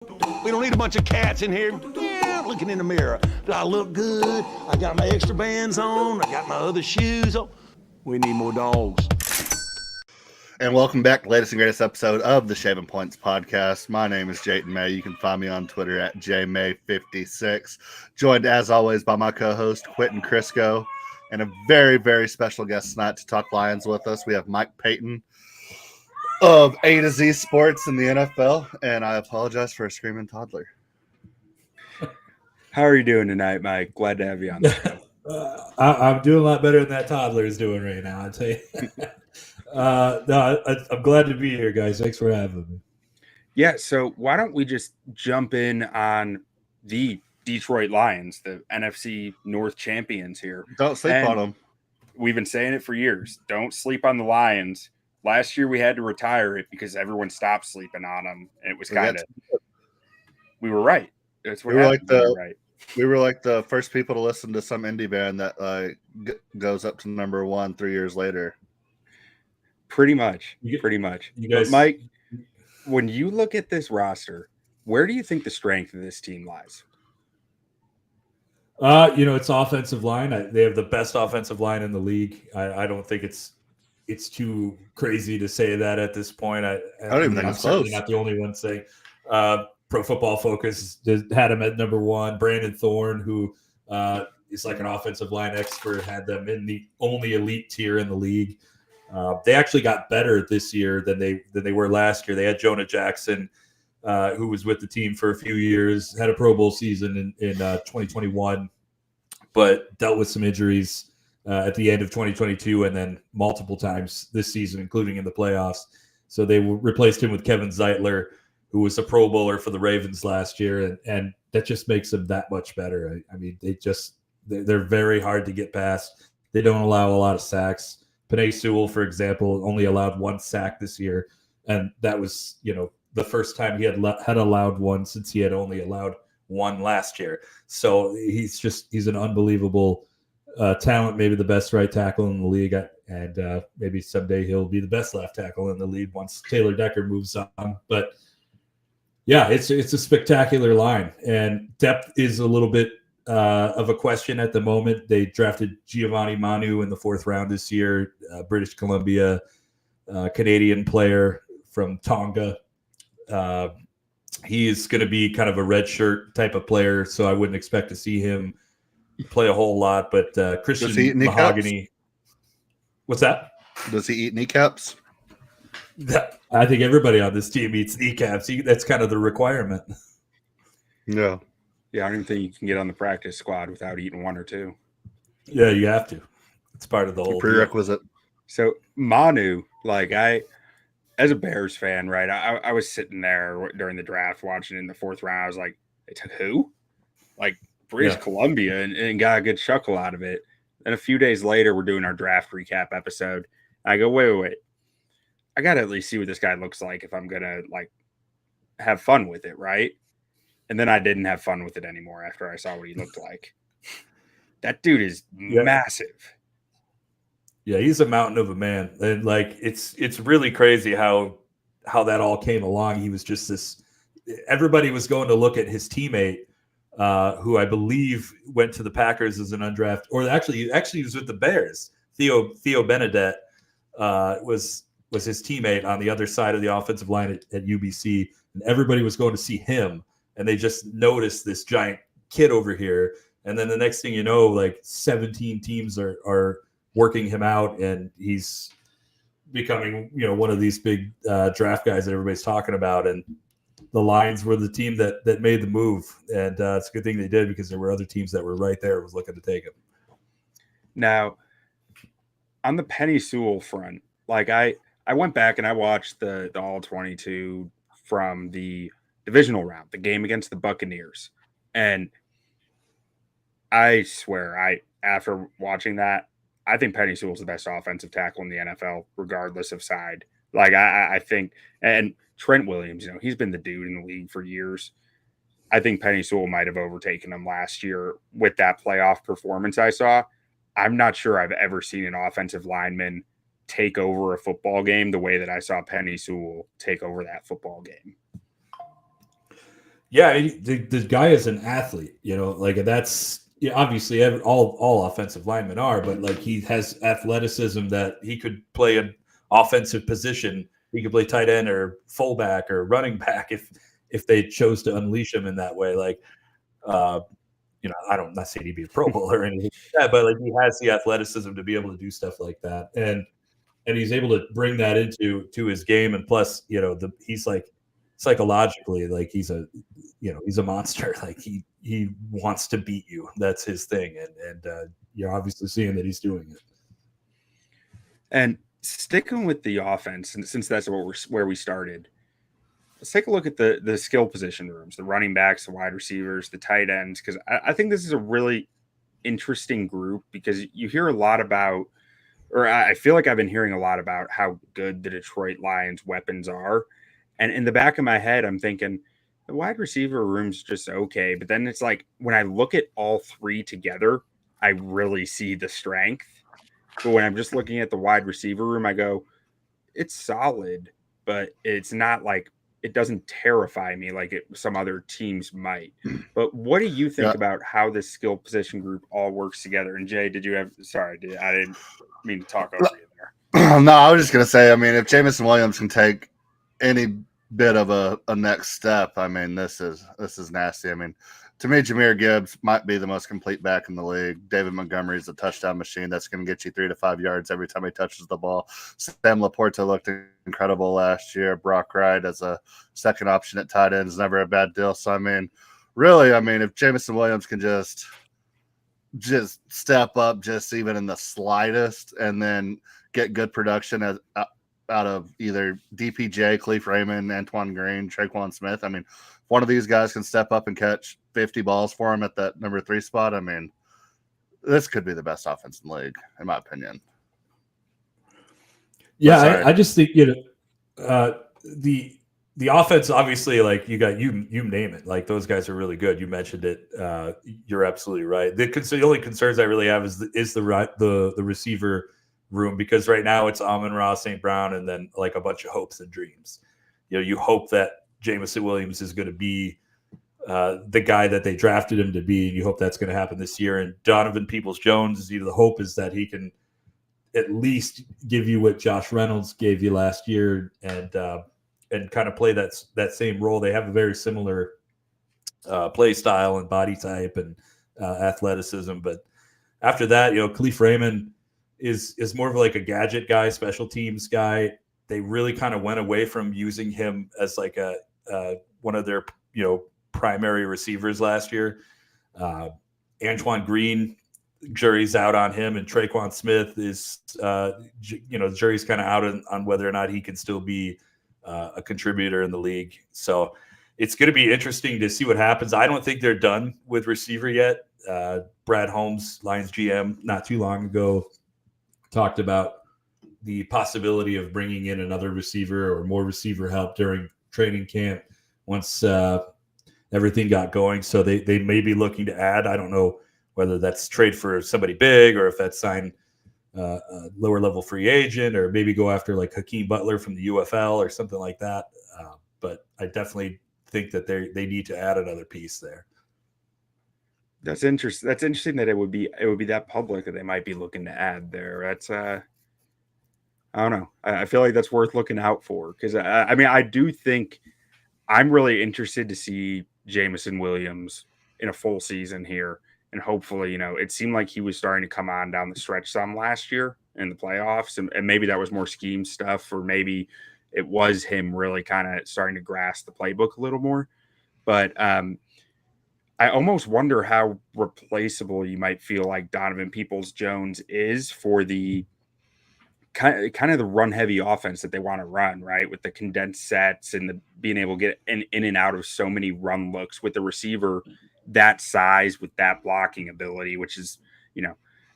We don't need a bunch of cats in here looking in the mirror. Do I look good? I got my extra bands on. I got my other shoes on. We need more dogs. And welcome back to the latest and greatest episode of the Shaving Points podcast. My name is Jayton May. You can find me on Twitter at jmay56. Joined, as always, by my co-host, Quentin Crisco. And a very, very special guest tonight to talk Lions with us. We have Mike Payton of A to Z Sports in the NFL. And I apologize for a screaming toddler. How are you doing tonight, Mike? Glad to have you on the show. I'm doing a lot better than that toddler is doing right now, I'll tell you. I'm glad to be here, guys. Thanks for having me. Yeah, so why don't we just jump in on the Detroit Lions, the NFC North champions here. Don't sleep on them. We've been saying it for years. Don't sleep on the Lions. Last year we had to retire it because everyone stopped sleeping on them. And it was kind of – we were right. That's what happened. We were like the first people to listen to some indie band that goes up to number one 3 years later. Pretty much. You guys, but Mike, when you look at this roster, where do you think the strength of this team lies? It's offensive line. They have the best offensive line in the league. I don't think it's too crazy to say that at this point. I don't even think it's close. Not the only one saying. Pro Football Focus had him at number one. Brandon Thorne, who is like an offensive line expert, had them in the only elite tier in the league. They actually got better this year than they were last year. They had Jonah Jackson, who was with the team for a few years, had a Pro Bowl season in 2021, but dealt with some injuries at the end of 2022 and then multiple times this season, including in the playoffs. So they replaced him with Kevin Zeitler, who was a Pro Bowler for the Ravens last year, and that just makes them that much better. I mean, they're very hard to get past. They don't allow a lot of sacks. Penei Sewell, for example, only allowed one sack this year, and that was, the first time he had allowed one since he had only allowed one last year. So he's an unbelievable talent, maybe the best right tackle in the league, and maybe someday he'll be the best left tackle in the league once Taylor Decker moves on. But yeah, it's a spectacular line, and depth is a little bit of a question at the moment. They drafted Giovanni Manu in the 4th round this year, British Columbia, Canadian player from Tonga. He is going to be kind of a red shirt type of player, so I wouldn't expect to see him play a whole lot. But Christian Mahogany, what's that? Does he eat kneecaps? I think everybody on this team eats kneecaps. That's kind of the requirement. No. Yeah, I don't even think you can get on the practice squad without eating one or two. Yeah, you have to. It's part of the whole prerequisite. Deal. So Manu, as a Bears fan, right? I was sitting there during the draft watching in the 4th round. I was like, they took who? British Columbia and got a good chuckle out of it. And a few days later, we're doing our draft recap episode. I go, wait. I got to at least see what this guy looks like if I'm going to have fun with it, right? And then I didn't have fun with it anymore after I saw what he looked like. That dude is massive. Yeah, he's a mountain of a man. And it's really crazy how that all came along. He was just this – everybody was going to look at his teammate, who I believe went to the Packers as an undrafted – or actually he was with the Bears. Theo Benedette was his teammate on the other side of the offensive line at UBC. And everybody was going to see him. And they just noticed this giant kid over here. And then the next thing you know, 17 teams are working him out, and he's becoming, one of these big draft guys that everybody's talking about. And the Lions were the team that made the move. And it's a good thing they did, because there were other teams that were right there was looking to take him. Now, on the Penei Sewell front, I went back and I watched the All-22 from the divisional round, the game against the Buccaneers. And I swear, after watching that, I think Penei Sewell's the best offensive tackle in the NFL, regardless of side. I think, and Trent Williams, he's been the dude in the league for years. I think Penei Sewell might have overtaken him last year with that playoff performance I saw. I'm not sure I've ever seen an offensive lineman take over a football game the way that I saw Penei Sewell take over that football game. Yeah, the guy is an athlete, like that's obviously all offensive linemen are, but like he has athleticism that he could play an offensive position. He could play tight end or fullback or running back if they chose to unleash him in that way. Like, I'm not saying he'd be a Pro Bowler or anything like that, but like he has the athleticism to be able to do stuff like that, and he's able to bring that into his game, and plus, he's like psychologically, like he's a monster. Like he wants to beat you. That's his thing, and you're obviously seeing that he's doing it. And sticking with the offense, and since that's where we started, let's take a look at the skill position rooms, the running backs, the wide receivers, the tight ends, because I think this is a really interesting group because you hear a lot about, or I feel like I've been hearing a lot about how good the Detroit Lions weapons are. And in the back of my head, I'm thinking the wide receiver room's just okay. But then it's like when I look at all three together, I really see the strength. But when I'm just looking at the wide receiver room, I go, it's solid, but it's not like, it doesn't terrify me like some other teams might. But what do you think about how this skill position group all works together? And Jay, I didn't mean to talk over you there. No, I was just going to say, I mean, if Jameson Williams can take any bit of a next step, I mean, this is nasty. I mean, to me, Jahmyr Gibbs might be the most complete back in the league. David Montgomery is a touchdown machine that's going to get you 3 to 5 yards every time he touches the ball. Sam Laporta looked incredible last year. Brock Wright as a second option at tight end is never a bad deal. So, I mean, really, if Jameson Williams can just step up just even in the slightest and then get good production out of either DPJ, Khalif Raymond, Antoine Green, Traquan Smith. I mean, if one of these guys can step up and catch 50 balls for him at that number 3 spot, I mean, this could be the best offense in the league, in my opinion. Yeah, I just think, the offense, obviously, like you name it, like those guys are really good. You mentioned it. You're absolutely right. The only concerns I really have is the receiver room, because right now it's Amon-Ra, St. Brown, and then like a bunch of hopes and dreams. You hope that Jameson Williams is going to be the guy that they drafted him to be, and you hope that's going to happen this year. And Donovan Peoples-Jones, the hope is that he can at least give you what Josh Reynolds gave you last year, and kind of play that same role. They have a very similar play style and body type and athleticism. But after that, Khalif Raymond is more of like a gadget guy, special teams guy. They really kind of went away from using him as like a one of their primary receivers last year. Antoine Green, jury's out on him, and Traquan Smith is the jury's kind of out on whether or not he can still be a contributor in the league. So it's going to be interesting to see what happens. I don't think they're done with receiver yet. Brad Holmes, Lions GM, not too long ago, talked about the possibility of bringing in another receiver or more receiver help during training camp once everything got going. So they may be looking to add. I don't know whether that's trade for somebody big or if that's sign a lower level free agent, or maybe go after like Hakeem Butler from the UFL or something like that. But I definitely think that they need to add another piece there. That's interesting. That's interesting that it would be that public that they might be looking to add there. That's I don't know. I feel like that's worth looking out for, because I do think I'm really interested to see Jameson Williams in a full season here, and hopefully, it seemed like he was starting to come on down the stretch some last year in the playoffs, and maybe that was more scheme stuff, or maybe it was him really kind of starting to grasp the playbook a little more. But I almost wonder how replaceable you might feel like Donovan Peoples-Jones is for the kind of the run heavy offense that they want to run, right? With the condensed sets and the being able to get in and out of so many run looks with the receiver that size, with that blocking ability, which is,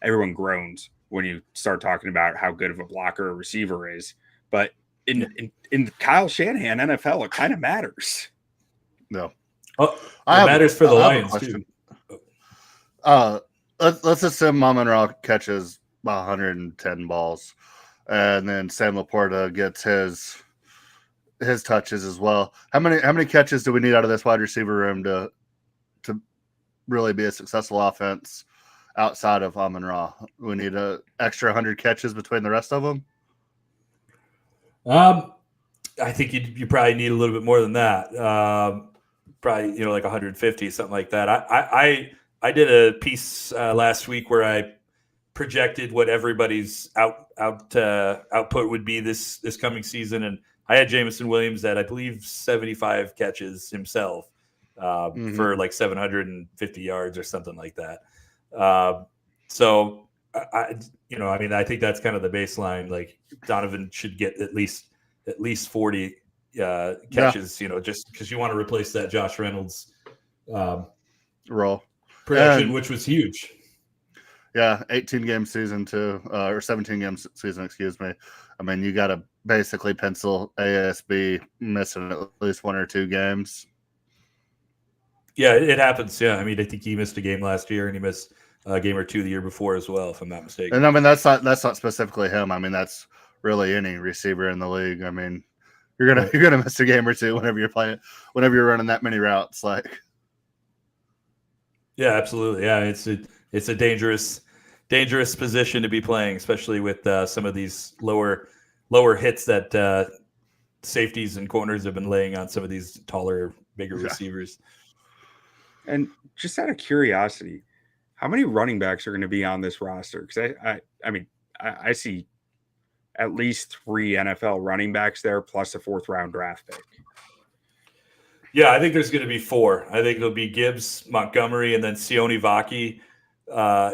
everyone groans when you start talking about how good of a blocker a receiver is. But in Kyle Shanahan NFL, it kind of matters. No. Oh, it matters for the Lions too. Let's assume Amon-Ra catches 110 balls, and then Sam Laporta gets his his touches as well. How many catches do we need out of this wide receiver room to really be a successful offense outside of Amon-Ra? We need an extra 100 catches between the rest of them. I think you probably need a little bit more than that. Probably like 150, something like that. I did a piece last week where I projected what everybody's output would be this coming season, and I had Jameson Williams at I believe 75 catches himself for like 750 yards or something like that. So I think that's kind of the baseline. Like Donovan should get at least 40 catches, just because you want to replace that Josh Reynolds role production, which was huge. Yeah, 18-game season too, or 17-game season, excuse me. I mean, you got to basically pencil ASB missing at least 1 or 2 games. Yeah, it happens. Yeah, I mean, I think he missed a game last year, and he missed a game or 2 the year before as well, if I'm not mistaken. And I mean, that's not specifically him. I mean, that's really any receiver in the league. I mean, you're gonna miss a game or 2 whenever you're running that many routes. Like, yeah, absolutely. Yeah, it's a dangerous position to be playing, especially with some of these lower hits that safeties and corners have been laying on some of these taller, bigger receivers. And just out of curiosity, how many running backs are going to be on this roster? Because I see at least 3 NFL running backs there, plus a 4th-round draft pick. Yeah, I think there's going to be 4. I think it'll be Gibbs, Montgomery, and then Sione Vaki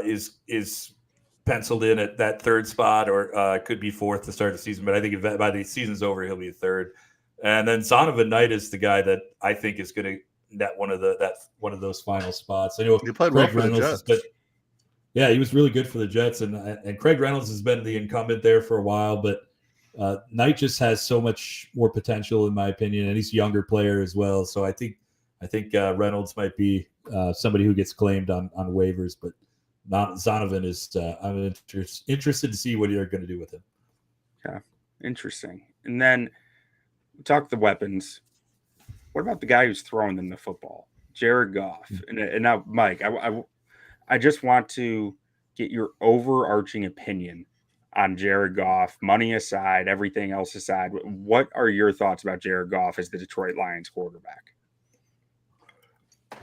is penciled in at that 3rd spot, or could be 4th to start the season. But I think if by the season's over, he'll be 3rd. And then Zonovan Knight is the guy that I think is going to net one of those final spots. I know he played well for the Jets. Yeah, he was really good for the Jets, and Craig Reynolds has been the incumbent there for a while, but Knight just has so much more potential, in my opinion, and he's a younger player as well. So I think Reynolds might be somebody who gets claimed on waivers, but not Zonovan is. I'm interested to see what you're going to do with him. Yeah, interesting. And then we talk the weapons. What about the guy who's throwing them the football, Jared Goff? And now, Mike, I just want to get your overarching opinion on Jared Goff, money aside, everything else aside. What are your thoughts about Jared Goff as the Detroit Lions quarterback?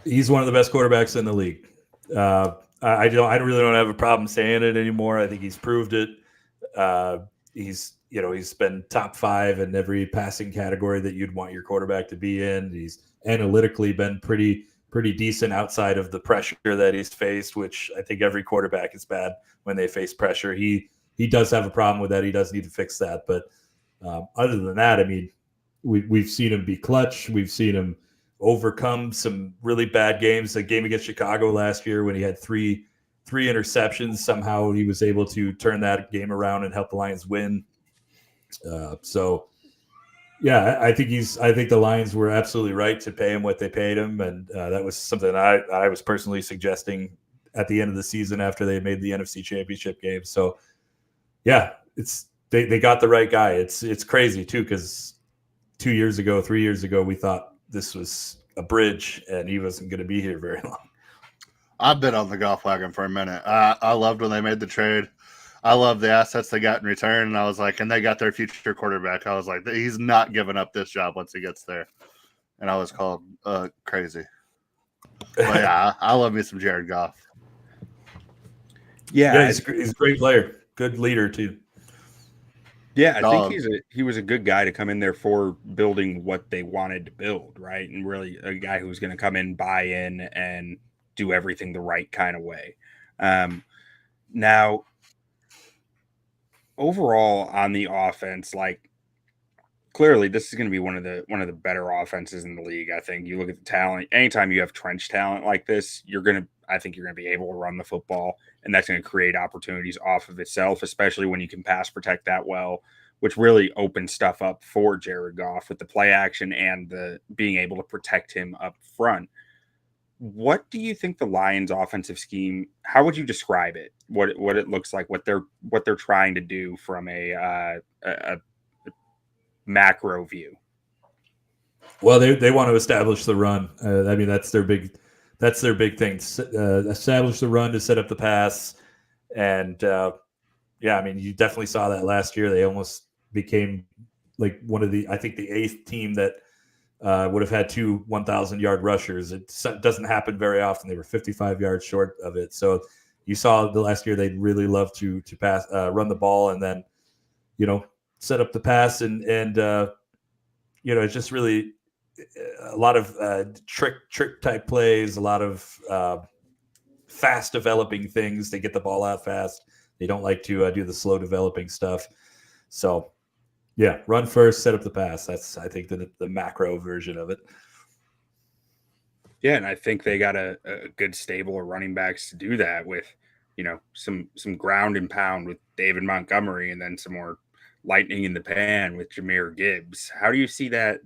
He's one of the best quarterbacks in the league. I really don't have a problem saying it anymore. I think he's proved it. He's been top 5 in every passing category that you'd want your quarterback to be in. He's analytically been pretty decent outside of the pressure that he's faced, which I think every quarterback is bad when they face pressure. He does have a problem with that. He does need to fix that. But other than that, I mean, we've seen him be clutch. We've seen him overcome some really bad games. The game against Chicago last year when he had three interceptions, somehow he was able to turn that game around and help the Lions win. So yeah, I think the Lions were absolutely right to pay him what they paid him, and that was something I was personally suggesting at the end of the season after they made the NFC Championship game. So yeah, they got the right guy. It's crazy too, because 3 years ago, we thought this was a bridge and he wasn't going to be here very long. I've been on the Goff wagon for a minute. I loved when they made the trade. I love the assets they got in return. And I was like, and they got their future quarterback. I was like, he's not giving up this job once he gets there. And I was called crazy. But yeah, I love me some Jared Goff. Yeah, he's a great player. Good leader too. Yeah, I think he was a good guy to come in there for building what they wanted to build, right? And really a guy who was going to come in, buy in, and do everything the right kind of way. Now, overall on the offense, like clearly this is going to be one of the better offenses in the league. I think you look at the talent. Anytime you have trench talent like this, I think you're going to be able to run the football, and that's going to create opportunities off of itself, especially when you can pass protect that well, which really opens stuff up for Jared Goff with the play action and the being able to protect him up front. What do you think the Lions offensive scheme, how would you describe it? What it looks like, what they're trying to do from a macro view? Well, they want to establish the run. I mean, that's their big thing. Establish the run to set up the pass, and I mean, you definitely saw that last year. They almost became like I think the 8th team that would have had 2 1,000-yard rushers. It doesn't happen very often. They were 55 yards short of it. So you saw the last year they'd really love to pass, run the ball, and then set up the pass, and it's just really a lot of trick type plays, a lot of fast developing things. They get the ball out fast. They don't like to do the slow developing stuff. So, yeah, run first, set up the pass. That's, I think, the macro version of it. Yeah, and I think they got a good stable of running backs to do that with, some ground and pound with David Montgomery, and then some more lightning in the pan with Jahmyr Gibbs. How do you see that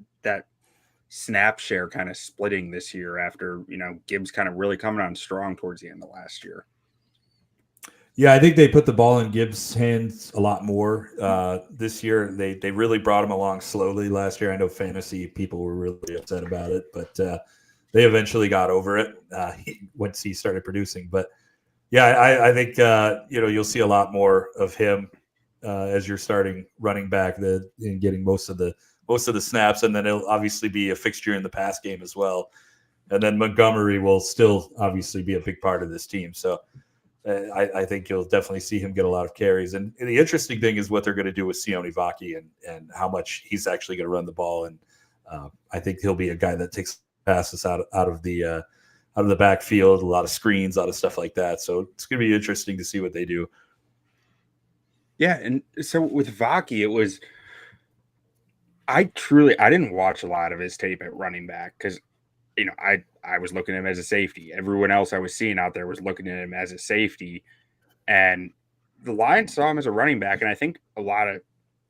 snap share kind of splitting this year after, Gibbs kind of really coming on strong towards the end of last year? Yeah, I think they put the ball in Gibbs' hands a lot more this year. They really brought him along slowly last year. I know fantasy people were really upset about it, but they eventually got over it once he started producing. But yeah, I think you'll see a lot more of him as your starting running back in getting most of the snaps, and then it'll obviously be a fixture in the pass game as well. And then Montgomery will still obviously be a big part of this team. So I think you'll definitely see him get a lot of carries. And the interesting thing is what they're going to do with Sione Vaki and how much he's actually going to run the ball. And I think he'll be a guy that takes passes out of the backfield, a lot of screens, a lot of stuff like that. So it's going to be interesting to see what they do. Yeah, and so with Vaki, I didn't watch a lot of his tape at running back because, I was looking at him as a safety. Everyone else I was seeing out there was looking at him as a safety. And the Lions saw him as a running back. And I think a lot of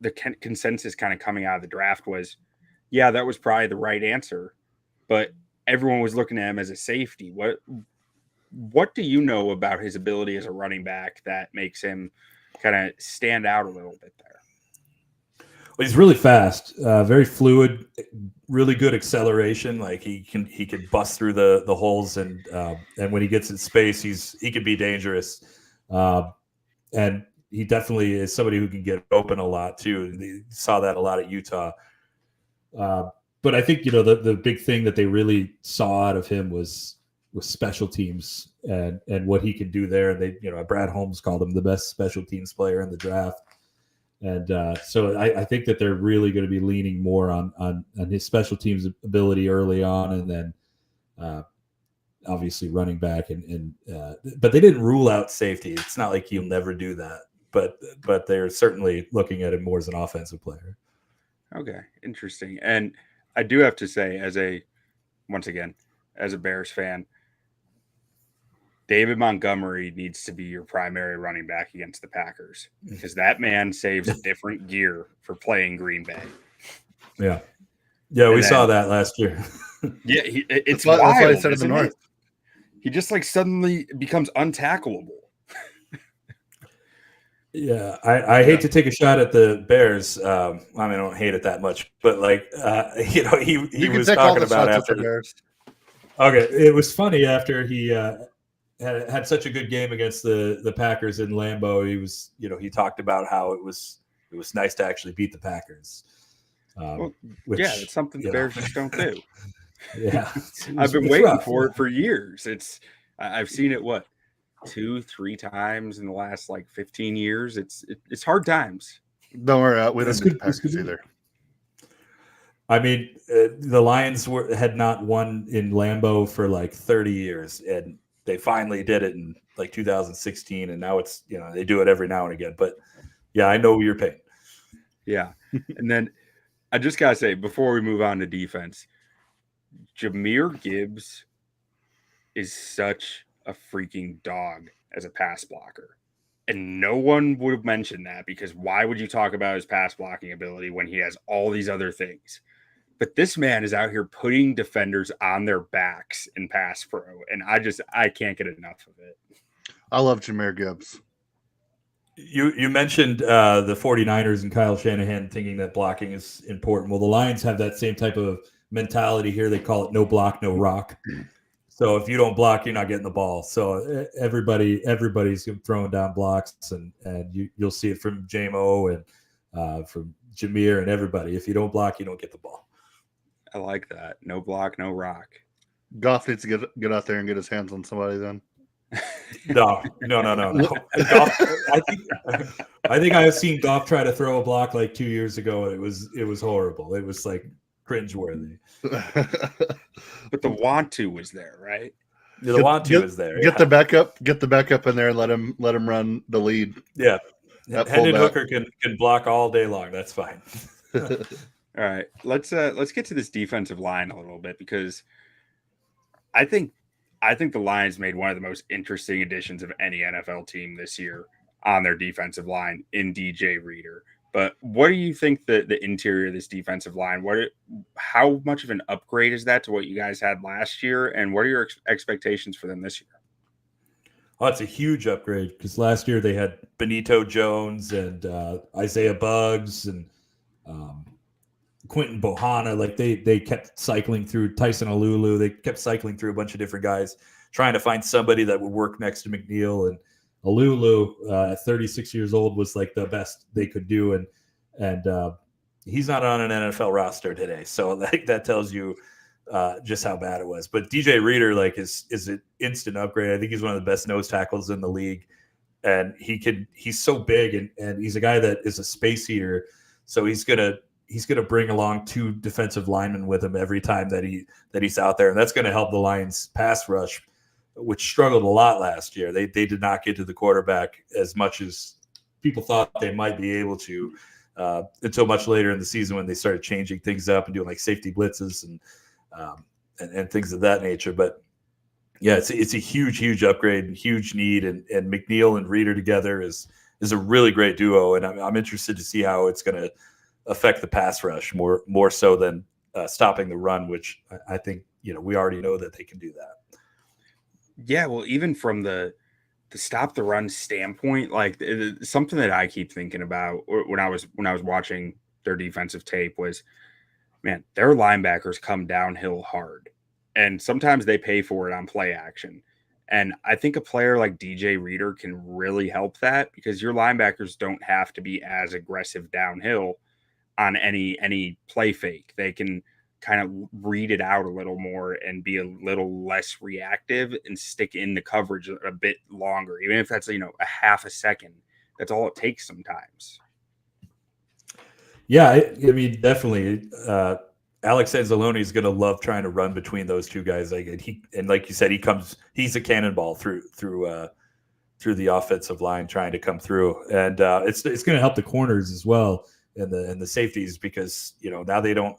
the consensus kind of coming out of the draft was, yeah, that was probably the right answer. But everyone was looking at him as a safety. What do you know about his ability as a running back that makes him kind of stand out a little bit there? Well, he's really fast, very fluid, really good acceleration. Like he could bust through the holes, and when he gets in space, he could be dangerous. And he definitely is somebody who can get open a lot too. They saw that a lot at Utah. But I think the big thing that they really saw out of him was special teams and what he can do there. They Brad Holmes called him the best special teams player in the draft. And so I think that they're really going to be leaning more on his special teams ability early on, and then obviously running back. But they didn't rule out safety. It's not like he'll never do that. But they're certainly looking at him more as an offensive player. Okay, interesting. And I do have to say, as a Bears fan, David Montgomery needs to be your primary running back against the Packers because that man saves a different gear for playing Green Bay. Yeah. Yeah, we saw that last year. Yeah, it's wild. That's why I said in the North. He just suddenly becomes untackleable. Yeah, I hate to take a shot at the Bears. I mean, I don't hate it that much, but he was talking about after the Bears. Okay, it was funny after he had such a good game against the Packers in Lambeau. He talked about how it was nice to actually beat the Packers. It's something the Bears just don't do. Yeah, I've been waiting for it for years. I've seen it 2-3 times in the last 15 years. It's hard times. Don't worry, we don't do the Packers either. I mean, the Lions had not won in Lambeau for 30 years, and they finally did it in 2016, and now it's they do it every now and again. But yeah, I know your pain. Yeah, and then I just gotta say before we move on to defense, Jahmyr Gibbs is such a freaking dog as a pass blocker, and no one would have mentioned that because why would you talk about his pass blocking ability when he has all these other things? But this man is out here putting defenders on their backs in pass pro, and I can't get enough of it. I love Jahmyr Gibbs. You mentioned the 49ers and Kyle Shanahan thinking that blocking is important. Well, the Lions have that same type of mentality here. They call it no block, no rock. So if you don't block, you're not getting the ball. So everybody's throwing down blocks, and you'll see it from JMO and from Jameer and everybody. If you don't block, you don't get the ball. I like that. No block, no rock. Goff needs to get out there and get his hands on somebody then. No. Goff, I think I have seen Goff try to throw a block like 2 years ago, and it was horrible. It was like cringeworthy. But the want to was there, right? Yeah, the want to is there. Get the backup in there and let him run the lead. Yeah. Hendon Hooker can block all day long. That's fine. All right. Let's get to this defensive line a little bit, because I think the Lions made one of the most interesting additions of any NFL team this year on their defensive line in DJ Reader. But what do you think the interior of this defensive line, how much of an upgrade is that to what you guys had last year, and what are your expectations for them this year? Oh, it's a huge upgrade, because last year they had Benito Jones and Isaiah Buggs and Quentin Bohanna. Like they kept cycling through Tyson Alulu. They kept cycling through a bunch of different guys, trying to find somebody that would work next to McNeil. And Alulu, at 36 years old, was like the best they could do. And he's not on an NFL roster today. So that tells you just how bad it was. But DJ Reader is an instant upgrade. I think he's one of the best nose tackles in the league. And he's so big, and he's a guy that is a space eater. So he's gonna bring along 2 defensive linemen with him every time that he's out there. And that's gonna help the Lions pass rush, which struggled a lot last year. They did not get to the quarterback as much as people thought they might be able to until much later in the season, when they started changing things up and doing like safety blitzes and things of that nature. But yeah, it's a huge upgrade and huge need. And McNeil and Reader together is a really great duo. And I'm interested to see how it's going to affect the pass rush more so than stopping the run, which I think, we already know that they can do that. Yeah, well, even from the stop the run standpoint, like something that I keep thinking about when I was watching their defensive tape was, man, their linebackers come downhill hard, and sometimes they pay for it on play action. And I think a player like DJ Reader can really help that, because your linebackers don't have to be as aggressive downhill on any play fake. They can kind of read it out a little more and be a little less reactive and stick in the coverage a bit longer, even if that's, a half a second. That's all it takes sometimes. Yeah, I mean, definitely. Alex Anzalone is going to love trying to run between those two guys. Like you said, he's a cannonball through the offensive line, trying to come through, and it's going to help the corners as well and the safeties, because now they don't.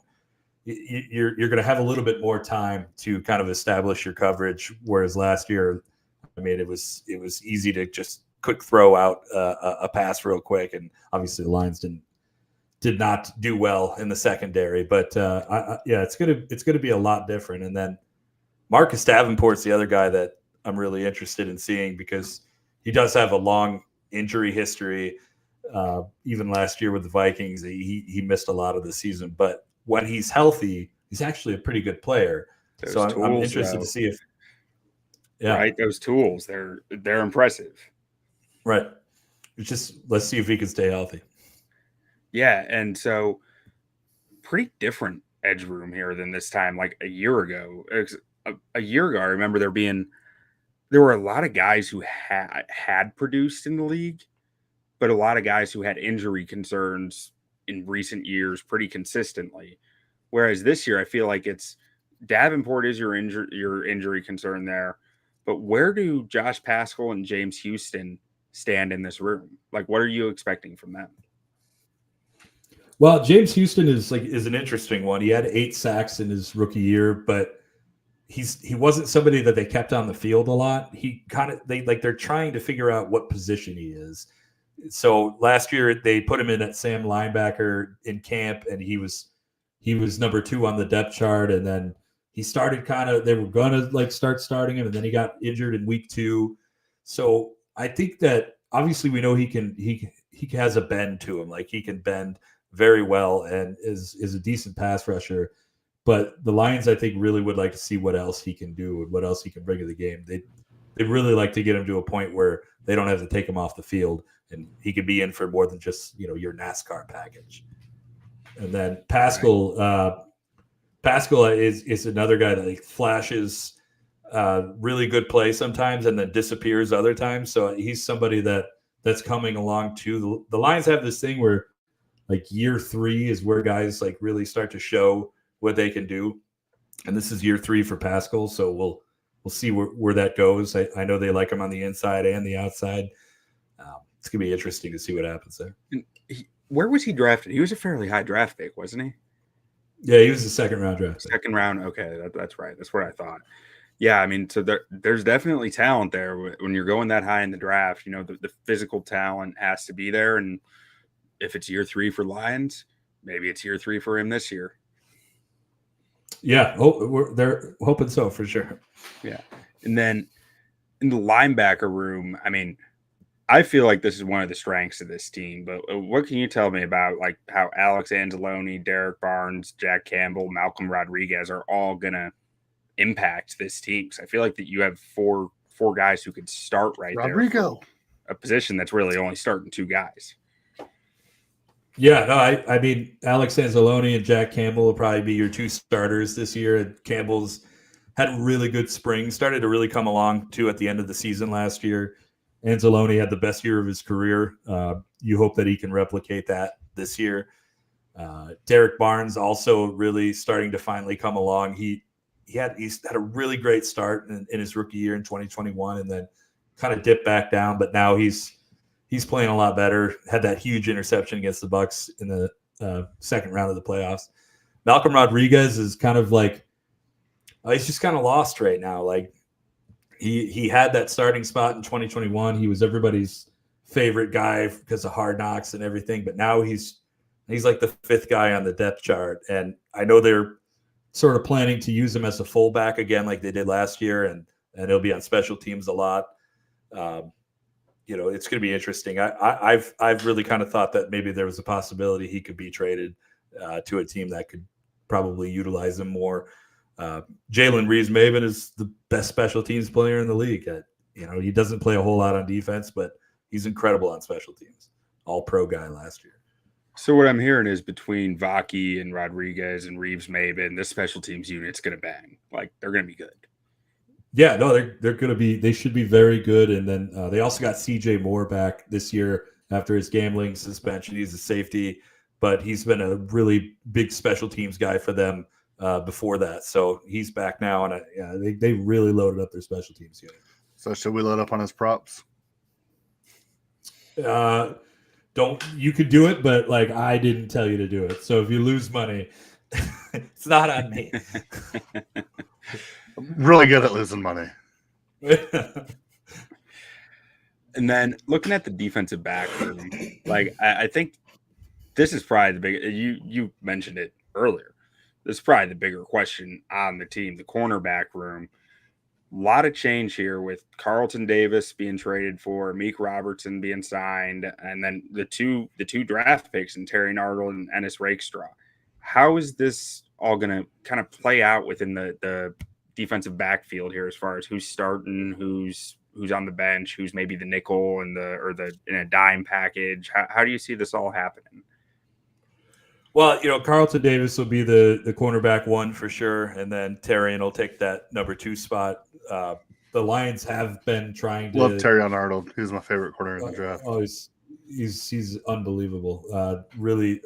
You're going to have a little bit more time to kind of establish your coverage, whereas last year, I mean, it was easy to just quick throw out a pass real quick, and obviously the Lions did not do well in the secondary. But it's gonna be a lot different. And then Marcus Davenport's the other guy that I'm really interested in seeing, because he does have a long injury history. Even last year with the Vikings, he missed a lot of the season, but when he's healthy, he's actually a pretty good player. Those so tools, I'm interested to see if, right, those tools, they're impressive. Right. It's just, let's see if he can stay healthy. Yeah, and so pretty different edge room here than this time, like a year ago. A year ago, I remember there were a lot of guys who had produced in the league, but a lot of guys who had injury concerns in recent years pretty consistently. Whereas this year, I feel like it's Davenport is your injury concern there, but where do Josh Paschal and James Houston stand in this room? Like, what are you expecting from them? Well, James Houston is an interesting one. He had 8 sacks in his rookie year, but he wasn't somebody that they kept on the field a lot. They're trying to figure out what position he is. So last year they put him in at Sam linebacker in camp, and he was number 2 on the depth chart. And then he started they were gonna start starting him, and then he got injured in week 2. So I think that obviously we know he has a bend to him. Like, he can bend very well and is a decent pass rusher. But the Lions, I think, really would like to see what else he can do and what else he can bring to the game. They'd really like to get him to a point where they don't have to take him off the field and he could be in for more than just, your NASCAR package. And then Pascal, Pascal is another guy that flashes really good play sometimes and then disappears other times. So he's somebody that's coming along too. The Lions have this thing where year 3 is where guys really start to show what they can do. And this is year 3 for Pascal. So we'll see where that goes. I know they like him on the inside and the outside. It's going to be interesting to see what happens there. Where was he drafted? He was a fairly high draft pick, wasn't he? Yeah, he was the second round draft. Second round. Okay, that's right. That's what I thought. Yeah, I mean, so there's definitely talent there when you're going that high in the draft. The physical talent has to be there. And if it's year 3 for Lions, maybe it's year 3 for him this year. Yeah, they're hoping so for sure. Yeah, and then in the linebacker room, I mean, I feel like this is one of the strengths of this team. But what can you tell me about how Alex Anzalone, Derek Barnes, Jack Campbell, Malcolm Rodriguez are all gonna impact this team? Because I feel like that you have four guys who could start there. Rodrigo, a position that's really only starting 2 guys. Yeah, no, I mean, Alex Anzalone and Jack Campbell will probably be your 2 starters this year. And Campbell's had a really good spring, started to really come along too at the end of the season last year. Anzalone had the best year of his career. You hope that he can replicate that this year. Derek Barnes also really starting to finally come along. He's had a really great start in his rookie year in 2021 and then kind of dipped back down, but now he's playing a lot better. Had that huge interception against the Bucs in the second round of the playoffs. Malcolm Rodriguez is kind of he's just kind of lost right now. He had that starting spot in 2021. He was everybody's favorite guy because of Hard Knocks and everything, but now he's like the 5th guy on the depth chart. And I know they're sort of planning to use him as a fullback again, like they did last year, and he'll be on special teams a lot. It's going to be interesting. I've really kind of thought that maybe there was a possibility he could be traded to a team that could probably utilize him more. Jalen Reeves-Maybin is the best special teams player in the league. He doesn't play a whole lot on defense, but he's incredible on special teams. All-pro guy last year. So what I'm hearing is between Vaki and Rodriguez and Reeves-Maybin, this special teams unit's going to bang. They're going to be good. Yeah, no, they're going to be. They should be very good. And then they also got C.J. Moore back this year after his gambling suspension. He's a safety, but he's been a really big special teams guy for them before that. So he's back now, and they really loaded up their special teams unit. So should we load up on his props? You could do it, but I didn't tell you to do it. So if you lose money, it's not on me. I'm really good at losing money. And then looking at the defensive back room, I think this is probably the big. You mentioned it earlier. This is probably the bigger question on the team, the cornerback room. A lot of change here with Carlton Davis being traded for, Meek Robertson being signed, and then the two draft picks in Terry Nardle and Ennis Rakestraw. How is this all going to kind of play out within the defensive backfield here, as far as who's starting, who's on the bench, who's maybe the nickel in a dime package? How do you see this all happening? Well, Carlton Davis will be the cornerback 1 for sure, and then Terrian will take that number 2 spot. The Lions have been trying to love Terry Arnold. He's my favorite corner in the draft. Oh, he's unbelievable. Really,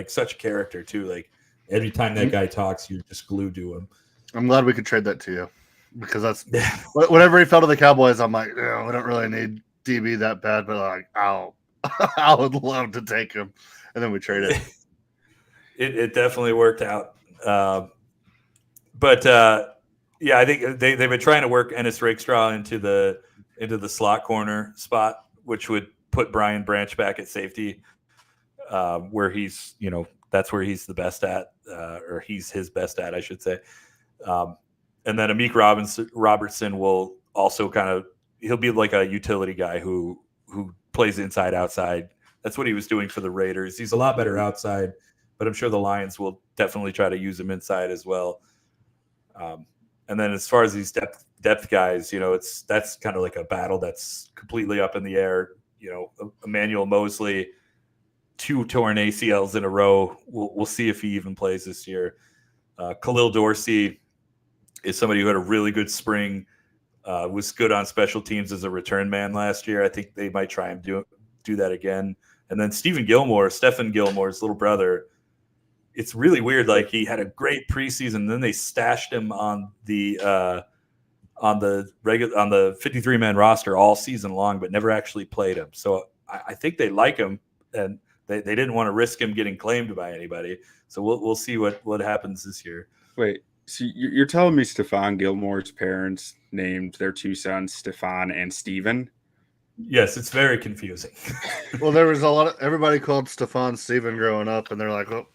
such a character too. Every time that guy talks, you're just glued to him. I'm glad we could trade that to you, because that's whenever he fell to the Cowboys, I'm like, we don't really need DB that bad, but I would love to take him, and then we traded. It definitely worked out, but I think they've been trying to work Ennis Rakestraw into the slot corner spot, which would put Brian Branch back at safety, where he's that's where he's the best at, or he's his best at, I should say. And then Meek Robertson will also he'll be like a utility guy who plays inside outside. That's what he was doing for the Raiders. He's a lot better outside, but I'm sure the Lions will definitely try to use him inside as well. And then as far as these depth guys, that's kind of like a battle that's completely up in the air. Emmanuel Mosley, 2 torn ACLs in a row. We'll see if he even plays this year. Khalil Dorsey is somebody who had a really good spring, was good on special teams as a return man last year. I think they might try and do that again. And then Stephen Gilmore's little brother. It's really weird. Like, he had a great preseason, then they stashed him on the 53-man roster all season long, but never actually played him. So I think they like him, and they didn't want to risk him getting claimed by anybody. So we'll see what happens this year. Wait, so you're telling me Stephon Gilmore's parents named their 2 sons Stephon and Steven? Yes, it's very confusing. Well, there was everybody called Stephon Steven growing up, and they're like, well,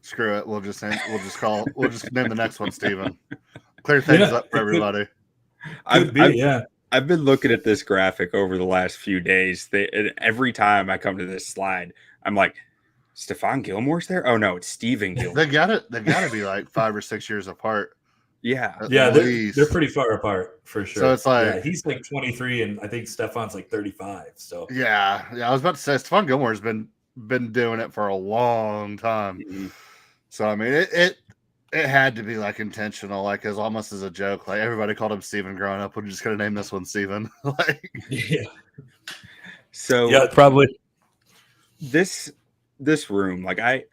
screw it. We'll just name the next one Steven. Clear things up for everybody. I've been looking at this graphic over the last few days. And every time I come to this slide, I'm like, Stephon Gilmore's there? Oh no, it's Stephen Gilmore. They got to be like 5 or 6 years apart. Yeah. They're pretty far apart for sure. So it's like he's like 23, and I think Stephon's like 35. So yeah. I was about to say Stephon Gilmore's been doing it for a long time. Mm-hmm. So I mean, it had to be like intentional, like as almost as a joke. Like everybody called him Steven growing up. We're just gonna name this one Steven. Like, yeah. So yeah, probably this room, like I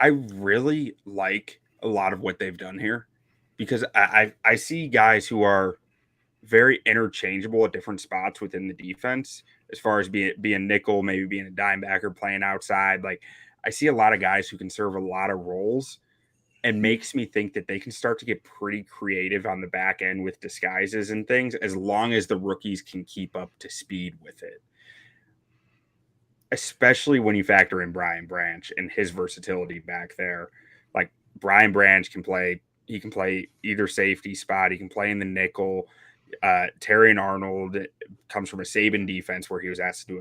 really like a lot of what they've done here, because I see guys who are very interchangeable at different spots within the defense, as far as being nickel, maybe being a dime backer, playing outside. Like, I see a lot of guys who can serve a lot of roles, and makes me think that they can start to get pretty creative on the back end with disguises and things, as long as the rookies can keep up to speed with it. Especially when you factor in Brian Branch and his versatility back there. Like, Brian Branch can play either safety spot, he can play in the nickel. Terry Arnold comes from a Saban defense where he was asked to do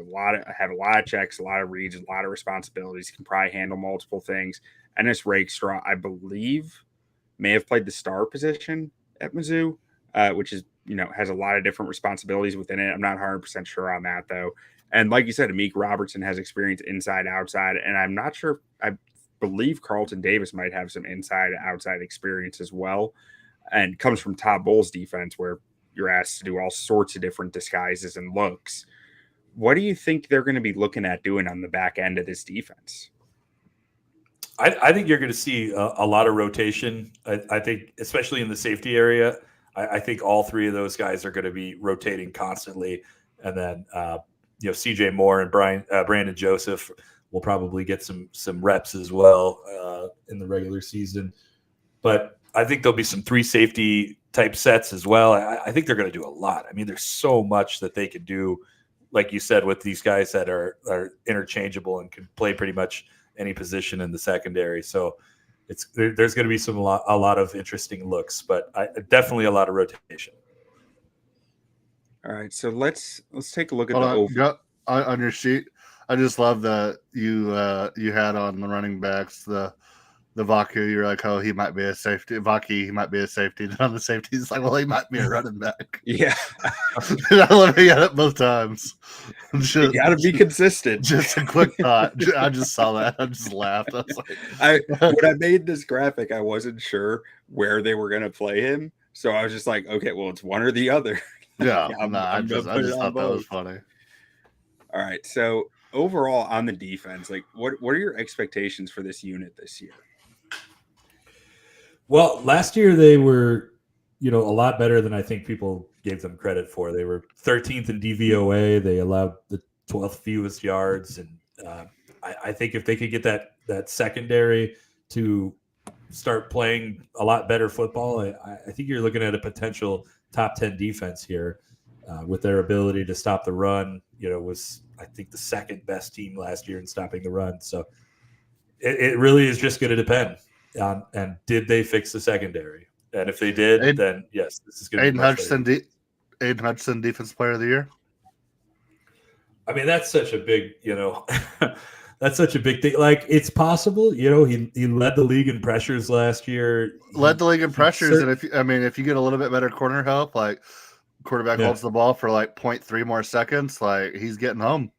have a lot of checks, a lot of reads, a lot of responsibilities. He can probably handle multiple things. Ennis Rakestraw, I believe, may have played the star position at Mizzou, which is, has a lot of different responsibilities within it. I'm not 100% sure on that, though. And like you said, Amik Robertson has experience inside, outside, and I'm not sure. I believe Carlton Davis might have some inside, outside experience as well, and comes from Todd Bowles' defense, where you're asked to do all sorts of different disguises and looks. What do you think they're going to be looking at doing on the back end of this defense? I think you're going to see a lot of rotation. I think, especially in the safety area, I think all 3 of those guys are going to be rotating constantly. And then, CJ Moore and Brandon Joseph will probably get some reps as well in the regular season. But I think there'll be some 3 safety type sets as well. I think they're going to do a lot. I mean, there's so much that they could do, like you said, with these guys that are interchangeable and can play pretty much any position in the secondary. So there's going to be a lot of interesting looks, but definitely a lot of rotation. All right, so let's take a look at on your sheet. I just love that you had on the running backs the Vaku. You're like, oh, he might be a safety. Vaki, he might be a safety. And on the safety, he's like, well, he might be a running back. Yeah, I love he got it both times. You got to be consistent. Just a quick thought. I just saw that. I just laughed. I was like, when I made this graphic, I wasn't sure where they were going to play him, so I was just like, okay, well, it's one or the other. Yeah, I just thought that was funny. All right, so overall on the defense, like, what are your expectations for this unit this year? Well, last year they were, a lot better than I think people gave them credit for. They were 13th in DVOA. They allowed the 12th fewest yards, and I think if they could get that secondary to start playing a lot better football, I think you're looking at a potential top 10 defense here with their ability to stop the run. Was, I think, the second best team last year in stopping the run. So it really is just going to depend on, and did they fix the secondary? And if they did, then yes, this is going to be Aiden Hutchinson, Defensive Player of the Year. I mean, that's such a big, That's such a big thing. Like, it's possible, he led the league in pressures last year. Led the league in pressures, and if you get a little bit better corner help, like quarterback holds the ball for like 0.3 more seconds, like he's getting home.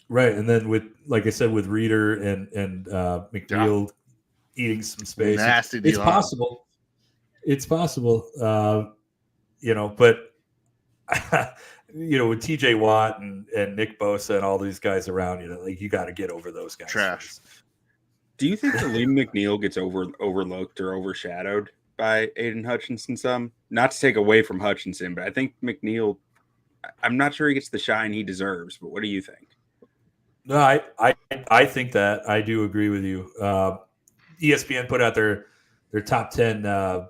Right, and then with, like I said, with Reeder and McNeil eating some space, nasty. It's possible. It's possible, but with TJ Watt and Nick Bosa and all these guys around, you got to get over those guys. Trash. Do you think Liam McNeil gets overlooked or overshadowed by Aiden Hutchinson some? Not to take away from Hutchinson, but I think McNeil, I'm not sure he gets the shine he deserves, but what do you think? No, I think that. I do agree with you. ESPN put out their top 10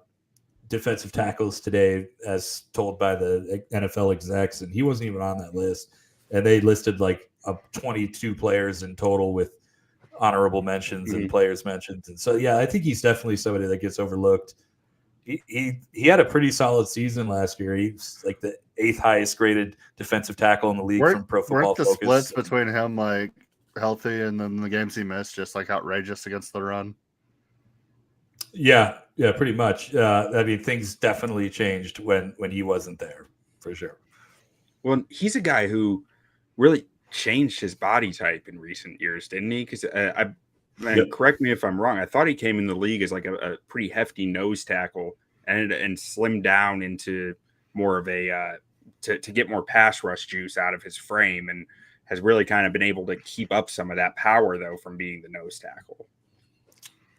defensive tackles today, as told by the NFL execs, and he wasn't even on that list. And they listed like 22 players in total with honorable mentions and players mentions. And so, I think he's definitely somebody that gets overlooked. He had a pretty solid season last year. He's like the 8th highest graded defensive tackle in the league from Pro Football Focus. Weren't the splits between him like healthy and then the games he missed just like outrageous against the run? Yeah, pretty much. Things definitely changed when he wasn't there, for sure. Well, he's a guy who really changed his body type in recent years, didn't he? Because correct me if I'm wrong, I thought he came in the league as like a pretty hefty nose tackle and slimmed down into more of a to get more pass rush juice out of his frame, and has really kind of been able to keep up some of that power though from being the nose tackle.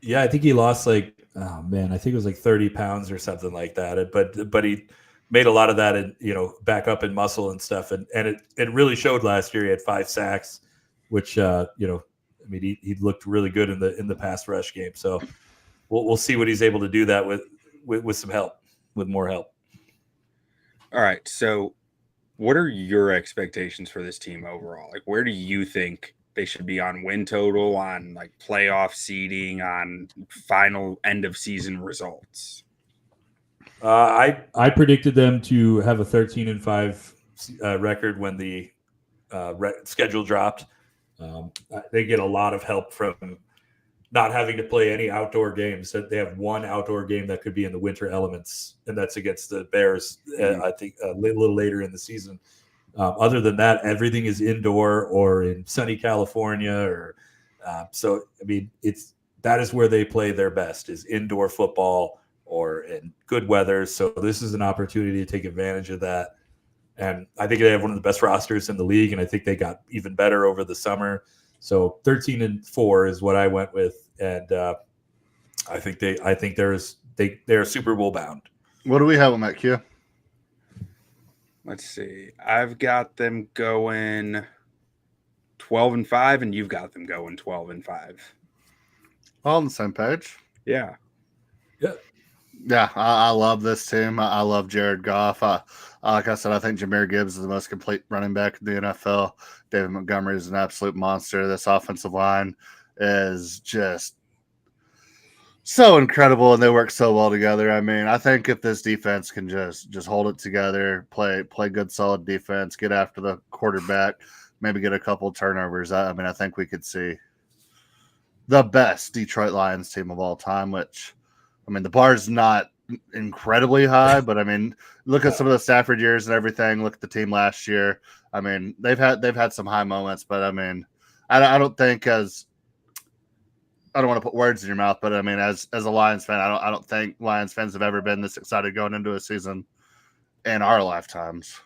Yeah, I think he lost I think it was like 30 pounds or something like that. But he made a lot of that back up in muscle and stuff, and it really showed last year. He had 5 sacks, which he looked really good in the pass rush game. So we'll see what he's able to do that with some help, with more help. All right. So what are your expectations for this team overall? Like, where do you think they should be on win total, on like playoff seeding, on final end of season results? I predicted them to have a 13-5 record when the schedule dropped. They get a lot of help from not having to play any outdoor games. They have one outdoor game that could be in the winter elements, and that's against the Bears, I think, a little later in the season. Other than that, everything is indoor or in sunny California. That is where they play their best, is indoor football or in good weather. So this is an opportunity to take advantage of that. And I think they have one of the best rosters in the league, and I think they got even better over the summer. So 13-4 is what I went with, and I think they're Super Bowl bound. What do we have on that, Q? Let's see. I've got them going 12-5, and you've got them going 12-5. All on the same page. Yeah. Yeah, I love this team. I love Jared Goff. Like I said, I think Jahmyr Gibbs is the most complete running back in the NFL. David Montgomery is an absolute monster. This offensive line is just so incredible, and they work so well together. I think if this defense can just hold it together, play good, solid defense, get after the quarterback, maybe get a couple turnovers, I think we could see the best Detroit Lions team of all time, which, the bar's not incredibly high, but look at some of the Stafford years and everything. Look at the team last year. They've had some high moments, but I don't think, as I don't want to put words in your mouth, but as a Lions fan, I don't think Lions fans have ever been this excited going into a season in our lifetimes.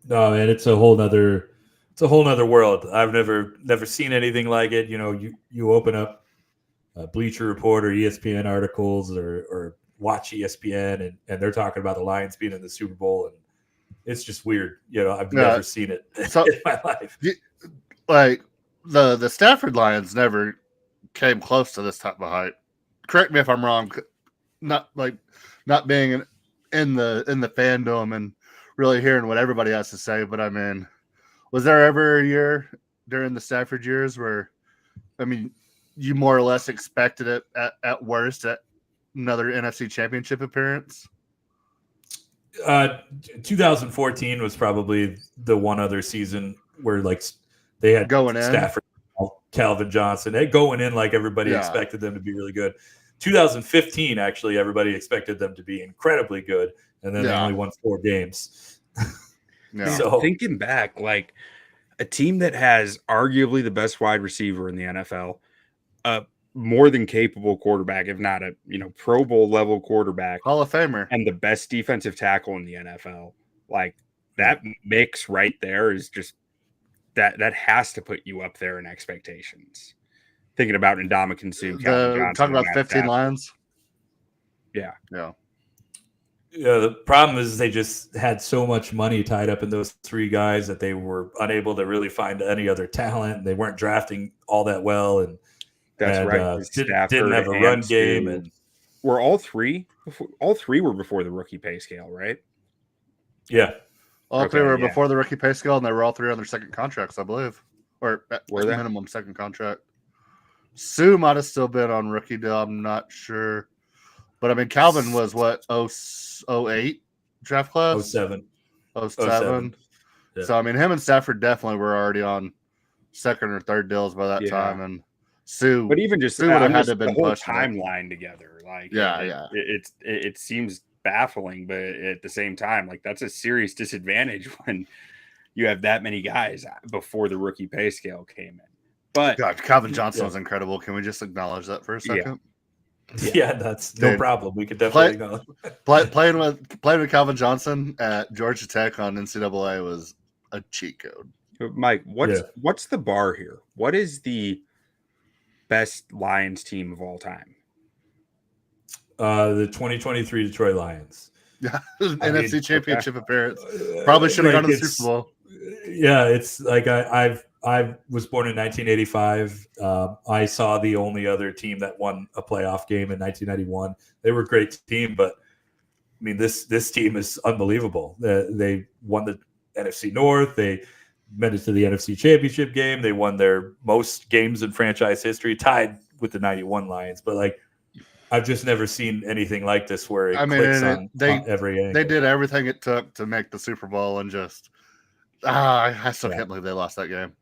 No, man, it's a whole nother world. I've never seen anything like it. You open up Bleacher Report or ESPN articles or watch ESPN, and they're talking about the Lions being in the Super Bowl, and it's just weird. I've never seen it in my life. Like the Stafford Lions never came close to this type of hype. Correct me if I'm wrong. Not being in the fandom and really hearing what everybody has to say, but was there ever a year during the Stafford years where, you more or less expected it at worst at another NFC Championship appearance? 2014 was probably the one other season where they had going Stafford. Calvin Johnson. They going in like everybody expected them to be really good. 2015, actually, everybody expected them to be incredibly good, and then they only won 4 games. So thinking back, like a team that has arguably the best wide receiver in the NFL, a more than capable quarterback, if not a Pro Bowl level quarterback, Hall of Famer, and the best defensive tackle in the NFL, like that mix right there is just that has to put you up there in expectations. Thinking about Ndamukong Suh, Calvin Johnson, talking about 15 Lions. Yeah. The problem is they just had so much money tied up in those 3 guys that they were unable to really find any other talent. They weren't drafting all that well, and that's right. Didn't have a run game, and were all 3 were before the rookie pay scale, right? Yeah, all 3 were before the rookie pay scale, and they were all 3 on their second contracts, I believe, or at minimum second contract. Sue might have still been on rookie deal. I'm not sure. But, I mean, Calvin was what, 08 draft class? 07. 07. Yeah. So, I mean, him and Stafford definitely were already on second or third deals by that time. And Sue, but even just Sue would have had to have been the whole pushing timeline together. Like, it seems baffling, but at the same time, like that's a serious disadvantage when you have that many guys before the rookie pay scale came in. But God, Calvin Johnson was incredible. Can we just acknowledge that for a second? Yeah, that's no problem. We could definitely acknowledge. Playing with Calvin Johnson at Georgia Tech on NCAA was a cheat code. Mike, what's the bar here? What is the best Lions team of all time? The 2023 Detroit Lions. Yeah, NFC Championship appearance. Probably should have gone to the Super Bowl. Yeah, it's like I was born in 1985. I saw the only other team that won a playoff game in 1991. They were a great team, but I mean, this team is unbelievable. They won the NFC North. They made it to the NFC Championship game. They won their most games in franchise history, tied with the 91 Lions. But like, I've just never seen anything like this where it clicks on every angle. They did everything it took to make the Super Bowl, and just I still can't believe they lost that game.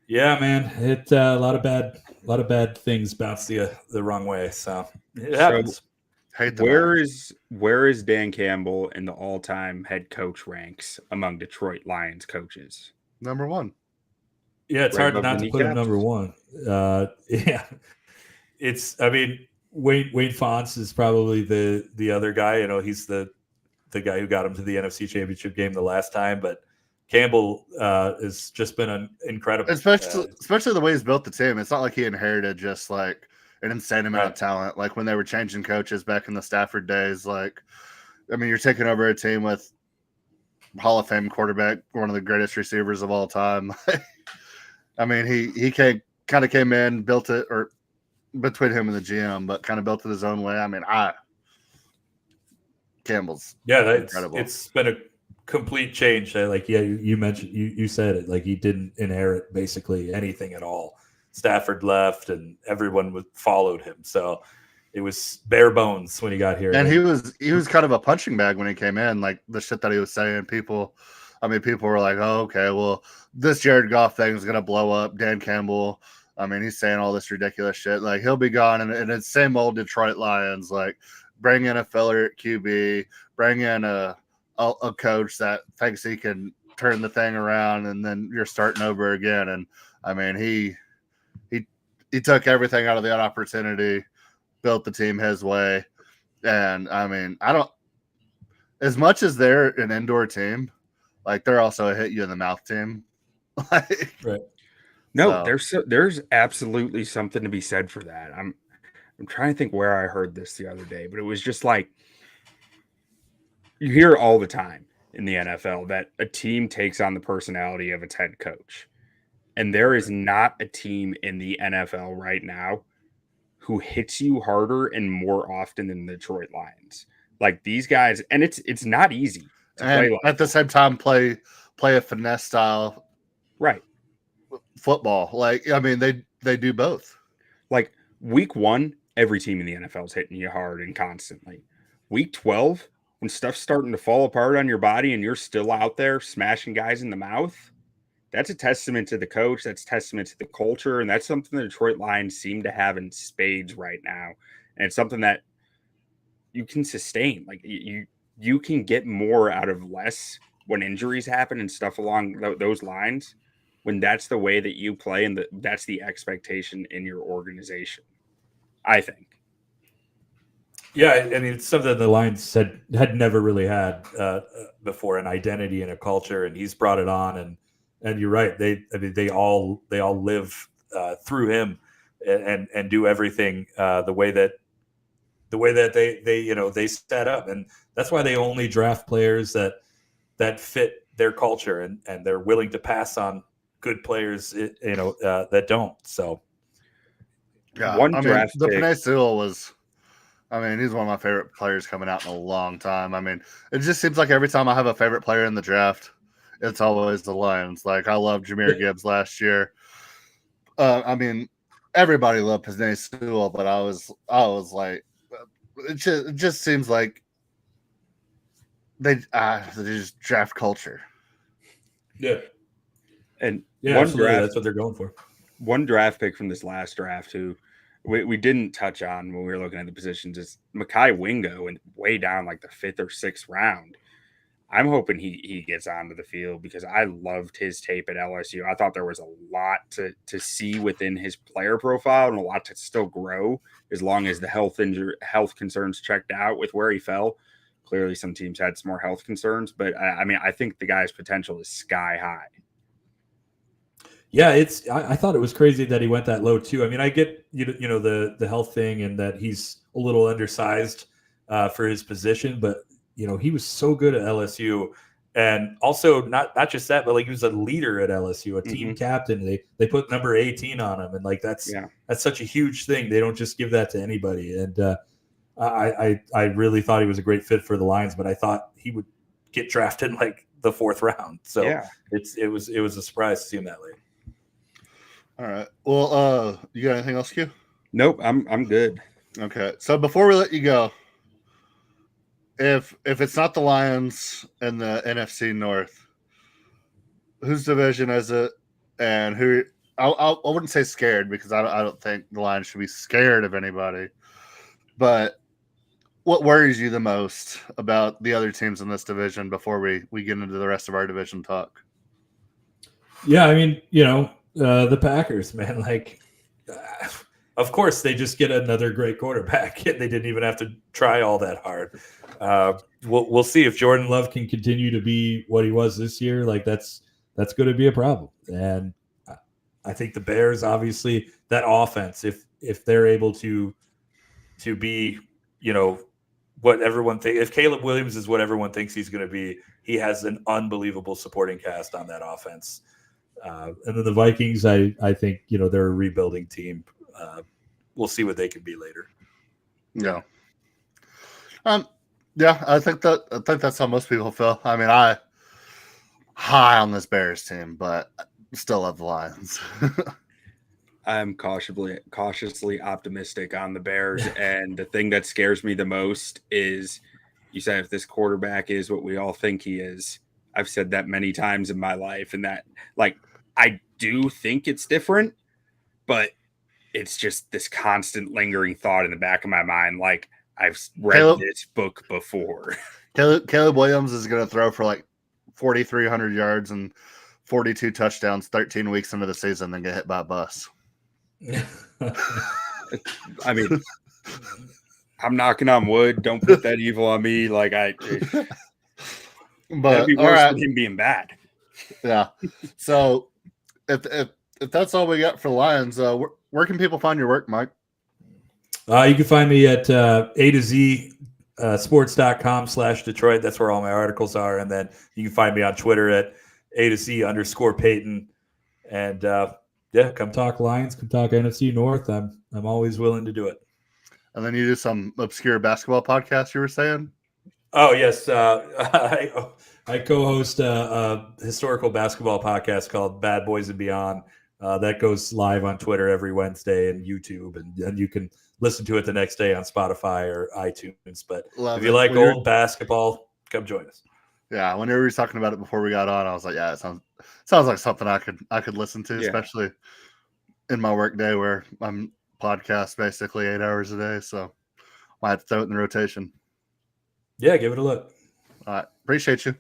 Yeah, man, it a lot of bad things bounced the wrong way. So it happens. Where is Dan Campbell in the all-time head coach ranks among Detroit Lions coaches? Number 1. Yeah, it's hard not to put him number 1. Yeah, I mean, Wayne Fontes is probably the other guy. You know, he's the guy who got him to the NFC Championship game the last time, but Campbell has just been incredible. Especially the way he's built the team. It's not like he inherited just like an insane amount of talent. Like when they were changing coaches back in the Stafford days, like, I mean, you're taking over a team with Hall of Fame quarterback, one of the greatest receivers of all time. I mean, he kind of came in, built it, or between him and the GM, but kind of built it his own way. I mean, Campbell's incredible. It's been a complete change. Like, you mentioned, you said it, like he didn't inherit basically anything at all. Stafford left and everyone followed him. So it was bare bones when he got here. And he was kind of a punching bag when he came in, like the shit that he was saying. People were like, oh, okay, well, this Jared Goff thing is going to blow up. Dan Campbell, I mean, he's saying all this ridiculous shit. Like, he'll be gone. And it's same old Detroit Lions, like, bring in a filler at QB, bring in a coach that thinks he can turn the thing around, and then you're starting over again. And, I mean, he took everything out of that opportunity, built the team his way. And, I mean, as much as they're an indoor team, like, they're also a hit-you-in-the-mouth team. Right. No, there's absolutely something to be said for that. I'm trying to think where I heard this the other day, but it was just like, you hear all the time in the NFL that a team takes on the personality of its head coach. And there is not a team in the NFL right now who hits you harder and more often than the Detroit Lions. Like, these guys, and it's not easy to play like at the same time play a finesse style football. Like, I mean, they do both. Like, week 1, every team in the NFL is hitting you hard and constantly. Week 12, when stuff's starting to fall apart on your body and you're still out there smashing guys in the mouth, that's a testament to the coach. That's testament to the culture. And that's something the Detroit Lions seem to have in spades right now. And it's something that you can sustain. Like you can get more out of less when injuries happen and stuff along those lines, when that's the way that you play and that's the expectation in your organization, I think. Yeah, I mean, it's something the Lions had never really had before, an identity and a culture, and he's brought it on. And you're right, they all live through him and do everything the way that they set up, and that's why they only draft players that fit their culture, and they're willing to pass on good players that don't. So yeah, draft the pick. Penei Sewell was. I mean, he's one of my favorite players coming out in a long time. I mean, it just seems like every time I have a favorite player in the draft, it's always the Lions. Like, I loved Jahmyr Gibbs last year. I mean, everybody loved Penei Sewell, but I was like, it just seems like they just draft culture. Yeah, and absolutely. That's what they're going for. One draft pick from this last draft who we didn't touch on when we were looking at the positions is Mekhi Wingo, and way down like the 5th or 6th round. I'm hoping he gets onto the field because I loved his tape at LSU. I thought there was a lot to see within his player profile and a lot to still grow as long as the health concerns checked out with where he fell. Clearly some teams had some more health concerns, but I mean, I think the guy's potential is sky high. Yeah, I thought it was crazy that he went that low too. I mean, I get the health thing and that he's a little undersized for his position, but he was so good at LSU, and also not just that, but like he was a leader at LSU, a team captain. They put number 18 on him, and like that's such a huge thing. They don't just give that to anybody. And I really thought he was a great fit for the Lions, but I thought he would get drafted in like the 4th round. So it was a surprise to see him that late. All right. Well, you got anything else, Q? Nope, I'm good. Okay. So before we let you go, if it's not the Lions and the NFC North, whose division is it? And who? I wouldn't say scared, because I don't think the Lions should be scared of anybody. But what worries you the most about the other teams in this division before we get into the rest of our division talk? Yeah, I mean, the Packers, man, like, of course they just get another great quarterback. They didn't even have to try all that hard. We'll see if Jordan Love can continue to be what he was this year. Like that's going to be a problem. And I think the Bears, obviously, that offense, if they're able to be, what everyone thinks, if Caleb Williams is what everyone thinks he's going to be, he has an unbelievable supporting cast on that offense. And then the Vikings, I think, they're a rebuilding team. We'll see what they can be later. Yeah. Yeah, I think that's how most people feel. I mean, I high on this Bears team, but still love the Lions. I'm cautiously optimistic on the Bears, and the thing that scares me the most is, you said if this quarterback is what we all think he is. I've said that many times in my life, and that, like, I do think it's different, but it's just this constant lingering thought in the back of my mind. Like, I've read this book before. Caleb Williams is going to throw for like 4,300 yards and 42 touchdowns 13 weeks into the season, then get hit by a bus. I mean, I'm knocking on wood. Don't put that evil on me. Like, but that'd be worse than him being bad. Yeah. So if that's all we got for Lions, where can people find your work, Mike? You can find me at A to Z sports.com/Detroit. That's where all my articles are. And then you can find me on Twitter at A to Z _Payton. And come talk Lions, come talk NFC North. I'm always willing to do it. And then you do some obscure basketball podcast, you were saying? Oh, yes. I co-host a historical basketball podcast called Bad Boys and Beyond. That goes live on Twitter every Wednesday and YouTube, and you can listen to it the next day on Spotify or iTunes. But if you like old basketball, come join us. Yeah, whenever we were talking about it before we got on, I was like, yeah, it sounds like something I could listen to, especially in my work day where I'm podcast basically 8 hours a day. So I have to throw it in the rotation. Yeah, give it a look. All right. Appreciate you.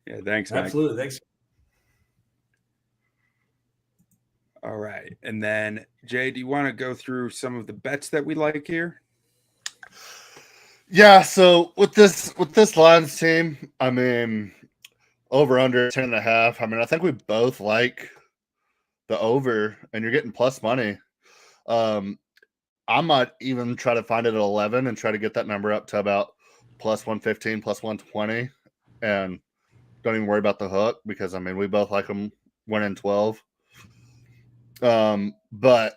Yeah, thanks, Mike. Absolutely. Thanks. All right. And then, Jay, do you want to go through some of the bets that we like here? Yeah, so with this Lions team, I mean, over under 10.5. I mean, I think we both like the over, and you're getting plus money. I might even try to find it at 11 and try to get that number up to about plus 115, plus 120, and don't even worry about the hook because I mean we both like them winning 12. But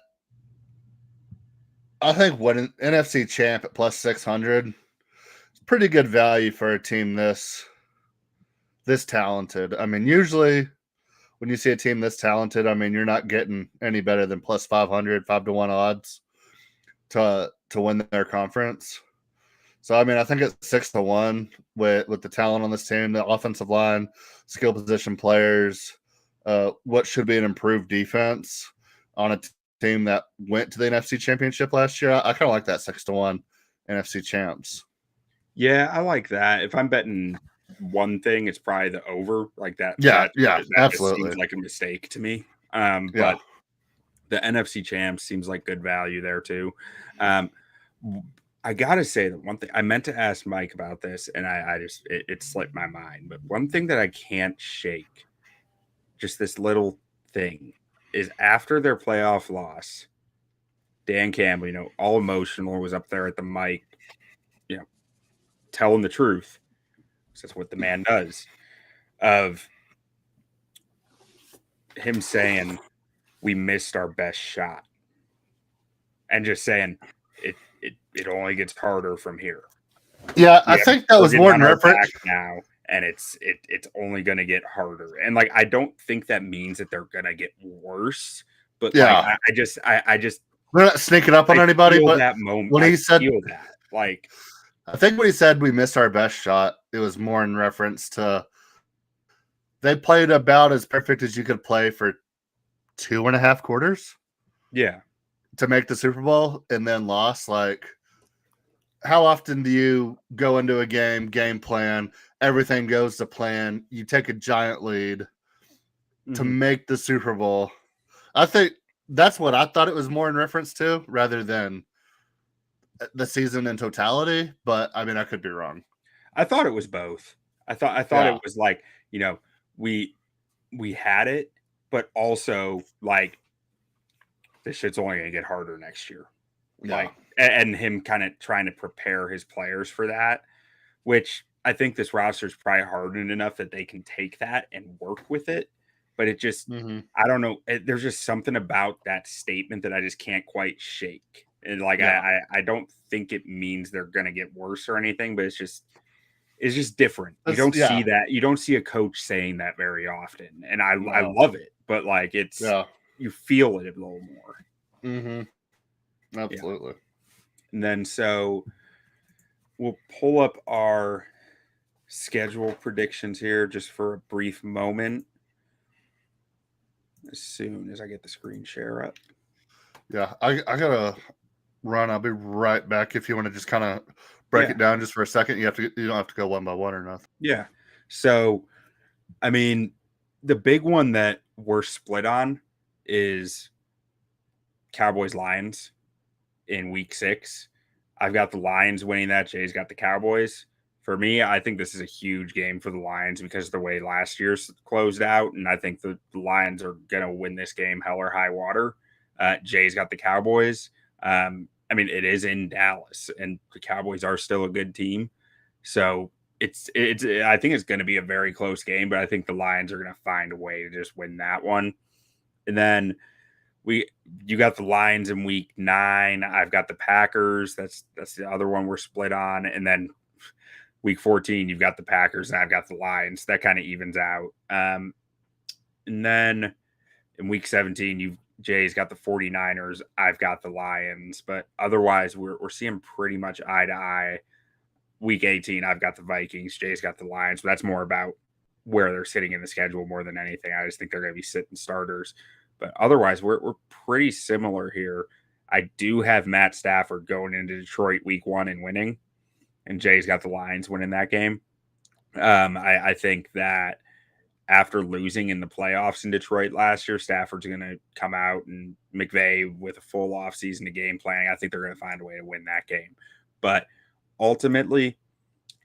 I think winning NFC champ at plus 600 is pretty good value for a team this talented. I mean, usually when you see a team this talented, I mean, you're not getting any better than plus 500, 5-1 odds to win their conference. So, I mean, I think it's 6-1 with the talent on this team, the offensive line, skill position players, what should be an improved defense on a team that went to the NFC Championship last year. I kind of like that 6-1 NFC champs. Yeah, I like that. If I'm betting one thing, it's probably the over. Like that. Yeah, that absolutely. Seems like a mistake to me. But the NFC champs seems like good value there too. I gotta say that one thing I meant to ask Mike about this, and I just it slipped my mind. But one thing that I can't shake, just this little thing, is after their playoff loss, Dan Campbell, all emotional, was up there at the mic, telling the truth. That's what the man does. Of him saying we missed our best shot, and just saying it only gets harder from here. Yeah, I think that was more in reference now, and it's only going to get harder. And like I don't think that means that they're going to get worse, but like I just we're not sneaking up on anybody. But that moment when he said that, like I think when he said we missed our best shot, it was more in reference to they played about as perfect as you could play for 2.5 quarters. Yeah. To make the Super Bowl and then lost. Like, how often do you go into a game plan, everything goes to plan, you take a giant lead to make the Super Bowl? I think that's what I thought it was more in reference to rather than the season in totality, but I mean, I could be wrong. I thought it was both. I thought it was like, we had it, but also like this shit's only going to get harder next year. Yeah. Like, and him kind of trying to prepare his players for that, which I think this roster is probably hardened enough that they can take that and work with it. But it just, I don't know. There's just something about that statement that I just can't quite shake. And like, I don't think it means they're going to get worse or anything, but it's just different. You don't see that. You don't see a coach saying that very often. And I love it, but like it's, you feel it a little more. Absolutely. Yeah. And then so we'll pull up our schedule predictions here just for a brief moment. As soon as I get the screen share up. Yeah, I gotta run. I'll be right back. If you want to just kind of break it down just for a second, you don't have to go one by one or nothing. Yeah. So, I mean, the big one that we're split on is Cowboys Lions in week 6. I've got the Lions winning that. Jay's got the Cowboys. For me, I think this is a huge game for the Lions because of the way last year's closed out. And I think the Lions are going to win this game hell or high water. Jay's got the Cowboys. I mean, it is in Dallas, and the Cowboys are still a good team. So it's I think it's going to be a very close game, but I think the Lions are going to find a way to just win that one. And then you got the Lions in week 9. I've got the Packers. That's the other one we're split on. And then week 14, you've got the Packers and I've got the Lions. That kind of evens out. And then in week 17, Jay's got the 49ers. I've got the Lions. But otherwise, we're seeing pretty much eye to eye. week 18, I've got the Vikings. Jay's got the Lions. But that's more about where they're sitting in the schedule more than anything. I just think they're going to be sitting starters. But otherwise, we're pretty similar here. I do have Matt Stafford going into Detroit week 1 and winning, and Jay's got the Lions winning that game. I think that after losing in the playoffs in Detroit last year, Stafford's going to come out, and McVay with a full offseason of game planning, I think they're going to find a way to win that game. But ultimately,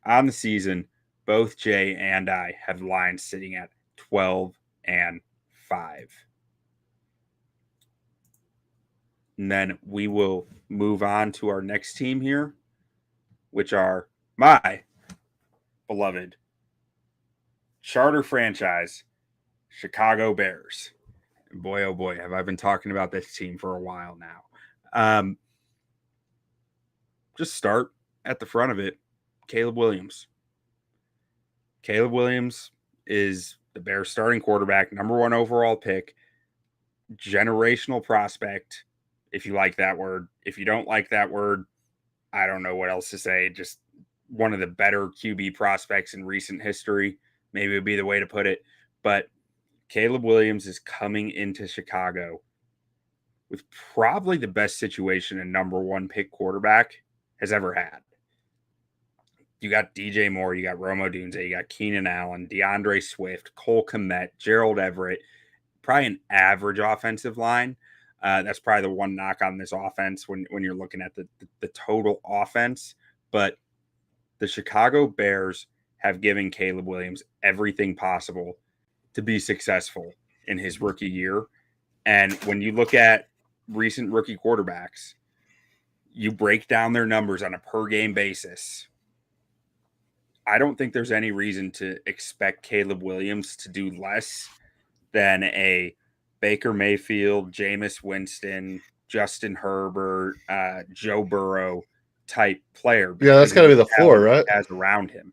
on the season, both Jay and I have Lions sitting at 12-5. And then we will move on to our next team here, which are my beloved charter franchise, Chicago Bears. And boy, oh boy, have I been talking about this team for a while now. Just start at the front of it, Caleb Williams. Caleb Williams is the Bears starting quarterback, number 1 overall pick, generational prospect, if you like that word. If you don't like that word, I don't know what else to say. Just one of the better QB prospects in recent history, maybe would be the way to put it. But Caleb Williams is coming into Chicago with probably the best situation a number 1 pick quarterback has ever had. You got DJ Moore, you got Rome Odunze, you got Keenan Allen, DeAndre Swift, Cole Kmet, Gerald Everett, probably an average offensive line. That's probably the one knock on this offense when you're looking at the total offense. But the Chicago Bears have given Caleb Williams everything possible to be successful in his rookie year. And when you look at recent rookie quarterbacks, you break down their numbers on a per game basis. I don't think there's any reason to expect Caleb Williams to do less than a Baker Mayfield, Jameis Winston, Justin Herbert, Joe Burrow type player. Yeah, that's got to be the floor, right? As around him.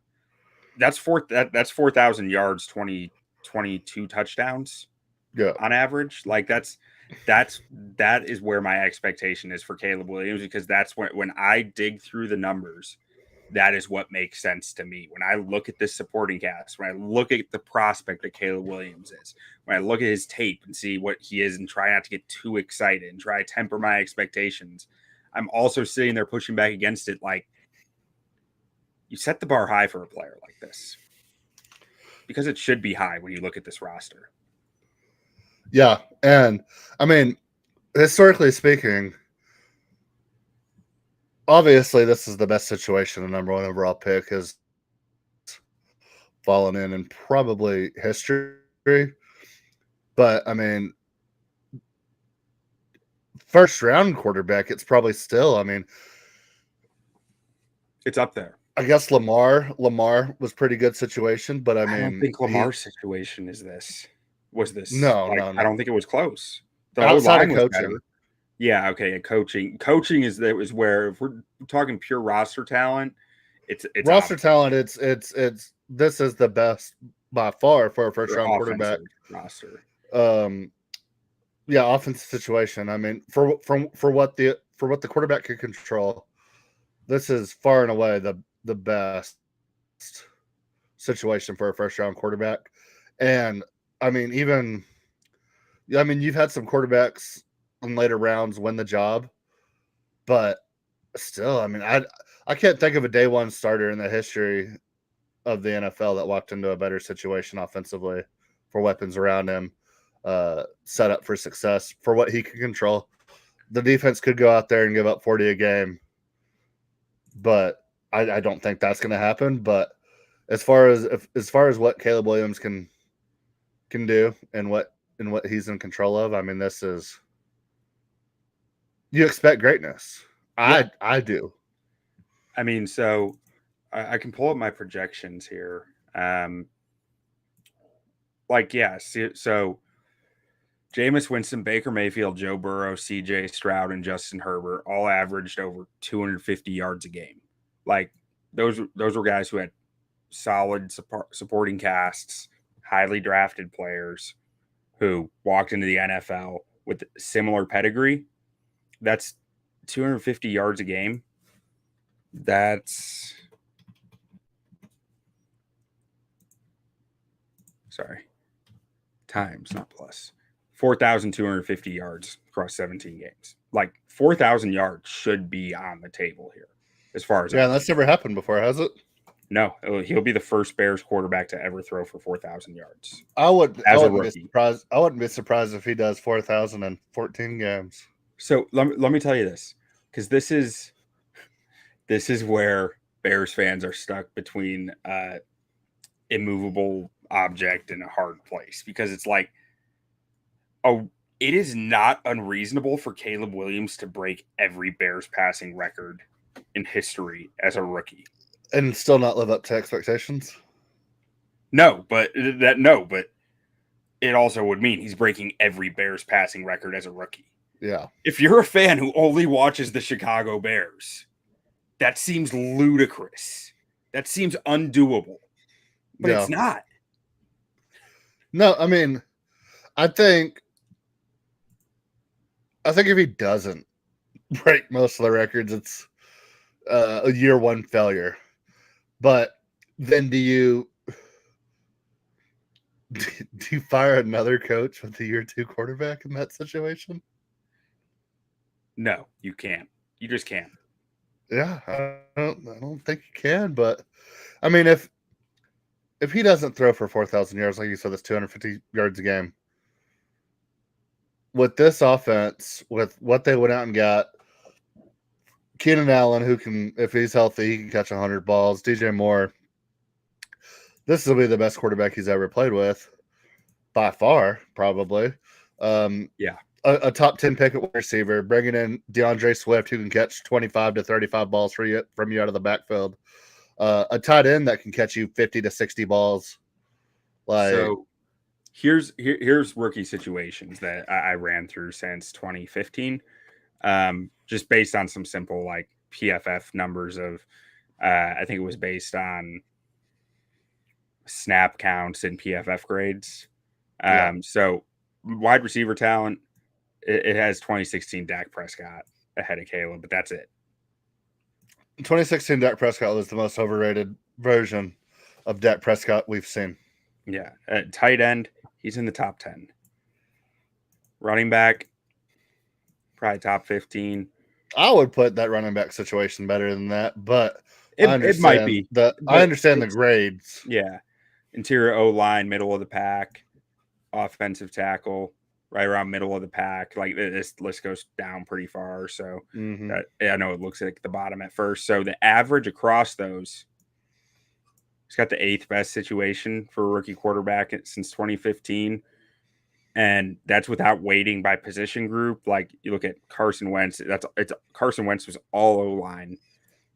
That's 4,000 yards, 22 touchdowns. Yeah. On average. Like that is where my expectation is for Caleb Williams, because that's when I dig through the numbers, that is what makes sense to me. When I look at this supporting cast, when I look at the prospect that Caleb Williams is, when I look at his tape and see what he is and try not to get too excited and try to temper my expectations, I'm also sitting there pushing back against it. Like, you set the bar high for a player like this, because it should be high when you look at this roster. Yeah. And I mean, historically speaking, obviously this is the best situation. The number 1 overall pick has fallen in probably history. But I mean, first round quarterback, it's probably still, I mean, it's up there. I guess Lamar was pretty good situation, but I mean, I don't think Lamar's situation is this. Was this? No, like, no. I don't think it was close. The outside of coaching. Better. Yeah, okay. Coaching is where, if we're talking pure roster talent, it's roster talent. It's this is the best by far for a first round quarterback roster. Yeah, offensive situation. I mean, for what the quarterback can control, this is far and away the best situation for a first round quarterback. And I mean, you've had some quarterbacks in later rounds win the job, but still, I mean, I can't think of a day 1 starter in the history of the NFL that walked into a better situation offensively for weapons around him, set up for success for what he can control. The defense could go out there and give up 40 a game, but I don't think that's going to happen. But as far as what Caleb Williams can do and what he's in control of, I mean, this is, you expect greatness. Yeah. I do. I mean, so I can pull up my projections here. So Jameis Winston, Baker Mayfield, Joe Burrow, CJ Stroud, and Justin Herbert all averaged over 250 yards a game. Like, those were guys who had solid supporting casts, highly drafted players who walked into the NFL with similar pedigree. That's 250 yards a game. That's times, not plus, 4,250 yards across 17 games. Like 4,000 yards should be on the table here, as far as that's never happened before, has it? No, he'll be the first Bears quarterback to ever throw for 4,000 yards. I wouldn't be surprised if he does 4,000 in 14 games. So let me tell you this, because this is where Bears fans are stuck between immovable object and a hard place, because it's like, it is not unreasonable for Caleb Williams to break every Bears passing record in history as a rookie and still not live up to expectations. But it also would mean he's breaking every Bears passing record as a rookie. Yeah. If you're a fan who only watches the Chicago Bears, that seems ludicrous. That seems undoable. But it's not. No, I mean, I think if he doesn't break most of the records, it's a year one failure. But then do you fire another coach with the year two quarterback in that situation? No, you can't. You just can't. Yeah, I don't think you can. But I mean, if he doesn't throw for 4,000 yards, like you said, that's 250 yards a game. With this offense, with what they went out and got, Keenan Allen, who can, if he's healthy, he can catch 100 balls. DJ Moore, this will be the best quarterback he's ever played with, by far, probably. A top 10 pick at wide receiver, bringing in DeAndre Swift, who can catch 25 to 35 balls from you out of the backfield. A tight end that can catch you 50 to 60 balls. So here's rookie situations that I ran through since 2015. Just based on some simple like PFF numbers of, I think it was based on snap counts and PFF grades. So wide receiver talent, it has 2016 Dak Prescott ahead of Caleb, but that's it. 2016 Dak Prescott was the most overrated version of Dak Prescott we've seen. Yeah. At tight end, he's in the top 10. Running back, probably top 15. I would put that running back situation better than that, but it might be. I understand the grades. Yeah. Interior O-line, middle of the pack, offensive tackle, right around middle of the pack. Like this list goes down pretty far. So I know it looks like the bottom at first. So the average across those, he's got the 8th best situation for a rookie quarterback since 2015. And that's without weighting by position group. Like you look at Carson Wentz, Carson Wentz was all O-line.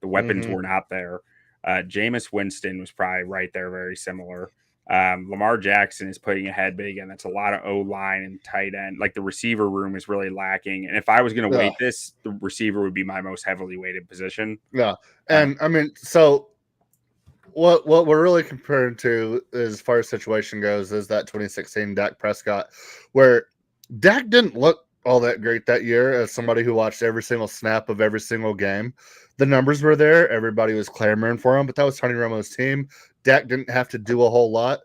The weapons were not there. Jameis Winston was probably right there, very similar. Lamar Jackson is putting ahead, but again, that's a lot of O-line and tight end. Like the receiver room is really lacking. And if I was going to weight this, the receiver would be my most heavily weighted position. Yeah. And I mean, so what we're really comparing to as far as situation goes is that 2016 Dak Prescott, where Dak didn't look all that great that year as somebody who watched every single snap of every single game. The numbers were there. Everybody was clamoring for him, but that was Tony Romo's team. Dak didn't have to do a whole lot.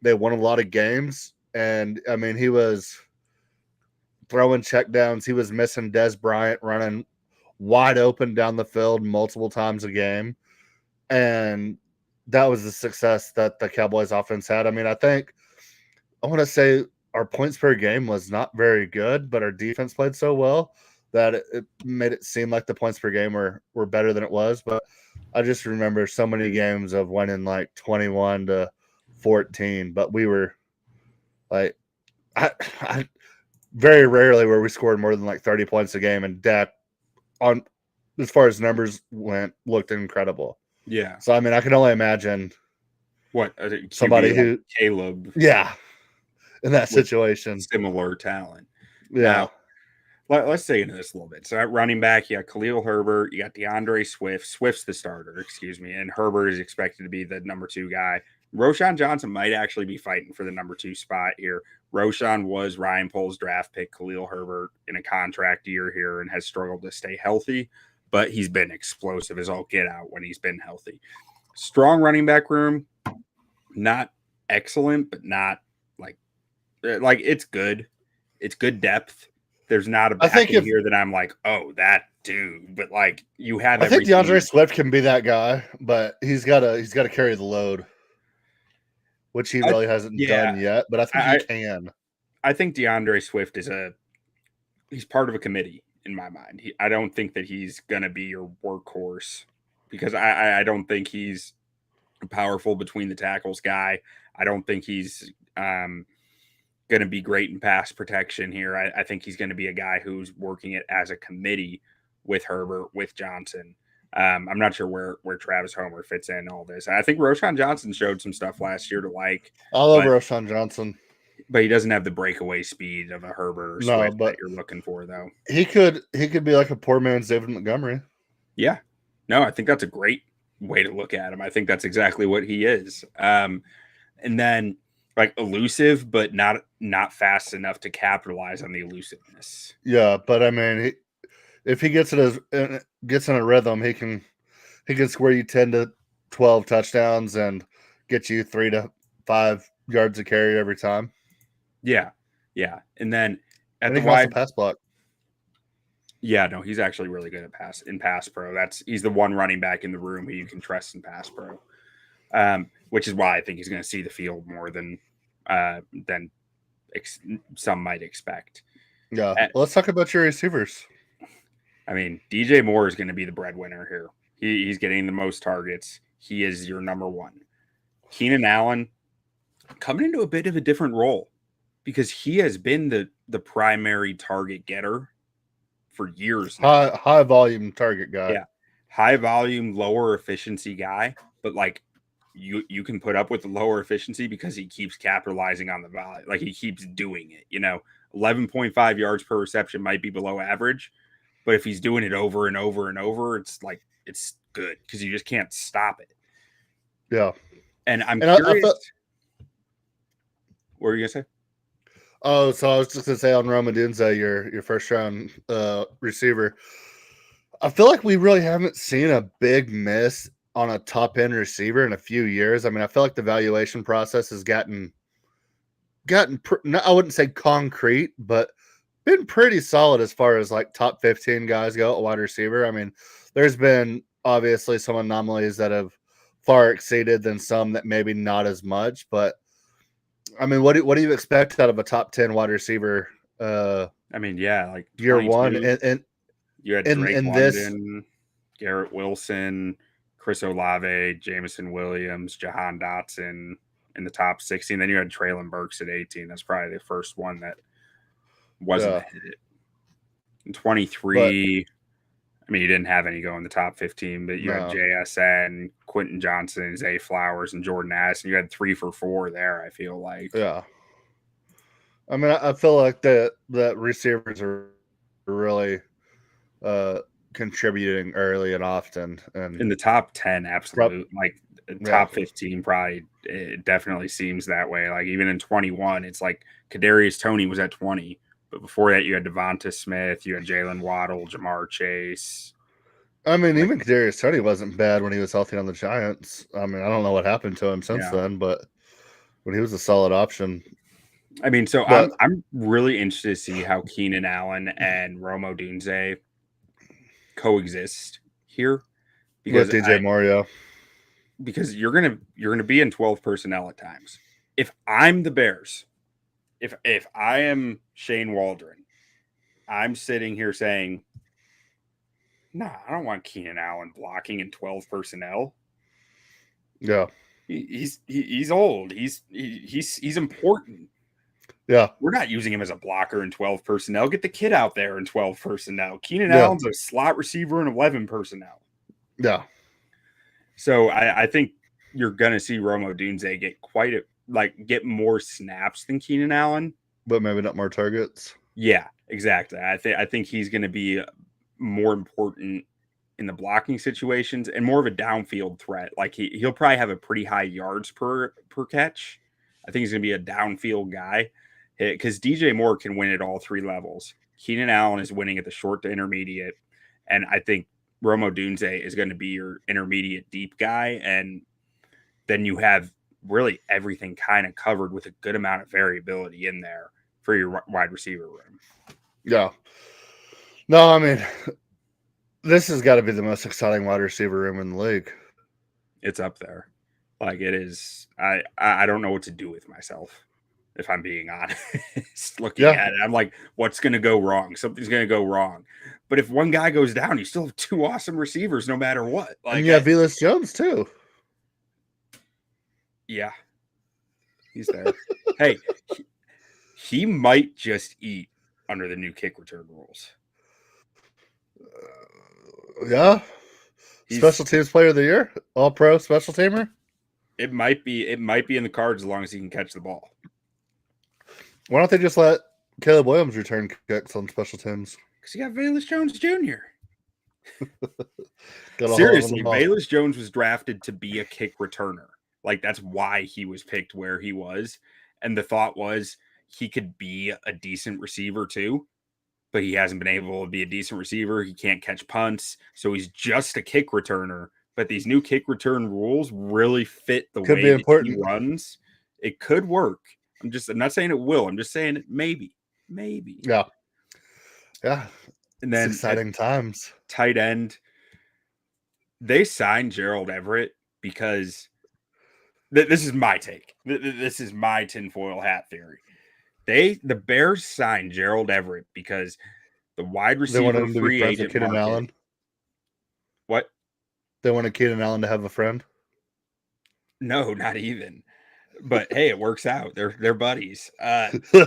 They won a lot of games. And, I mean, he was throwing checkdowns. He was missing Des Bryant running wide open down the field multiple times a game. And that was the success that the Cowboys offense had. I mean, I want to say our points per game was not very good, but our defense played so well that it made it seem like the points per game were better than it was. But I just remember so many games of winning like 21-14, but we were like, I very rarely where we scored more than like 30 points a game, and Dak, on as far as numbers went, looked incredible. Yeah. So I mean, I can only imagine what somebody who like Caleb, in that situation, similar talent. Yeah. Now, let's dig into this a little bit. So at running back, you got Khalil Herbert, you got DeAndre Swift. Swift's the starter, and Herbert is expected to be the number 2 guy. Roschon Johnson might actually be fighting for the number 2 spot here. Roschon was Ryan Pohl's draft pick. Khalil Herbert in a contract year here and has struggled to stay healthy, but he's been explosive as all get out when he's been healthy. Strong running back room, not excellent, but not like it's good. It's good depth. There's not a back in here that I'm like, oh, that dude. But like you have. I think DeAndre Swift can be that guy, but he's got to carry the load, which he really hasn't done yet. But I think he can. I think DeAndre Swift he's part of a committee in my mind. I don't think that he's gonna be your workhorse because I don't think he's a powerful between the tackles guy. I don't think he's going to be great in pass protection here. I think he's going to be a guy who's working it as a committee with Herbert, with Johnson. I'm not sure where Travis Homer fits in all this. I think Roschon Johnson showed some stuff last year to like. I love Roschon Johnson. But he doesn't have the breakaway speed of a Herbert or Swift that you're looking for, though. He could be like a poor man's David Montgomery. Yeah. No, I think that's a great way to look at him. I think that's exactly what he is. And then like elusive, but not fast enough to capitalize on the elusiveness. Yeah, but I mean, if he gets in a rhythm, he can score you 10 to 12 touchdowns and get you 3 to 5 yards of carry every time. Yeah. And then at the wide pass block. Yeah, no, he's actually really good at pass pro. He's the one running back in the room who you can trust in pass pro. Which is why I think he's going to see the field more than some might expect. Yeah. Well, let's talk about your receivers. I mean, DJ Moore is going to be the breadwinner here. He's getting the most targets. He is your number one. Keenan Allen coming into a bit of a different role because he has been the primary target getter for years now. High volume target guy. Yeah. High volume, lower efficiency guy. But like you can put up with the lower efficiency because he keeps capitalizing on the value. Like he keeps doing it. 11.5 yards per reception might be below average. But if he's doing it over and over and over, it's good because you just can't stop it. Yeah. And I'm curious. What were you going to say? Oh, so I was just going to say on Rome Odunze, your first round receiver. I feel like we really haven't seen a big miss on a top end receiver in a few years. I mean, I feel like the valuation process has gotten I wouldn't say concrete, but been pretty solid as far as like top 15 guys go at wide receiver. I mean, there's been obviously some anomalies that have far exceeded than some that maybe not as much, but I mean, what do you expect out of a top 10 wide receiver? I mean, yeah, like year one, and you had Drake London, Garrett Wilson, Chris Olave, Jameson Williams, Jahan Dotson in the top 16. Then you had Treylon Burks at 18. That's probably the first one that wasn't a hit. In 23, I mean, you didn't have any go in the top 15, but you had JSN, Quentin Johnson, Zay Flowers, and Jordan Addison. You had 3 for 4 there, I feel like. Yeah. I mean, I feel like that receivers are really contributing early and often. And in the top 10, absolutely. Top 15, probably, it definitely seems that way. Like, even in 21, it's like Kadarius Toney was at 20. But before that, you had Devonta Smith, you had Jalen Waddle, Jamar Chase. I mean, even Kadarius Toney wasn't bad when he was healthy on the Giants. I mean, I don't know what happened to him since then, but when he was a solid option. I mean, so I'm really interested to see how Keenan Allen and Rome Odunze coexist here. Because with DJ Moore, because you're gonna be in 12 personnel at times. If I'm the Bears, if I am Shane Waldron, I'm sitting here saying, nah, I don't want Keenan Allen blocking in 12 personnel. Yeah. He's old. He's important. Yeah. We're not using him as a blocker in 12 personnel. Get the kid out there in 12 personnel. Keenan Allen's a slot receiver in 11 personnel. Yeah. So I think you're going to see Rome Odunze get more snaps than Keenan Allen. But maybe not more targets. Yeah, exactly. I think he's going to be more important in the blocking situations and more of a downfield threat. Like he'll probably have a pretty high yards per catch. I think he's going to be a downfield guy because DJ Moore can win at all 3 levels. Keenan Allen is winning at the short to intermediate. And I think Rome Odunze is going to be your intermediate deep guy. And then you have really everything kind of covered with a good amount of variability in there for your wide receiver room. Yeah. No, I mean, this has got to be the most exciting wide receiver room in the league. It's up there. Like it is. I don't know what to do with myself, if I'm being honest. Looking at it, I'm like, what's going to go wrong? Something's going to go wrong. But if one guy goes down, you still have two awesome receivers no matter what. Like, and you have Velus Jones too. Yeah. He's there. Hey, he might just eat under the new kick return rules. Yeah. Special teams player of the year, all pro special teamer. It might be in the cards as long as he can catch the ball. Why don't they just let Caleb Williams return kicks on special teams? Because you got Velus Jones Jr. Seriously, Velus Jones was drafted to be a kick returner. Like, that's why he was picked where he was. And the thought was he could be a decent receiver too, but he hasn't been able to be a decent receiver. He can't catch punts. So he's just a kick returner. But these new kick return rules really fit the way that he runs. It could work. I'm not saying it will. I'm just saying it maybe. Yeah. Yeah. And then it's exciting times. Tight end. They signed Gerald Everett because this is my take. This is my tinfoil hat theory. The Bears signed Gerald Everett because the wide receiver free agent market. Allen. What? They wanted Keenan Allen to have a friend? No, not even. But hey, it works out. They're buddies.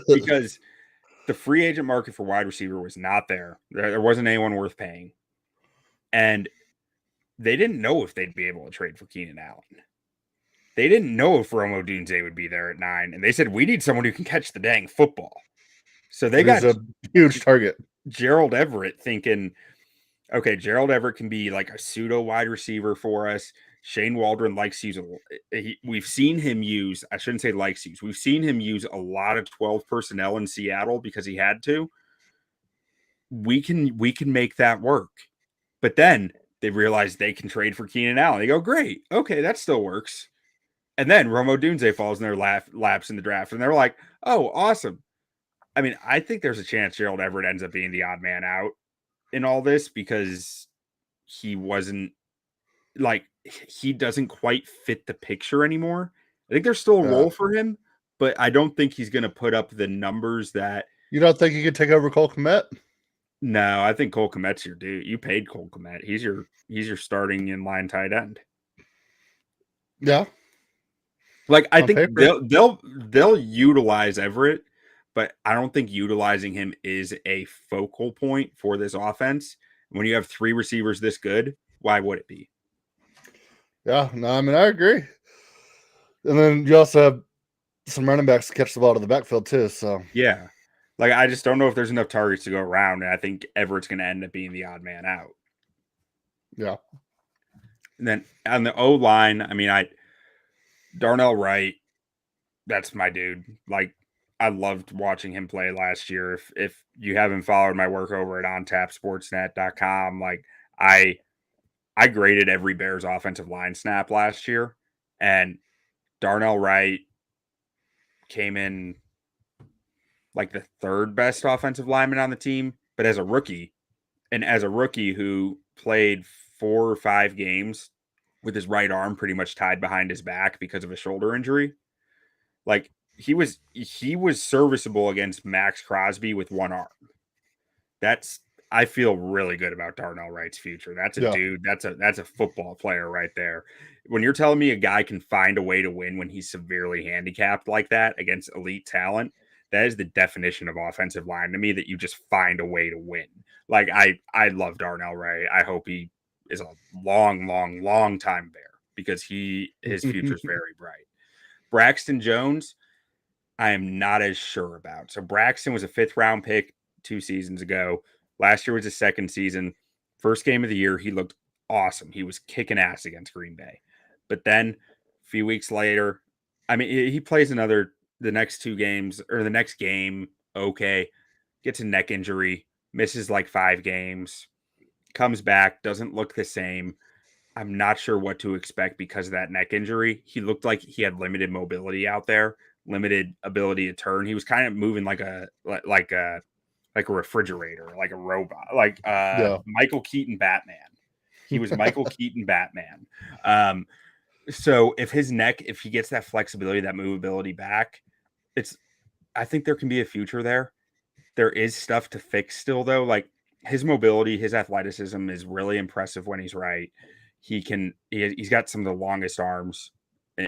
Because the free agent market for wide receiver was not there. There wasn't anyone worth paying. And they didn't know if they'd be able to trade for Keenan Allen. They didn't know if Rome Odunze would be there at 9. And they said, we need someone who can catch the dang football. So they got a huge target. Gerald Everett thinking, okay, Gerald Everett can be like a pseudo wide receiver for us. Shane Waldron likes to use we've seen him use, I shouldn't say likes to use, we've seen him use a lot of 12 personnel in Seattle because he had to. We can make that work. But then they realize they can trade for Keenan Allen. They go, great. Okay, that still works. And then Rome Odunze falls in their laps in the draft. And they're like, oh, awesome. I mean, I think there's a chance Gerald Everett ends up being the odd man out in all this because he wasn't like, he doesn't quite fit the picture anymore. I think there's still a role for him, but I don't think he's going to put up the numbers that. You don't think he could take over Cole Kmet? No, I think Cole Kmet's your dude. You paid Cole Kmet. He's your starting in line tight end. Yeah. Like, I think they'll utilize Everett, but I don't think utilizing him is a focal point for this offense. When you have 3 receivers this good, why would it be? Yeah, no, I mean, I agree. And then you also have some running backs to catch the ball to the backfield too. So yeah, like I just don't know if there's enough targets to go around, and I think Everett's going to end up being the odd man out. Yeah. And then on the O line, I mean, Darnell Wright, that's my dude. Like, I loved watching him play last year. If you haven't followed my work over at ontapsportsnet.com, like I graded every Bears offensive line snap last year, and Darnell Wright came in like the 3rd best offensive lineman on the team, but as a rookie who played 4 or 5 games with his right arm pretty much tied behind his back because of a shoulder injury, like he was serviceable against Max Crosby with one arm. I feel really good about Darnell Wright's future. That's a dude. That's a football player right there. When you're telling me a guy can find a way to win when he's severely handicapped like that against elite talent, that is the definition of offensive line to me, that you just find a way to win. Like, I love Darnell Wright. I hope he is a long, long, long time Bear because his future is very bright. Braxton Jones, I am not as sure about. So Braxton was a 5th round pick 2 seasons ago. Last year was his 2nd season. First game of the year, he looked awesome. He was kicking ass against Green Bay. But then a few weeks later, I mean, he plays the next 2 games, or the next game, okay, gets a neck injury, misses like 5 games, comes back, doesn't look the same. I'm not sure what to expect because of that neck injury. He looked like he had limited mobility out there, limited ability to turn. He was kind of moving like a refrigerator, like a robot, like Michael Keaton Batman. He was Michael Keaton Batman. So if he gets that flexibility, that movability back, I think there can be a future there. There is stuff to fix still, though. Like his mobility, his athleticism is really impressive when he's right. He's got some of the longest arms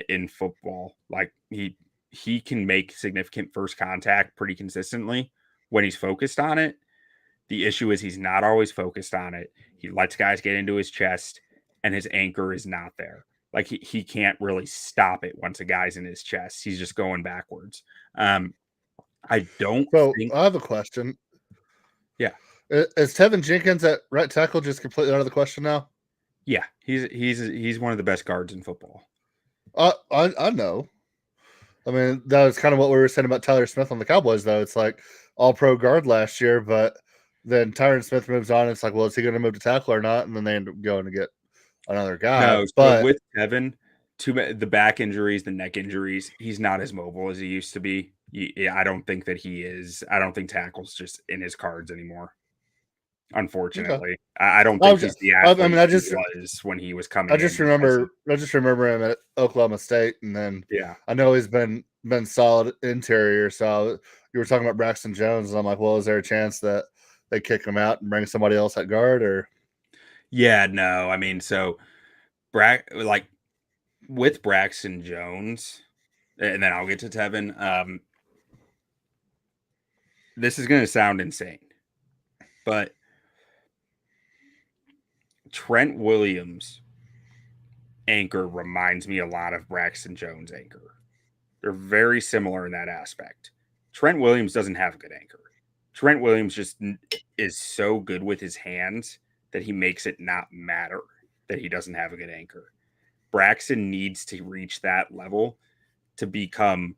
in football. Like he can make significant first contact pretty consistently when he's focused on it. The issue is he's not always focused on it. He lets guys get into his chest, and his anchor is not there. Like he can't really stop it once a guy's in his chest. He's just going backwards. I don't. I have a question. Yeah, is Tevin Jenkins at right tackle just completely out of the question now? Yeah, he's one of the best guards in football. I know. I mean, that was kind of what we were saying about Tyler Smith on the Cowboys, though. It's like all-pro guard last year, but then Tyron Smith moves on. It's like, well, is he going to move to tackle or not? And then they end up going to get another guy. No, but with Tevin, the back injuries, the neck injuries, he's not as mobile as he used to be. I don't think that he is. I don't think tackle's just in his cards anymore. Unfortunately, okay. I don't think he's the athlete he was when he was coming. I just remember him at Oklahoma State, and then I know he's been solid interior. So you were talking about Braxton Jones, and I'm like, well, is there a chance that they kick him out and bring somebody else at guard? Or yeah, no, I mean, so with Braxton Jones, and then I'll get to Tevin. This is going to sound insane, but Trent Williams' anchor reminds me a lot of Braxton Jones' anchor. They're very similar in that aspect. Trent Williams doesn't have a good anchor. Trent Williams just is so good with his hands that he makes it not matter that he doesn't have a good anchor. Braxton needs to reach that level to become,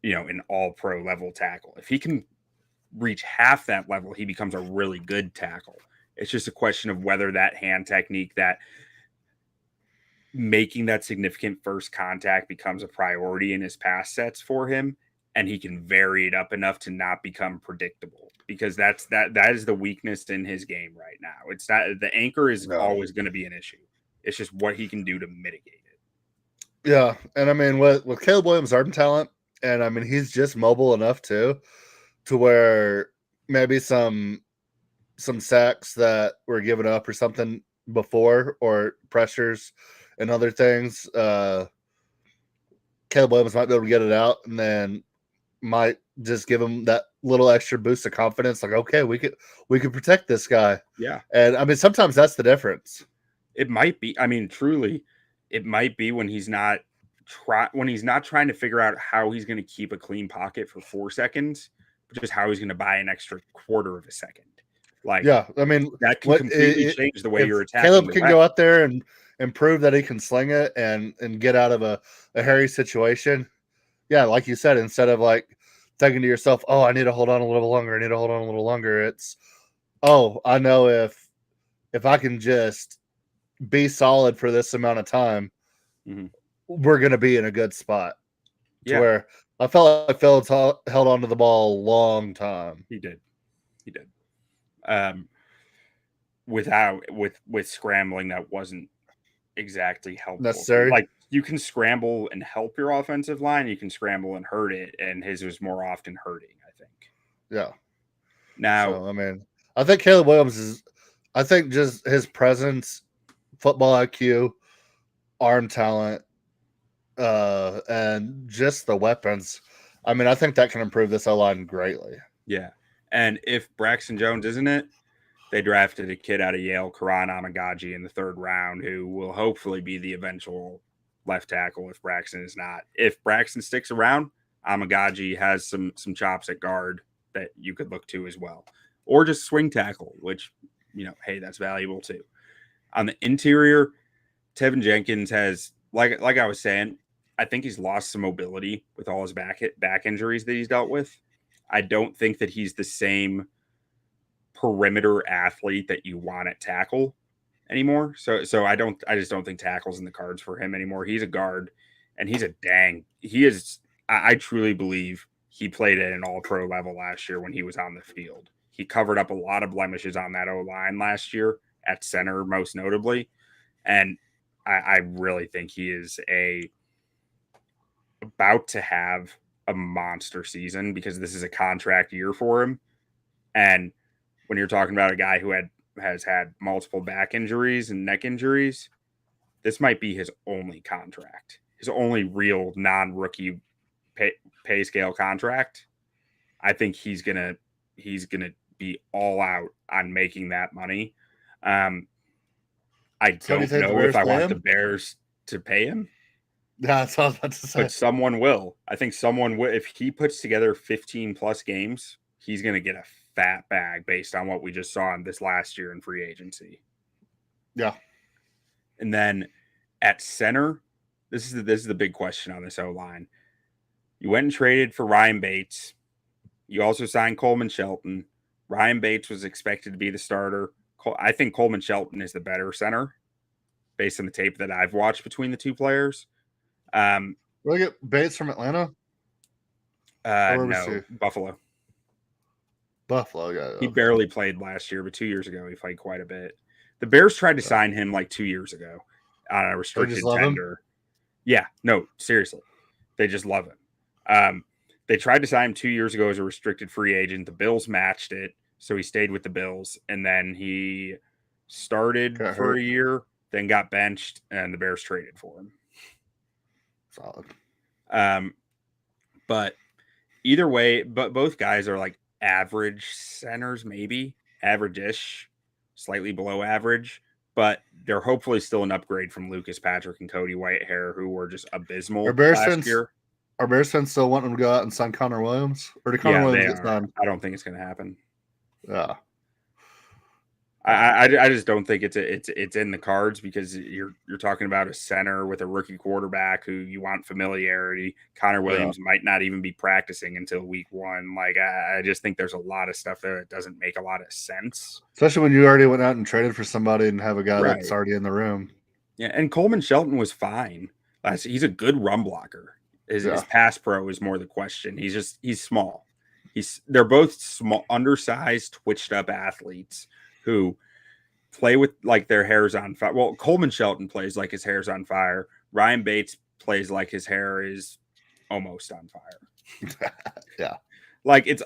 an all-pro level tackle. If he can reach half that level, he becomes a really good tackle. It's just a question of whether that hand technique, that making that significant first contact becomes a priority in his pass sets for him, and he can vary it up enough to not become predictable, because that is the weakness in his game right now. It's not the anchor is always going to be an issue. It's just what he can do to mitigate it. Yeah, and I mean with Caleb Williams' arm talent, and I mean he's just mobile enough too, to where maybe some sacks that were given up or something before, or pressures and other things, Caleb Williams might be able to get it out, and then might just give him that little extra boost of confidence. Like, okay, we could protect this guy. Yeah. And I mean, sometimes that's the difference. It might be. I mean, truly, it might be when he's not trying to figure out how he's going to keep a clean pocket for 4 seconds, but just how he's going to buy an extra quarter of a second. Like, yeah, I mean, that can completely change the way you're attacking. Caleb can go out there and prove that he can sling it and get out of a hairy situation. Yeah, like you said, instead of like thinking to yourself, oh, I need to hold on a little longer. It's, oh, I know if I can just be solid for this amount of time, we're going to be in a good spot. Yeah. Where I felt like Phillips held on to the ball a long time. He did. With scrambling, that wasn't exactly helpful. Necessary. Like, you can scramble and help your offensive line, you can scramble and hurt it, and his was more often hurting, I think. Yeah. Now, so, I mean, I think Caleb Williams just his presence, football IQ, arm talent, and just the weapons. I mean, I think that can improve this O-line greatly. Yeah. And if Braxton Jones isn't it, they drafted a kid out of Yale, Karan Amagaji, in the 3rd round, who will hopefully be the eventual left tackle if Braxton is not. If Braxton sticks around, Amagaji has some chops at guard that you could look to as well. Or just swing tackle, which, hey, that's valuable too. On the interior, Tevin Jenkins has, like I was saying, I think he's lost some mobility with all his back injuries that he's dealt with. I don't think that he's the same perimeter athlete that you want at tackle. anymore. So I just don't think tackle's in the cards for him anymore. He's a guard, and I truly believe he played at an all-pro level last year when he was on the field. He covered up a lot of blemishes on that O-line last year at center, most notably. And I really think he is about to have a monster season because this is a contract year for him. And when you're talking about a guy who has had multiple back injuries and neck injuries, this might be his only contract, his only real non-rookie pay scale contract. I think he's gonna be all out on making that money. I don't know if I want the Bears to pay him. Yeah, that's what I was about to say. But someone will. I think someone will. If he puts together 15 plus games, he's going to get a fat bag based on what we just saw in this last year in free agency. Yeah. And then at center, this is the big question on this O-line. You went and traded for Ryan Bates. You also signed Coleman Shelton. Ryan Bates was expected to be the starter. I think Coleman Shelton is the better center based on the tape that I've watched between the two players. Look at Bates from Atlanta. No, Buffalo. Yeah. He barely played last year, but 2 years ago he played quite a bit. The Bears tried to sign him like 2 years ago on a restricted tender. Yeah, no, seriously, they just love him. They tried to sign him 2 years ago as a restricted free agent. The Bills matched it, so he stayed with the Bills, and then he started for a year, then got benched, and the Bears traded for him. Solid. But either way, but both guys are like average centers, maybe average-ish, slightly below average, but they're hopefully still an upgrade from Lucas Patrick and Cody Whitehair, who were just abysmal last year. Are Bears fans still wanting to go out and sign Connor Williams? Or did Connor Williams get signed? I don't think it's going to happen. Yeah. I just don't think it's in the cards because you're talking about a center with a rookie quarterback who you want familiarity. Connor Williams might not even be practicing until week 1. Like I just think there's a lot of stuff there that doesn't make a lot of sense. Especially when you already went out and traded for somebody and have a guy that's already in the room. Yeah, and Coleman Shelton was fine. He's a good run blocker. His pass pro is more the question. He's small. They're both small, undersized, twitched up athletes who play with like their hair's on fire. Well, Coleman Shelton plays like his hair's on fire. Ryan Bates plays like his hair is almost on fire. Yeah. Like it's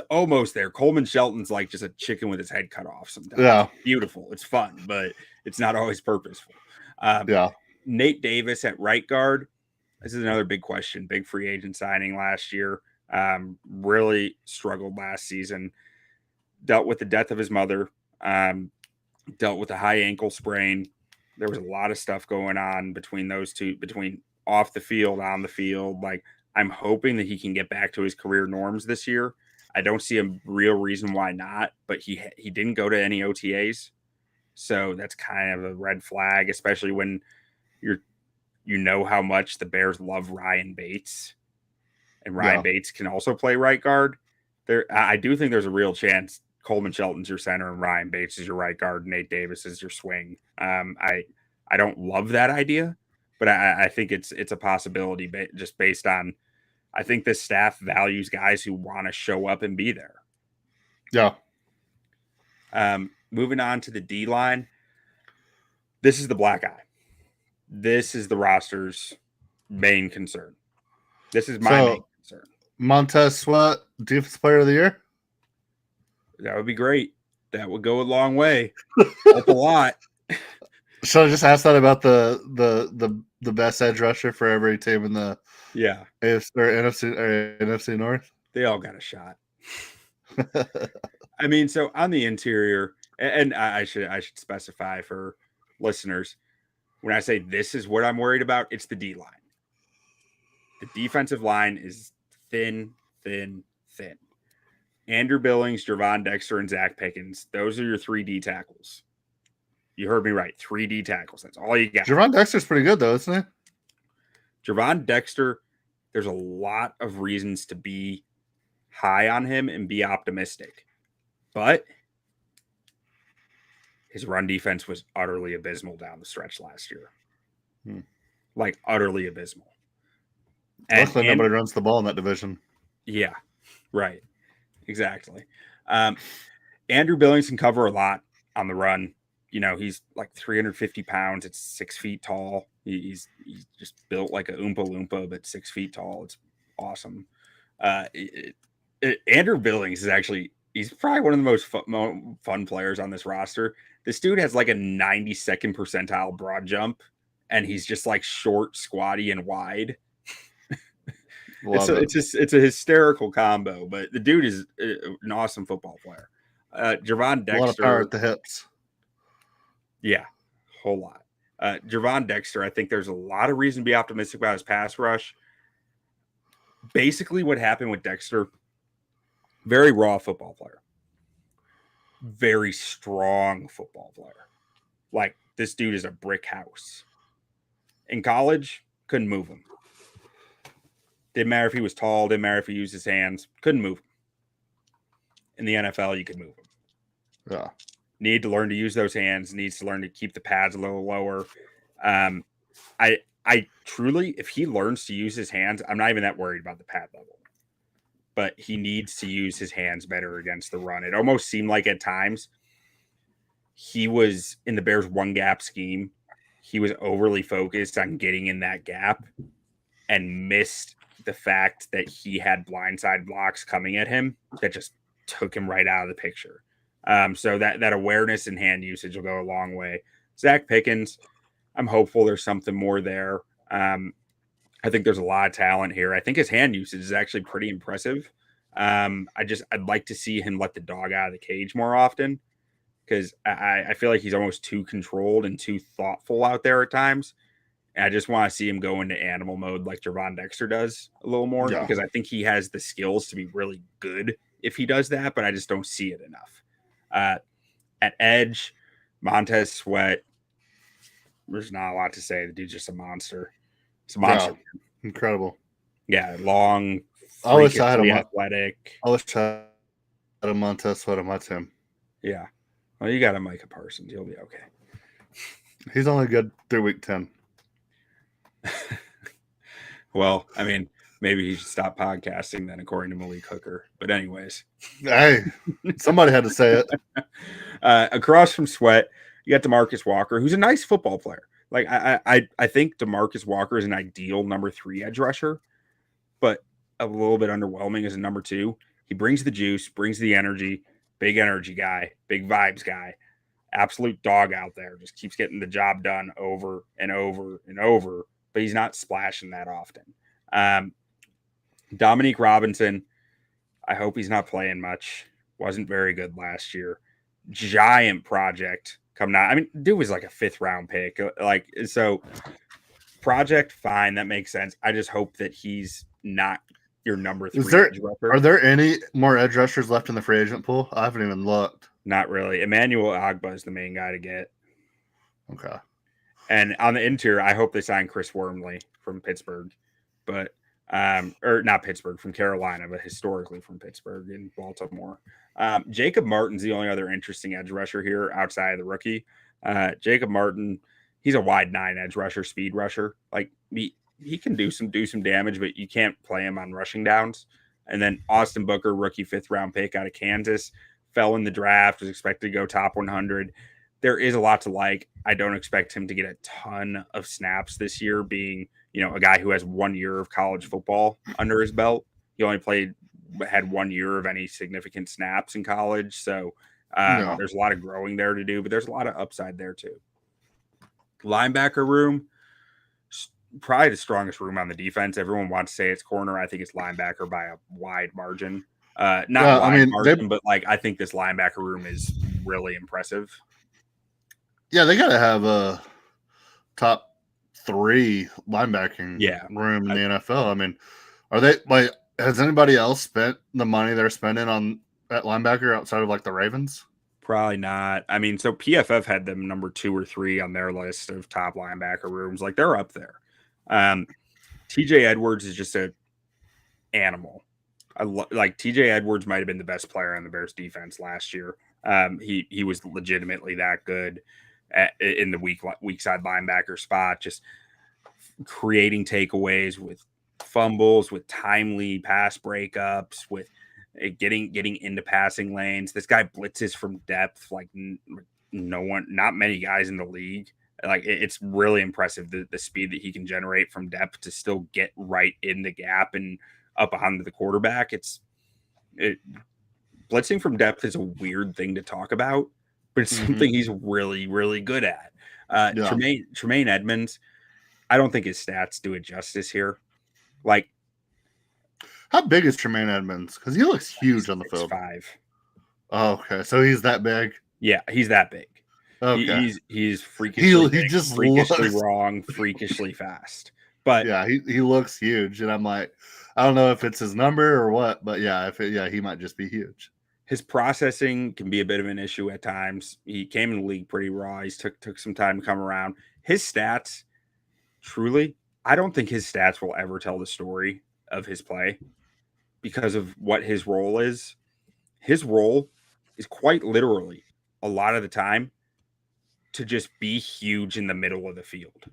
almost there. Coleman Shelton's like just a chicken with his head cut off sometimes. Yeah. It's beautiful. It's fun, but it's not always purposeful. Nate Davis at right guard. This is another big question. Big free agent signing last year. Really struggled last season. Dealt with the death of his mother. Dealt with a high ankle sprain. There was a lot of stuff going on between those two, between off the field, on the field. Like, I'm hoping that he can get back to his career norms this year. I don't see a real reason why not, but he didn't go to any OTAs. So that's kind of a red flag, especially when you know how much the Bears love Ryan Bates. And Ryan Bates can also play right guard. I do think there's a real chance Coleman Shelton's your center and Ryan Bates is your right guard. Nate Davis is your swing. I don't love that idea, but I think it's a possibility just based on, I think this staff values guys who want to show up and be there. Yeah. Moving on to the D line. This is the black eye. This is the roster's main concern. This is my main concern. Montez Sweat, Defensive Player of the Year? That would be great. That would go a long way. That's a lot. So I just asked that about the best edge rusher for every team in the NFC North. They all got a shot. I mean, so on the interior, and I should specify for listeners, when I say this is what I'm worried about, it's the D line. The defensive line is thin. Andrew Billings, Javon Dexter, and Zach Pickens. Those are your 3 D tackles. You heard me right. 3 D tackles. That's all you got. Javon Dexter's pretty good, though, isn't he? Javon Dexter, there's a lot of reasons to be high on him and be optimistic. But his run defense was utterly abysmal down the stretch last year. Like utterly abysmal. Luckily, nobody runs the ball in that division. Yeah, right. Exactly. Andrew Billings can cover a lot on the run. He's like 350 pounds. It's 6 feet tall. He's just built like a Oompa Loompa, but 6 feet tall. It's awesome. Andrew Billings is actually, he's probably one of the most fun players on this roster. This dude has like a 92nd percentile broad jump, and he's just like short, squatty, and wide. It's a hysterical combo, but the dude is an awesome football player. Javon Dexter, a lot of power at the hips. Yeah, whole lot. Javon Dexter, I think there's a lot of reason to be optimistic about his pass rush. Basically, what happened with Dexter, very raw football player, very strong football player. Like, this dude is a brick house. In college, couldn't move him. Didn't matter if he was tall, didn't matter if he used his hands, couldn't move him. In the NFL, you could move him. Yeah. Need to learn to use those hands, needs to learn to keep the pads a little lower. I truly, if he learns to use his hands, I'm not even that worried about the pad level. But he needs to use his hands better against the run. It almost seemed like at times he was in the Bears one gap scheme. He was overly focused on getting in that gap and missed the fact that he had blindside blocks coming at him that just took him right out of the picture. So that awareness and hand usage will go a long way. Zach Pickens, I'm hopeful there's something more there. I think there's a lot of talent here. I think his hand usage is actually pretty impressive. I'd like to see him let the dog out of the cage more often, because I feel like he's almost too controlled and too thoughtful out there at times. And I just want to see him go into animal mode like Javon Dexter does a little more, because I think he has the skills to be really good if he does that, but I just don't see it enough. At edge, Montez Sweat, there's not a lot to say. The dude's just a monster. It's a monster. Yeah, incredible. Yeah, long, I wish I had athletic. I wish I had a Montez Sweat on my team. Yeah. Well, you got a Micah Parsons. You'll be okay. He's only good through week 10. Well, I mean, maybe he should stop podcasting then, according to Malik Hooker. But anyways. Hey, somebody had to say it. Across from Sweat, you got DeMarcus Walker, who's a nice football player. Like, I think DeMarcus Walker is an ideal number 3 edge rusher, but a little bit underwhelming as a number 2. He brings the juice, brings the energy, big energy guy, big vibes guy, absolute dog out there, just keeps getting the job done over and over and over, but he's not splashing that often. Dominique Robinson, I hope he's not playing much. Wasn't very good last year. Giant project coming out. I mean, dude was like a 5th round pick. Like, so project, fine, that makes sense. I just hope that he's not your number 3 edge rusher. Are there any more edge rushers left in the free agent pool? I haven't even looked. Not really. Emmanuel Agba is the main guy to get. Okay. And on the interior, I hope they sign Chris Wormley from Pittsburgh, but or not Pittsburgh, from Carolina, but historically from Pittsburgh and Baltimore. Jacob Martin's the only other interesting edge rusher here outside of the rookie. Jacob Martin, he's a wide 9 edge rusher, speed rusher. Like, he can do some damage, but you can't play him on rushing downs. And then Austin Booker, rookie 5th round pick out of Kansas, fell in the draft, was expected to go top 100. There is a lot to like. I don't expect him to get a ton of snaps this year, being, a guy who has 1 year of college football under his belt. He only had 1 year of any significant snaps in college. So there's a lot of growing there to do, but there's a lot of upside there too. Linebacker room, probably the strongest room on the defense. Everyone wants to say it's corner. I think it's linebacker by a wide margin. Margin, but like, I think this linebacker room is really impressive. Yeah, they got to have a top 3 linebacking room in the NFL. I mean, are they like? Has anybody else spent the money they're spending on that linebacker outside of like the Ravens? Probably not. I mean, so PFF had them number 2 or 3 on their list of top linebacker rooms. Like, they're up there. TJ Edwards is just an animal. Like, TJ Edwards might have been the best player on the Bears defense last year. He was legitimately that good in the weak side linebacker spot, just creating takeaways with fumbles, with timely pass breakups, with getting into passing lanes. This guy blitzes from depth like not many guys in the league. Like it's really impressive the speed that he can generate from depth to still get right in the gap and up onto the quarterback. Blitzing from depth is a weird thing to talk about, but it's something he's really, really good at. Tremaine Edmonds, I don't think his stats do it justice here. Like, how big is Tremaine Edmonds? Because he looks huge on the field. 6'5". Oh, okay, so he's that big. Yeah, he's that big. Okay, he's freakishly big, he just freakishly looks... wrong, freakishly fast. But yeah, he looks huge, and I'm like, I don't know if it's his number or what, but he might just be huge. His processing can be a bit of an issue at times. He came in the league pretty raw. He took some time to come around. His stats, truly, I don't think his stats will ever tell the story of his play because of what his role is. His role is quite literally a lot of the time to just be huge in the middle of the field.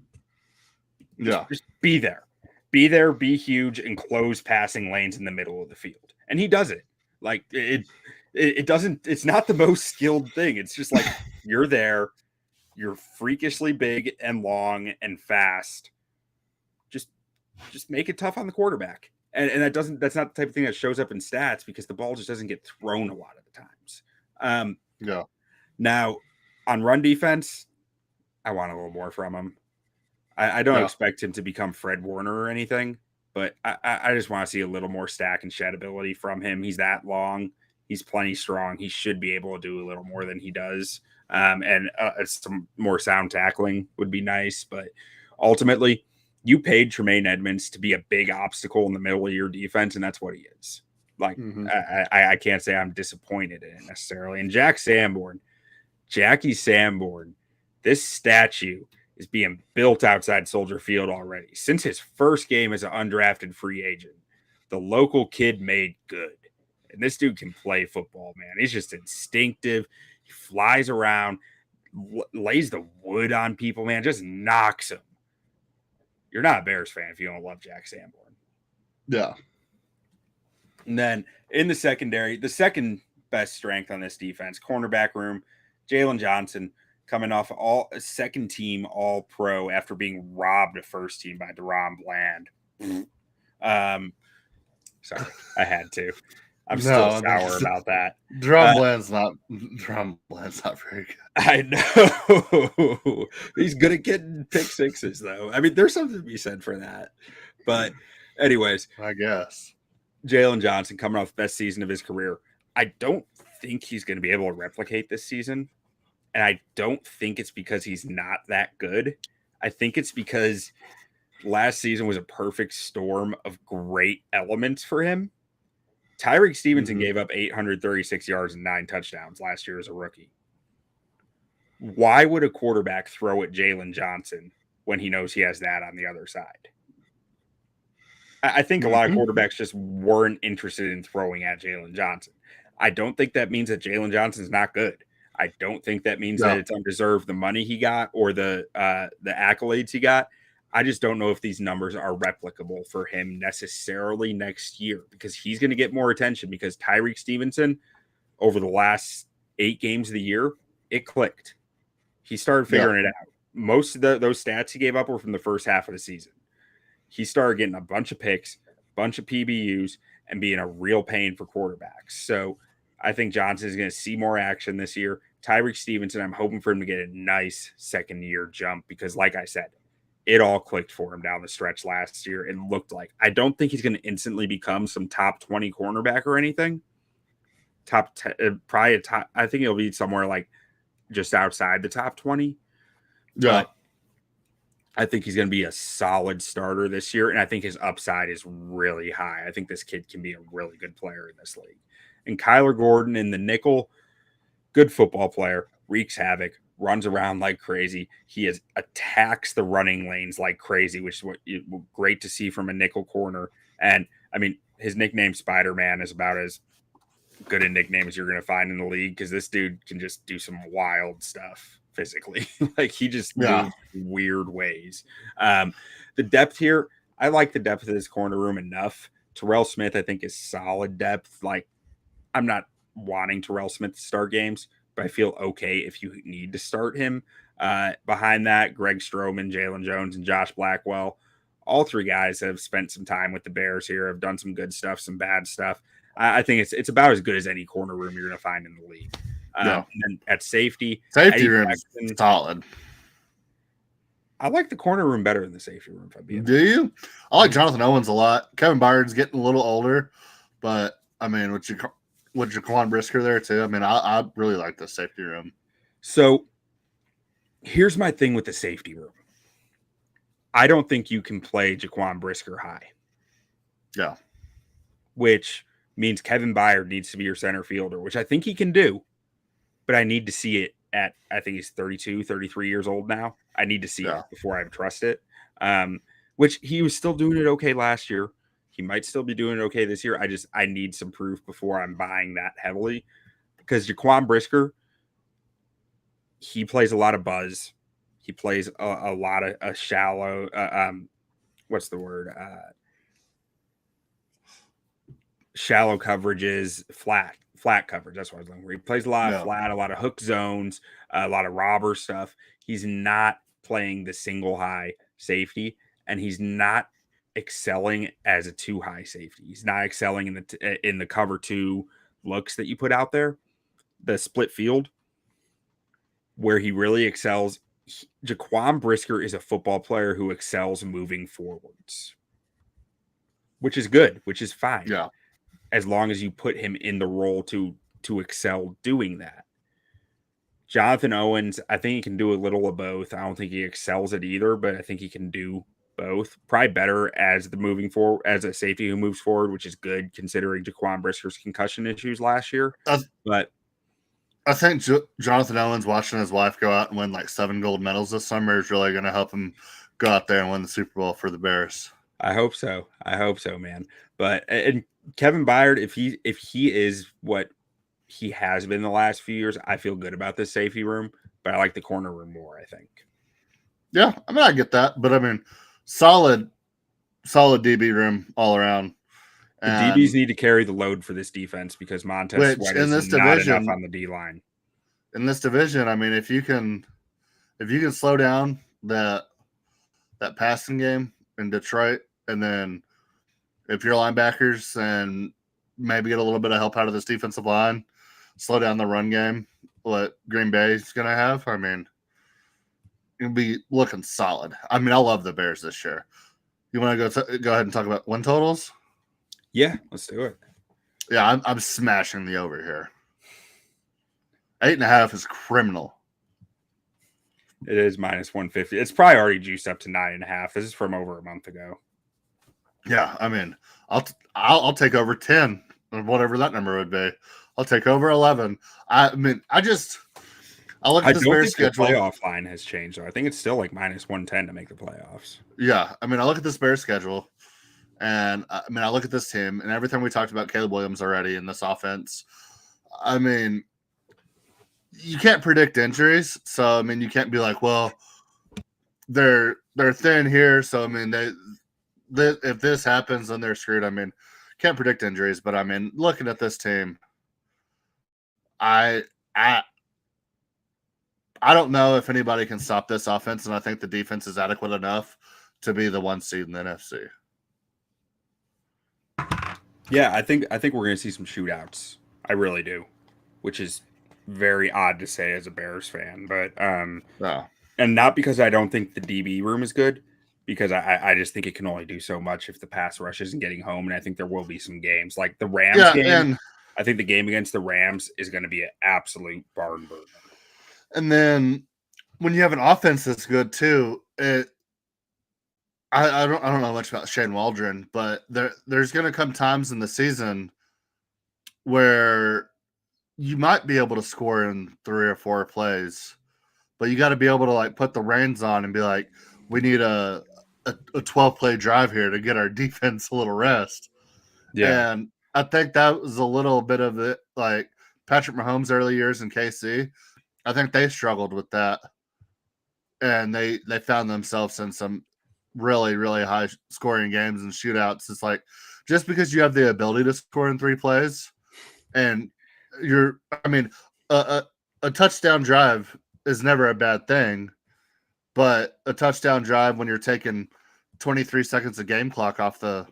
Just be there. Be there, be huge, and close passing lanes in the middle of the field. And he does it. Like it doesn't, it's not the most skilled thing. It's just like you're there, you're freakishly big and long and fast. Just make it tough on the quarterback. And that's not the type of thing that shows up in stats because the ball just doesn't get thrown a lot of the times. Now, on run defense, I want a little more from him. I don't expect him to become Fred Warner or anything, but I just want to see a little more stack and shed ability from him. He's that long. He's plenty strong. He should be able to do a little more than he does. And some more sound tackling would be nice. But ultimately, you paid Tremaine Edmonds to be a big obstacle in the middle of your defense, and that's what he is. Like, I can't say I'm disappointed in it necessarily. And Jackie Sanborn, this statue is being built outside Soldier Field already. Since his first game as an undrafted free agent, the local kid made good. And this dude can play football, man. He's just instinctive. He flies around, lays the wood on people, man, just knocks them. You're not a Bears fan if you don't love Jack Sanborn. Yeah. And then in the secondary, the second best strength on this defense, cornerback room, Jalen Johnson, coming off second team all pro after being robbed a first team by Deron Bland. Sorry, I had to. I'm still sour about that. Deron Bland's not very good. I know. He's good at getting pick sixes, though. I mean, there's something to be said for that. But anyways, I guess Jalen Johnson coming off the best season of his career. I don't think he's going to be able to replicate this season. And I don't think it's because he's not that good. I think it's because last season was a perfect storm of great elements for him. Tyreek Stevenson gave up 836 yards and 9 touchdowns last year as a rookie. Why would a quarterback throw at Jalen Johnson when he knows he has that on the other side? I think a lot of quarterbacks just weren't interested in throwing at Jalen Johnson. I don't think that means that Jalen Johnson's not good. I don't think that means that it's undeserved the money he got or the accolades he got. I just don't know if these numbers are replicable for him necessarily next year because he's going to get more attention because Tyreek Stevenson over the last 8 games of the year, it clicked. He started figuring it out. Most of those stats he gave up were from the first half of the season. He started getting a bunch of picks, a bunch of PBUs, and being a real pain for quarterbacks. So I think Johnson is going to see more action this year. Tyreek Stevenson, I'm hoping for him to get a nice second-year jump because, like I said, it all clicked for him down the stretch last year. It looked like. I don't think he's going to instantly become some top 20 cornerback or anything. Probably I think he'll be somewhere like just outside the top 20. Yeah. But I think he's going to be a solid starter this year, and I think his upside is really high. I think this kid can be a really good player in this league. And Kyler Gordon in the nickel, good football player, wreaks havoc, runs around like crazy. He attacks the running lanes like crazy, which is great to see from a nickel corner. And, I mean, his nickname Spider-Man is about as good a nickname as you're going to find in the league because this dude can just do some wild stuff physically. Like he just moves weird ways. The depth here, I like the depth of this corner room enough. Terrell Smith, I think, is solid depth. Like I'm not wanting Terrell Smith to start games, but I feel okay if you need to start him. Behind that, Greg Stroman, Jalen Jones, and Josh Blackwell. All three guys have spent some time with the Bears here, have done some good stuff, some bad stuff. I think it's about as good as any corner room you're going to find in the league. And then at safety room is solid. I like the corner room better than the safety room. If I'm being honest. You? I like Jonathan Owens a lot. Kevin Byard's getting a little older, but I mean, with Jaquan Brisker there too. I mean, I really like the safety room. So here's my thing with the safety room. I don't think you can play Jaquan Brisker high. Yeah. Which means Kevin Byard needs to be your center fielder, which I think he can do. But I need to see it at, I think he's 32, 33 years old now. I need to see it before I trust it. Which he was still doing it okay last year. He might still be doing it okay this year. I need some proof before I'm buying that heavily. Because Jaquan Brisker, he plays a lot of buzz. He plays a lot of shallow, what's the word? Shallow coverages, flat coverage. That's what I was looking for. He plays a lot of flat, a lot of hook zones, a lot of robber stuff. He's not playing the single high safety, and he's not excelling as a two high safety. He's not excelling in the cover two looks that you put out there, the split field, where he really excels. Jaquan Brisker is a football player who excels moving forwards, which is good, which is fine. Yeah. As long as you put him in the role to excel doing that. Jonathan Owens, I think he can do a little of both. I don't think he excels at either, but I think he can do both. Probably better as a safety who moves forward, which is good considering Jaquan Brisker's concussion issues last year. But I think Jonathan Owens watching his wife go out and win like 7 gold medals this summer is really going to help him go out there and win the Super Bowl for the Bears. I hope so, man. But and Kevin Byard, if he is what he has been the last few years, I feel good about this safety room. But I like the corner room more, I think. Yeah, I mean, I get that, but I mean, solid DB room all around. The DBs need to carry the load for this defense because Montez Sweat is not enough on the D line. In this division, I mean, if you can slow down that passing game in Detroit, and then if your linebackers and maybe get a little bit of help out of this defensive line, slow down the run game, what Green Bay is going to have, I mean, it'll be looking solid. I mean, I love the Bears this year. You want to go ahead and talk about win totals? Yeah, let's do it. Yeah, I'm smashing the over here. 8.5 is criminal. It is -150. It's probably already juiced up to 9.5. This is from over a month ago. Yeah, I mean, I'll take over 10 or whatever that number would be. I'll take over 11. I mean, I look at this Bears schedule. The playoff line has changed, though. I think it's still like -110 to make the playoffs. Yeah, I mean, I look at this Bears schedule, and I mean, I look at this team, and everything we talked about Caleb Williams already in this offense. I mean, you can't predict injuries, so I mean, you can't be like, well, they're thin here, so I mean, if this happens, then they're screwed. I mean, can't predict injuries, but I mean, looking at this team, I don't know if anybody can stop this offense, and I think the defense is adequate enough to be the 1 seed in the NFC. Yeah, I think we're going to see some shootouts. I really do, which is very odd to say as a Bears fan, but and not because I don't think the DB room is good, because I just think it can only do so much if the pass rush isn't getting home, and I think there will be some games like the Rams game. And I think the game against the Rams is going to be an absolute barn burner. And then when you have an offense that's good too, I don't know much about Shane Waldron, but there's going to come times in the season where you might be able to score in 3 or 4 plays, but you got to be able to like put the reins on and be like, we need a 12-play drive here to get our defense a little rest. Yeah. And I think that was a little bit of it like Patrick Mahomes' early years in KC, I think they struggled with that. And they found themselves in some really, really high scoring games and shootouts. It's like, just because you have the ability to score in 3 plays and a touchdown drive is never a bad thing, but a touchdown drive when you're taking 23 seconds of game clock off the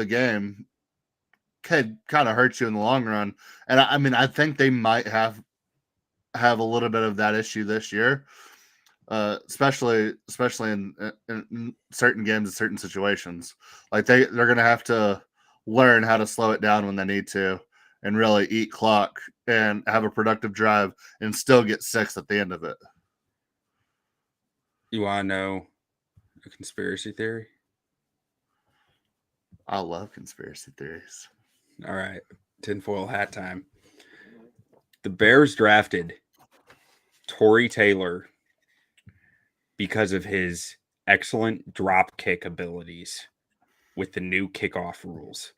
game could kind of hurt you in the long run. And I think they might have a little bit of that issue this year, especially in certain games and certain situations. Like they're going to have to learn how to slow it down when they need to and really eat clock and have a productive drive and still get 6 at the end of it. You want to know a conspiracy theory? I love conspiracy theories. All right. Tinfoil hat time. The Bears drafted Torrey Taylor because of his excellent drop kick abilities with the new kickoff rules.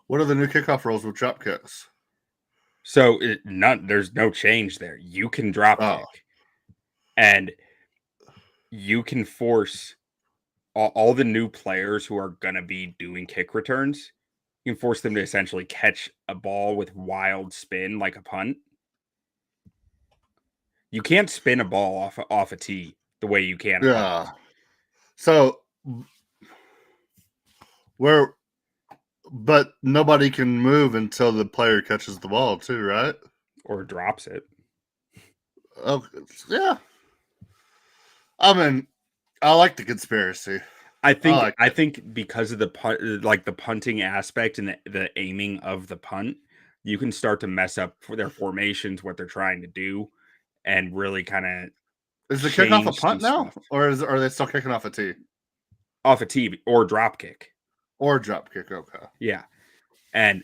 What are the new kickoff rules with drop kicks? So there's no change there. You can drop kick, and you can force all the new players who are going to be doing kick returns. You can force them to essentially catch a ball with wild spin like a punt. You can't spin a ball off a tee the way you can. Yeah. So but nobody can move until the player catches the ball too, right? Or drops it. Oh, yeah. I mean, I like the conspiracy. I think because of the punting aspect and the aiming of the punt, you can start to mess up for their formations, what they're trying to do, and really kind of. Is the kickoff a punt now, or are they still kicking off a tee? Off a tee or drop kick. Or drop kick, okay. Yeah. And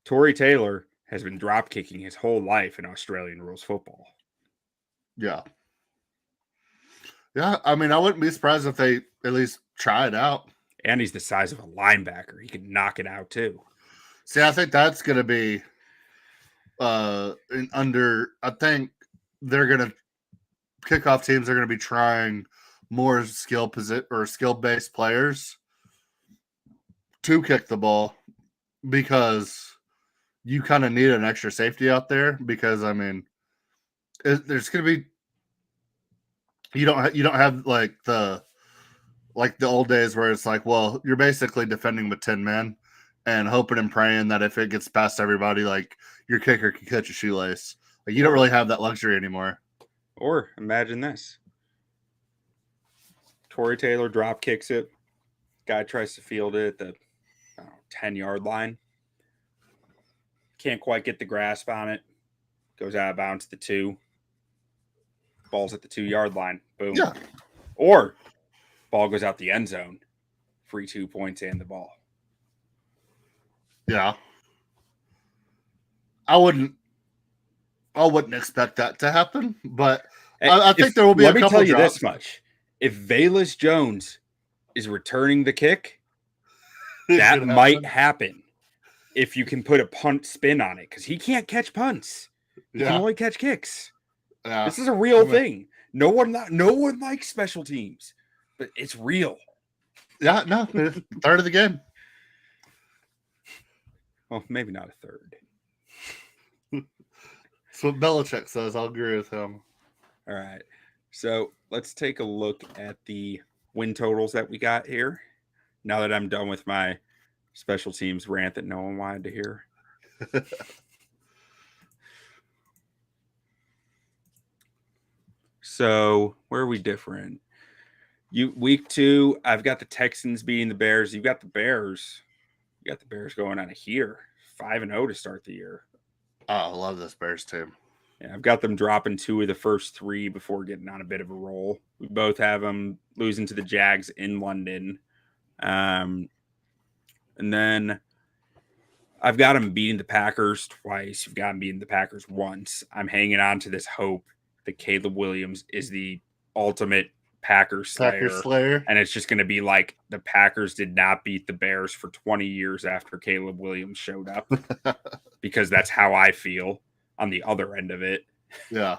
Torrey Taylor has been drop kicking his whole life in Australian rules football. Yeah. Yeah, I mean, I wouldn't be surprised if they at least try it out. And he's the size of a linebacker. He can knock it out too. See, I think that's going to be I think they're going to kickoff teams are going to be trying more skill-based players to kick the ball because you kind of need an extra safety out there because, I mean, there's going to be you don't have like the old days where it's like, well, you're basically defending with 10 men and hoping and praying that if it gets past everybody, like your kicker can catch a shoelace. Like you don't really have that luxury anymore. Or imagine this. Torrey Taylor drop kicks it. Guy tries to field it at the 10-yard line. Can't quite get the grasp on it. Goes out of bounds to 2. Ball's at the 2-yard line. Boom. Yeah. Or ball goes out the end zone. Free 2 points and the ball. Yeah. I wouldn't expect that to happen, but I think there will be a couple drops. Let me tell you this much. If Velus Jones is returning the kick, that might happen if you can put a punt spin on it because he can't catch punts. He can only catch kicks. Yeah. This is a real thing. No one likes special teams, but it's real. Yeah, no, third of the game. Well, maybe not a third. That's what Belichick says. I'll agree with him. All right. So let's take a look at the win totals that we got here. Now that I'm done with my special teams rant that no one wanted to hear. So where are we different? Week 2, I've got the Texans beating the Bears. You've got the Bears. You got the Bears going out of here. 5-0 to start the year. Oh, I love this Bears team. Yeah, I've got them dropping 2 of the first 3 before getting on a bit of a roll. We both have them losing to the Jags in London. And then I've got them beating the Packers twice. You've got them beating the Packers once. I'm hanging on to this hope that Caleb Williams is the ultimate Packers Slayer. And it's just going to be like the Packers did not beat the Bears for 20 years after Caleb Williams showed up, because that's how I feel on the other end of it. Yeah.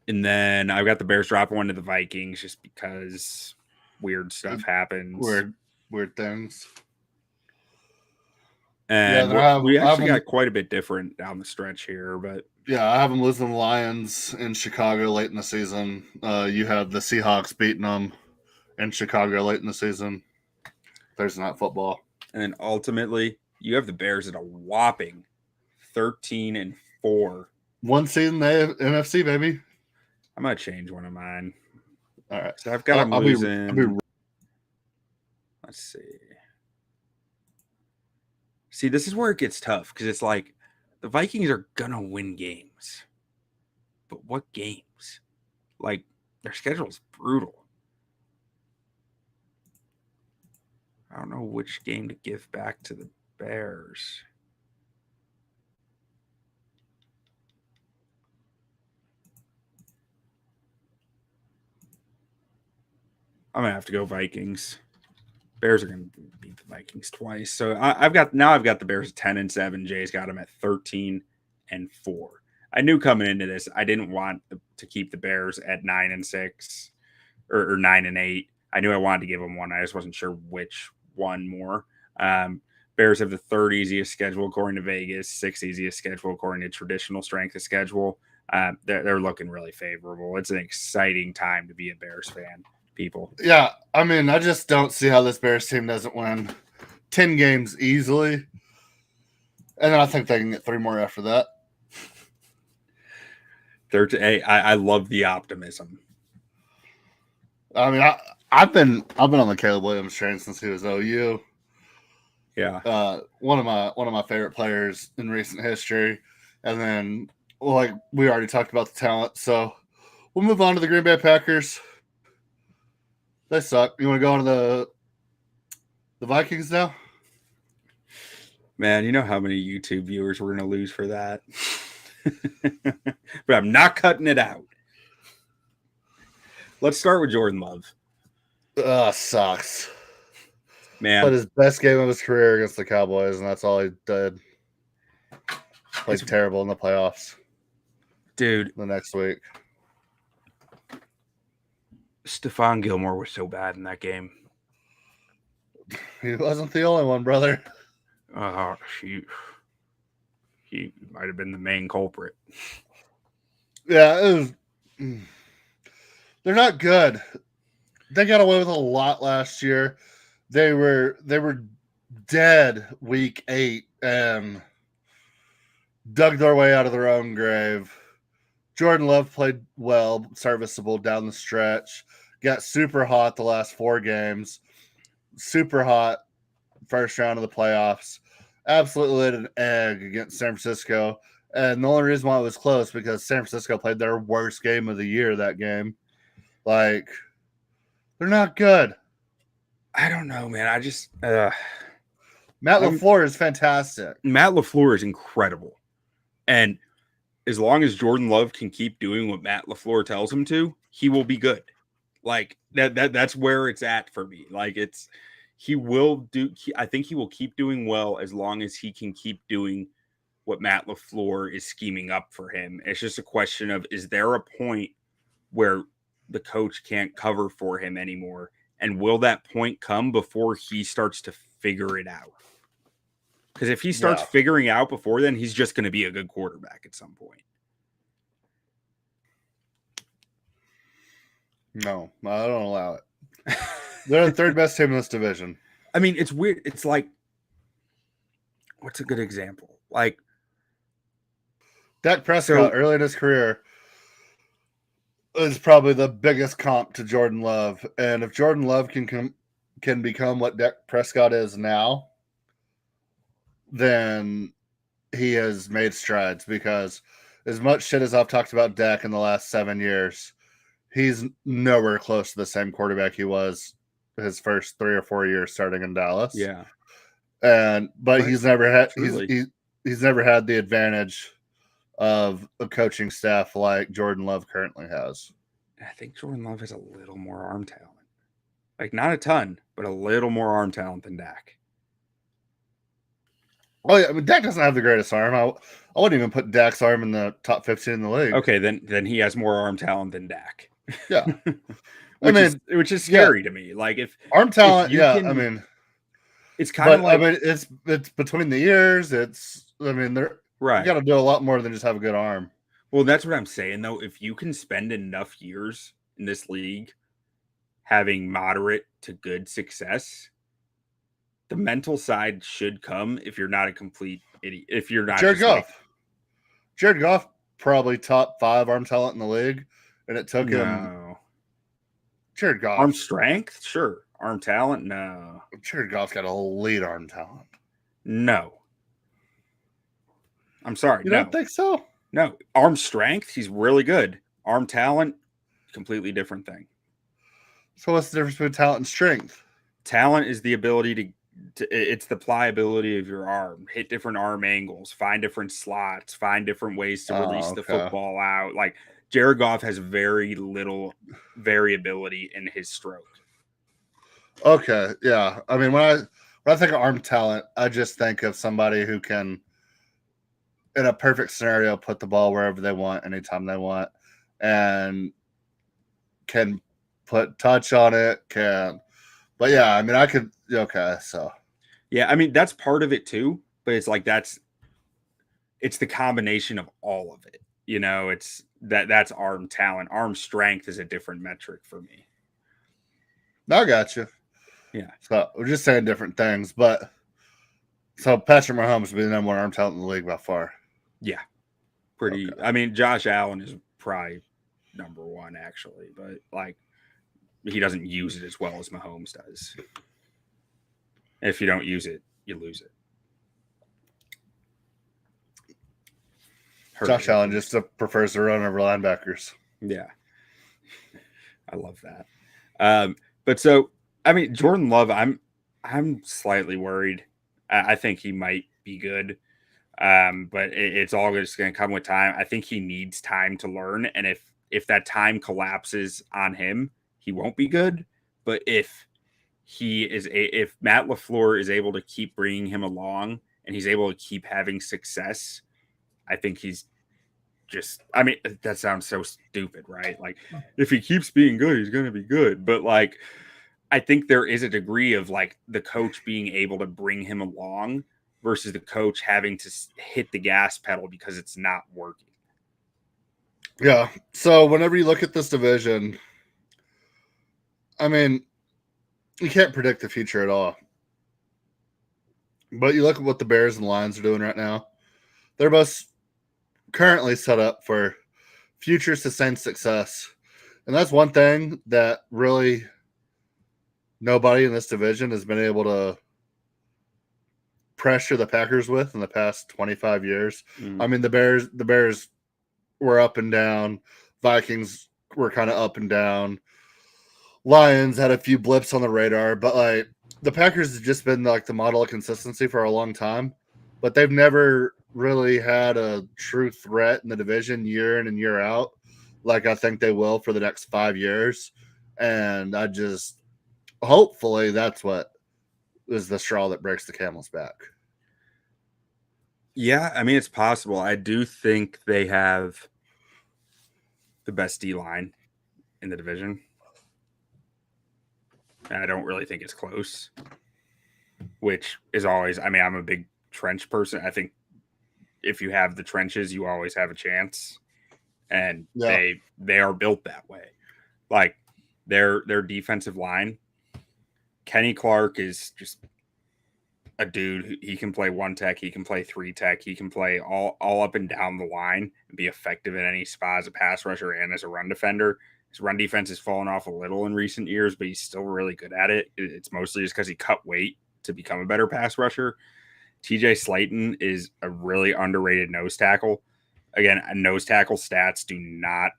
And then I've got the Bears dropping one to the Vikings just because weird stuff happens. Weird things. And we actually got quite a bit different down the stretch here, but yeah, I have them losing the Lions in Chicago late in the season. You have the Seahawks beating them in Chicago late in the season. Thursday Night Football. And then ultimately, you have the Bears at a whopping 13-4. One seed in the NFC, baby. I'm gonna change one of mine. All right, so I've got them losing. Let's see. See, this is where it gets tough because it's like the Vikings are gonna win games, but what games? Like their schedule is brutal. I don't know which game to give back to the Bears. I'm gonna have to go Vikings. Bears are gonna beat the Vikings twice. So I've got the Bears at 10-7. Jay's got them at 13-4. I knew coming into this, I didn't want to keep the Bears at 9-6 or 9-8. I knew I wanted to give them one. I just wasn't sure which one more. Bears have the third easiest schedule according to Vegas, sixth easiest schedule according to traditional strength of schedule. They're looking really favorable. It's an exciting time to be a Bears fan. People. Yeah, I mean, I just don't see how this Bears team doesn't win 10 games easily. And then I think they can get 3 more after that. I love the optimism. I mean, I've been on the Caleb Williams train since he was OU. Yeah. One of my favorite players in recent history. And then, like we already talked about the talent, so we'll move on to the Green Bay Packers. They suck. You want to go on to the Vikings now? Man, you know how many YouTube viewers we're going to lose for that. But I'm not cutting it out. Let's start with Jordan Love. Sucks. Man. Played his best game of his career against the Cowboys, and that's all he did. Played terrible in the playoffs. Dude. The next week. Stephon Gilmore was so bad in that game. He wasn't the only one, brother. He might have been the main culprit. Yeah, it was. They're not good. They got away with a lot last year. They were dead week 8 and dug their way out of their own grave. Jordan Love played well, serviceable down the stretch. Got super hot the last 4 games. Super hot first round of the playoffs. Absolutely laid an egg against San Francisco. And the only reason why it was close because San Francisco played their worst game of the year that game. Like, they're not good. I don't know, man. I just Matt LaFleur is fantastic. Matt LaFleur is incredible. And as long as Jordan Love can keep doing what Matt LaFleur tells him to, he will be good. Like that's where it's at for me. Like I think he will keep doing well as long as he can keep doing what Matt LaFleur is scheming up for him. It's just a question of, is there a point where the coach can't cover for him anymore? And will that point come before he starts to figure it out? Because if he starts figuring out before then, he's just going to be a good quarterback at some point. No, I don't allow it. They're the third best team in this division. I mean, it's weird. It's like, what's a good example? Like, Dak Prescott early in his career is probably the biggest comp to Jordan Love. And if Jordan Love can become what Dak Prescott is now, then he has made strides, because as much shit as I've talked about Dak in the last 7 years, he's nowhere close to the same quarterback he was his first 3 or 4 years starting in Dallas. Yeah. But he's never had he's never had the advantage of a coaching staff like Jordan Love currently has. I think Jordan Love has a little more arm talent. Like, not a ton, but a little more arm talent than Dak. Oh, yeah. I mean, Dak doesn't have the greatest arm. I wouldn't even put Dak's arm in the top 15 in the league. Okay, then he has more arm talent than Dak. Yeah. which is scary to me. Like, if arm talent, if you yeah. can, I mean, it's kind of like, I mean, it's between the ears. They're right. You got to do a lot more than just have a good arm. Well, that's what I'm saying, though. If you can spend enough years in this league having moderate to good success, the mental side should come if you're not a complete idiot. If you're not Jared Goff. Jared Goff, probably top 5 arm talent in the league, and it took him. Jared Goff. Arm strength? Sure. Arm talent? No. Jared Goff's got elite arm talent. No. I'm sorry. You don't think so? No. Arm strength, he's really good. Arm talent, completely different thing. So what's the difference between talent and strength? Talent is the ability to it's the pliability of your arm, hit different arm angles, find different slots, find different ways to release the football out. Like, Jared Goff has very little variability in his stroke. Okay, yeah. I mean, when I think of arm talent, I just think of somebody who can, in a perfect scenario, put the ball wherever they want, anytime they want, and can put touch on it. But yeah, I mean, I could. Okay, so yeah, I mean, that's part of it too. But it's like it's the combination of all of it. You know, that's arm talent. Arm strength is a different metric for me. I got you. Yeah. So we're just saying different things, but so Patrick Mahomes would be the number 1 arm talent in the league by far. Yeah. Pretty. Okay. I mean, Josh Allen is probably number 1 actually, but like, he doesn't use it as well as Mahomes does. If you don't use it, you lose it. Josh Allen just prefers to run over linebackers. Yeah. I love that. But so, I mean, Jordan Love, I'm slightly worried. I think he might be good. But it's all just going to come with time. I think he needs time to learn. And if that time collapses on him, he won't be good. But if Matt LaFleur is able to keep bringing him along and he's able to keep having success, I think he's just, I mean, that sounds so stupid, right? Like, if he keeps being good, he's going to be good. But like, I think there is a degree of like the coach being able to bring him along versus the coach having to hit the gas pedal because it's not working. Yeah. So whenever you look at this division, I mean, you can't predict the future at all. But you look at what the Bears and Lions are doing right now. They're both currently set up for future sustained success. And that's one thing that really nobody in this division has been able to pressure the Packers with in the past 25 years. I mean, the Bears were up and down. Vikings were kind of up and down. Lions had a few blips on the radar, but like the Packers have just been like the model of consistency for a long time, but they've never really had a true threat in the division year in and year out. Like I think they will for the next 5 years. And hopefully that's what is the straw that breaks the camel's back. Yeah, I mean, it's possible. I do think they have the best D-line in the division. I don't really think it's close, which is always, I mean, I'm a big trench person. I think if you have the trenches, you always have a chance. And they are built that way. Like their defensive line, Kenny Clark is just a dude. He can play 1 tech, he can play 3 tech, he can play all up and down the line and be effective in any spot as a pass rusher and as a run defender. His run defense has fallen off a little in recent years, but he's still really good at it. It's mostly just because he cut weight to become a better pass rusher. TJ Slayton is a really underrated nose tackle. Again, nose tackle stats do not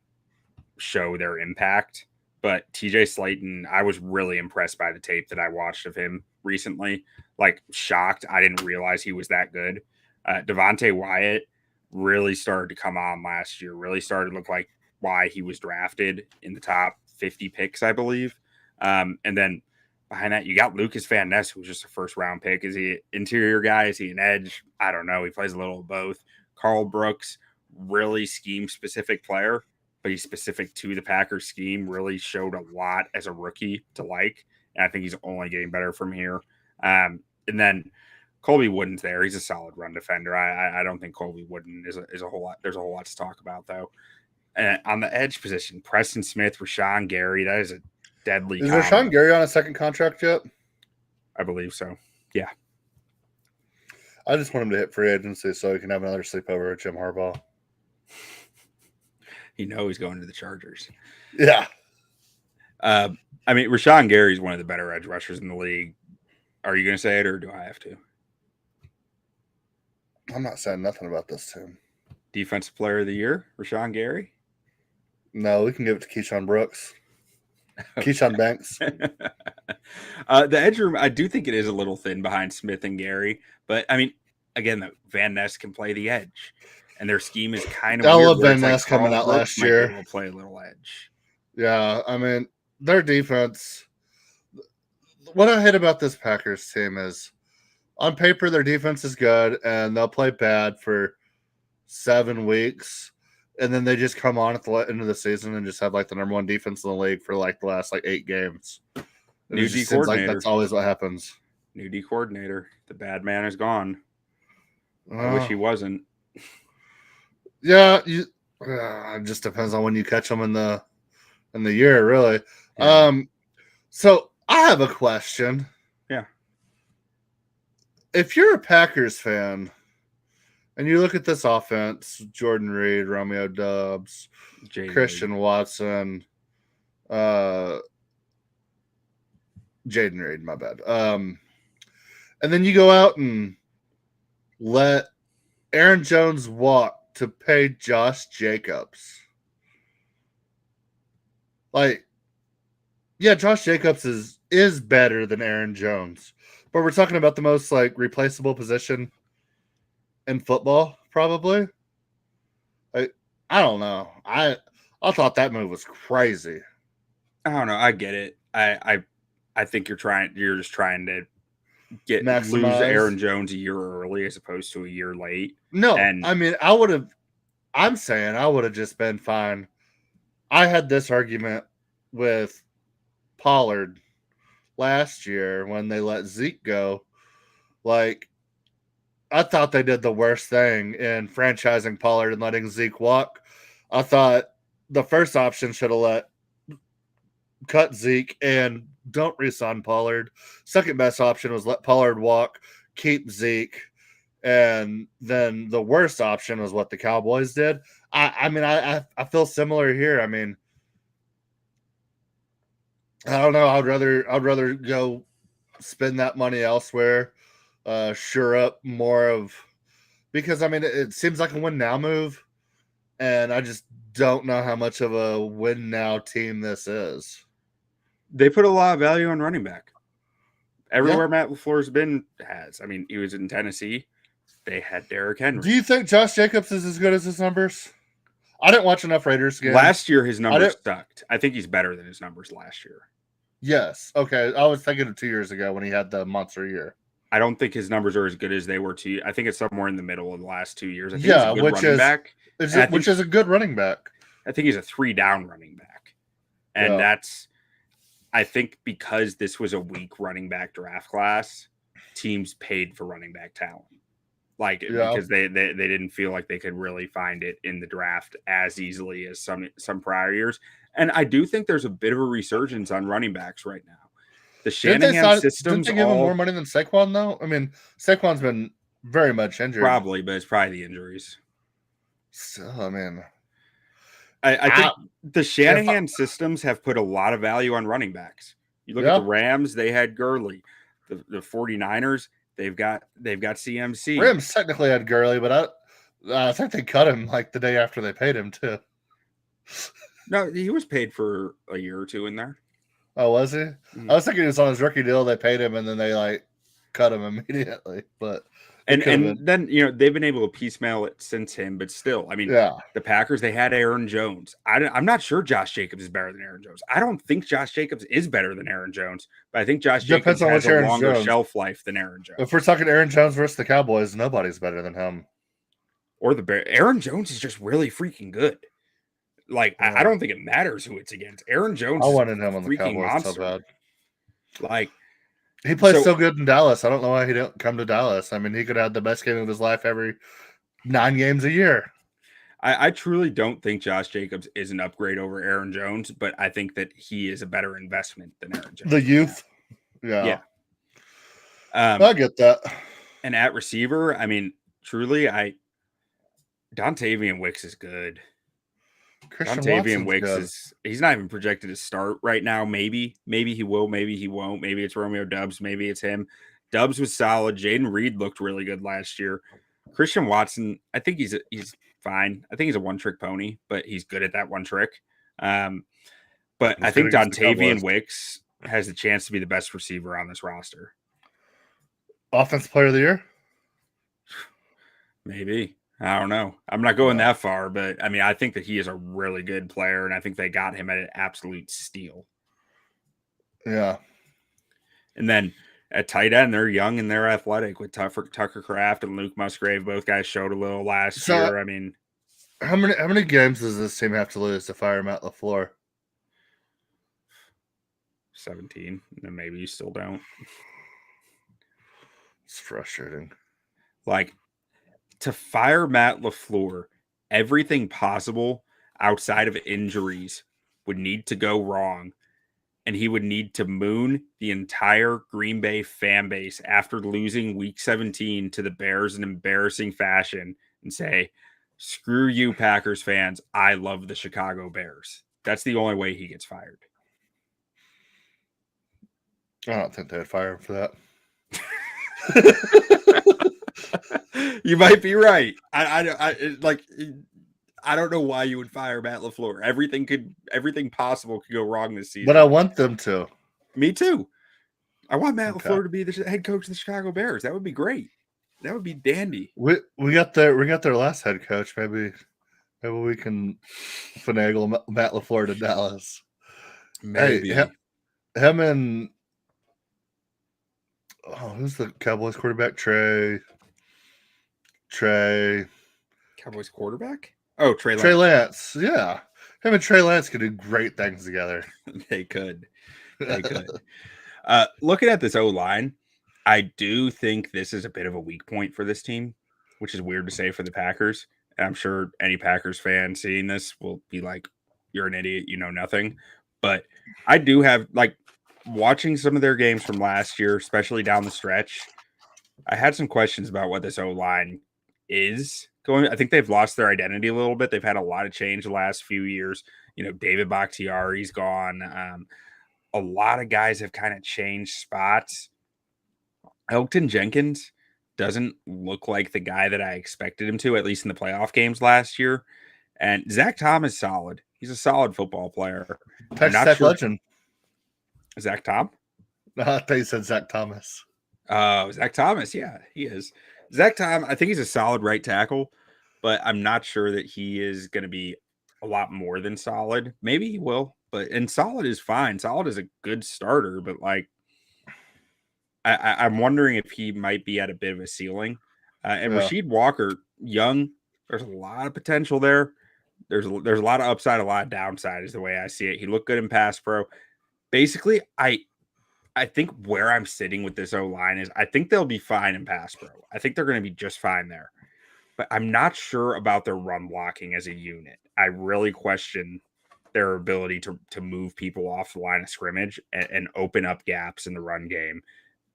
show their impact, but TJ Slayton, I was really impressed by the tape that I watched of him recently. Like, shocked. I didn't realize he was that good. Devontae Wyatt really started to come on last year, really started to look like why he was drafted in the top 50 picks, I believe. And then behind that, you got Lucas Van Ness, who was just a first-round pick. Is he an interior guy? Is he an edge? I don't know. He plays a little of both. Carl Brooks, really scheme-specific player, but he's specific to the Packers scheme, really showed a lot as a rookie to like. And I think he's only getting better from here. And then Colby Wooden's there. He's a solid run defender. I don't think Colby Wooden is a whole lot. There's a whole lot to talk about, though. And on the edge position, Preston Smith, Rashawn Gary, that is a deadly. Is Rashawn Gary on a second contract yet? I believe so. Yeah. I just want him to hit free agency so he can have another sleepover with Jim Harbaugh. He's going to the Chargers. Yeah. I mean, Rashawn Gary is one of the better edge rushers in the league. Are you going to say it, or do I have to? I'm not saying nothing about this team. Defensive Player of the Year, Rashawn Gary? No, we can give it to Keyshawn Brooks. Okay. Keyshawn Banks. The edge room, I do think it is a little thin behind Smith and Gary. But, I mean, again, Van Ness can play the edge. And their scheme is kind of I weird. love Van Ness coming out last year. Will play a little edge. Yeah, I mean, their defense. What I hate about this Packers team is, on paper, their defense is good, and they'll play bad for 7 weeks, and then they just come on at the end of the season and just have like the number one defense in the league for like the last 8 games. New D coordinator. Like that's always what happens. New D coordinator. The bad man is gone. I wish he wasn't. Yeah, it just depends on when you catch them in the year, really. Yeah. So I have a question. Yeah. If you're a Packers fan and you look at this offense, Jordan Reed, Romeo Doubs, Christian Watson, Jaden Reed, my bad. And then you go out and let Aaron Jones walk to pay Josh Jacobs. Like, yeah, Josh Jacobs is better than Aaron Jones. But we're talking about the most replaceable position in football, probably. I don't know. I thought that move was crazy. I don't know. I get it. I think you're just trying to lose Aaron Jones a year early as opposed to a year late. No, I mean, I'm saying I would have just been fine. I had this argument with Pollard last year when they let Zeke go. I thought they did the worst thing in franchising Pollard and letting Zeke walk. I thought the first option should have cut Zeke and don't re-sign Pollard. Second best option was let Pollard walk, keep Zeke, and then the worst option was what the Cowboys did. I feel similar here. I mean, I don't know. I'd rather go spend that money elsewhere, shore up more of, because I mean it seems like a win now move, and I just don't know how much of a win now team this is. They put a lot of value on running back. Everywhere Matt LaFleur's been has. I mean, he was in Tennessee. They had Derrick Henry. Do you think Josh Jacobs is as good as his numbers? I didn't watch enough Raiders games. Last year, his numbers sucked. I think he's better than his numbers last year. Yes. Okay. I was thinking of 2 years ago when he had the monster year. I don't think his numbers are as good as they were I think it's somewhere in the middle of the last 2 years. I think he's a good running back. Which is a good running back. I think he's a 3-down running back. And that's, I think because this was a weak running back draft class, teams paid for running back talent. Because they didn't feel like they could really find it in the draft as easily as some prior years. And I do think there's a bit of a resurgence on running backs right now. The Shanahan systems. Didn't they give him more money than Saquon, though? I mean, Saquon's been very much injured. Probably, but it's probably the injuries. So, I mean, I think the Shanahan systems have put a lot of value on running backs. You look at the Rams, they had Gurley. The 49ers, they've got CMC. Rams technically had Gurley, but I think they cut him the day after they paid him too. No, he was paid for a year or two in there. Oh, was he? Mm-hmm. I was thinking he was on his rookie deal. They paid him, and then they cut him immediately. But And then, they've been able to piecemeal it since him, but still, I mean, the Packers, they had Aaron Jones. I'm not sure Josh Jacobs is better than Aaron Jones. I don't think Josh Jacobs is better than Aaron Jones, but I think Josh Jacobs has a longer shelf life than Aaron Jones. If we're talking Aaron Jones versus the Cowboys, nobody's better than him. Or the Bears. Aaron Jones is just really freaking good. Like, I don't think it matters who it's against. Aaron Jones I wanted him on the Cowboys monster. so bad. Like, he plays so good in Dallas. I don't know why he didn't come to Dallas. I mean, he could have the best game of his life every 9 games a year. I truly don't think Josh Jacobs is an upgrade over Aaron Jones, but I think that he is a better investment than Aaron Jones. The youth. Yeah. I get that. And at receiver, I mean, truly, Dontavian Wicks is good. Dontavian Wicks he's not even projected to start right now. Maybe he will, maybe he won't. Maybe it's Romeo Doubs, maybe it's him. Doubs was solid. Jaden Reed looked really good last year. Christian Watson, I think he's fine. I think he's a one-trick pony, but he's good at that one trick. But I think Dontavian Wicks has the chance to be the best receiver on this roster. Offensive player of the year? Maybe. I don't know. I'm not going that far, but I mean, I think that he is a really good player, and I think they got him at an absolute steal. Yeah. And then at tight end, they're young and they're athletic with Tucker Kraft and Luke Musgrave. Both guys showed a little last year. I mean, how many games does this team have to lose to fire Matt LaFleur? 17, and maybe you still don't. It's frustrating. Like, to fire Matt LaFleur, everything possible outside of injuries would need to go wrong, and he would need to moon the entire Green Bay fan base after losing Week 17 to the Bears in embarrassing fashion and say, screw you, Packers fans, I love the Chicago Bears. That's the only way he gets fired. I don't think they'd fire him for that. You might be right. I don't know why you would fire Matt LaFleur. Everything possible could go wrong this season. But I want them to. Me too. I want Matt LaFleur to be the head coach of the Chicago Bears. That would be great. That would be dandy. We got their last head coach. Maybe we can finagle Matt LaFleur to Dallas. Maybe. Hey, him and who's the Cowboys quarterback? Trey. Cowboys quarterback? Oh, Trey Lance. Yeah. Him and Trey Lance could do great things together. They could. Looking at this O-line, I do think this is a bit of a weak point for this team, which is weird to say for the Packers. And I'm sure any Packers fan seeing this will be like, you're an idiot, you know nothing. But I do have, like, watching some of their games from last year, especially down the stretch, I had some questions about what this O-line is going. I think they've lost their identity a little bit. They've had a lot of change the last few years. David Bakhtiari's gone. A lot of guys have kind of changed spots. Elgton Jenkins doesn't look like the guy that I expected him to, at least in the playoff games last year. And Zach Tom is solid. He's a solid football player. Texas legend. Zach Tom? I thought you said Zach Thomas. Zach Thomas. Yeah, he is. Zach Tom, I think he's a solid right tackle, but I'm not sure that he is going to be a lot more than solid. Maybe he will, and solid is fine. Solid is a good starter, but like, I'm wondering if he might be at a bit of a ceiling. And Rasheed Walker, young, there's a lot of potential there. There's a lot of upside, a lot of downside is the way I see it. He looked good in pass pro. Basically, I think where I'm sitting with this O-line is I think they'll be fine in pass pro. I think they're going to be just fine there. But I'm not sure about their run blocking as a unit. I really question their ability to move people off the line of scrimmage and open up gaps in the run game.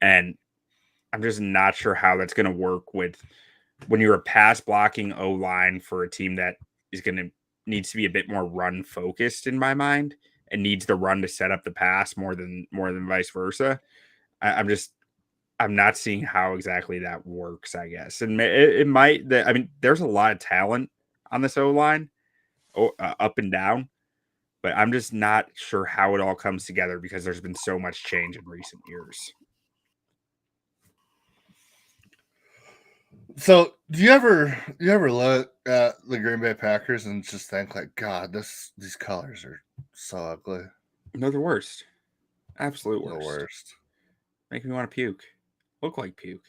And I'm just not sure how that's going to work with when you're a pass blocking O-line for a team that needs to be a bit more run focused in my mind. And needs the run to set up the pass more than vice versa. I'm not seeing how exactly that works, I guess. And it might, there's a lot of talent on this O-line up and down, but I'm just not sure how it all comes together because there's been so much change in recent years. So do you ever look at the Green Bay Packers and just think like, God, these colors are so ugly? No, the worst. Absolute worst. The worst. Make me want to puke. Look like puke.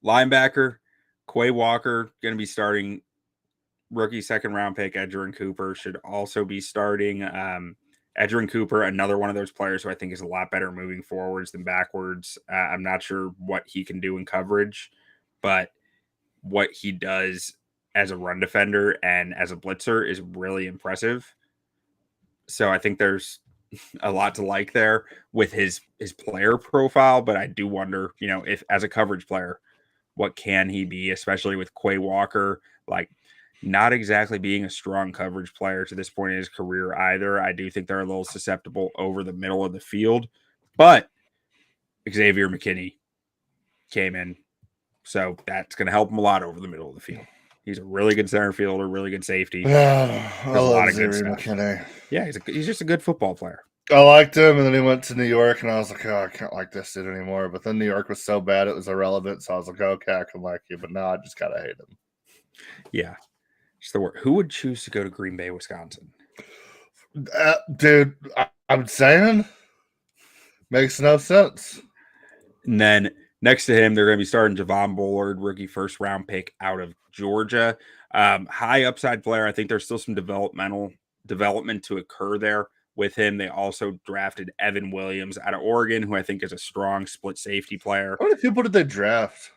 Linebacker, Quay Walker, going to be starting. Rookie second round pick, Edgerrin Cooper should also be starting. Edgerrin Cooper, another one of those players who I think is a lot better moving forwards than backwards. I'm not sure what he can do in coverage, but what he does as a run defender and as a blitzer is really impressive. So I think there's a lot to like there with his player profile, but I do wonder, if as a coverage player, what can he be, especially with Quay Walker, like not exactly being a strong coverage player to this point in his career either. I do think they're a little susceptible over the middle of the field, but Xavier McKinney came in, so that's going to help him a lot over the middle of the field. He's a really good center fielder, really good safety. I love Xavier McKinney. Yeah, he's just a good football player. I liked him, and then he went to New York, and I was like, oh, I can't like this dude anymore. But then New York was so bad, it was irrelevant. So I was like, okay, I can like you, but now I just gotta hate him. Yeah, just the word. Who would choose to go to Green Bay, Wisconsin? Dude, I'm saying makes no sense. And then next to him, they're going to be starting Javon Bullard, rookie first round pick out of Georgia. High upside player. I think there's still some development to occur there with him. They also drafted Evan Williams out of Oregon, who I think is a strong split safety player. How many people did they draft?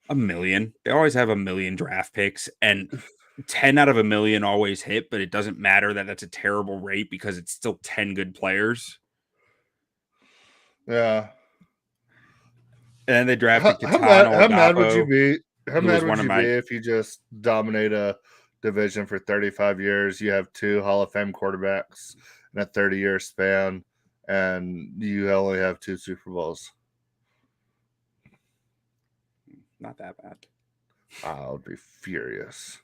1 million. They always have 1 million draft picks, and 10 out of 1 million always hit, but it doesn't matter that that's a terrible rate because it's still 10 good players. Yeah. And then they drafted How mad would you be? How mad would you be if you just dominate a division for 35 years? You have 2 Hall of Fame quarterbacks in a 30-year span, and you only have 2 Super Bowls. Not that bad. I would be furious.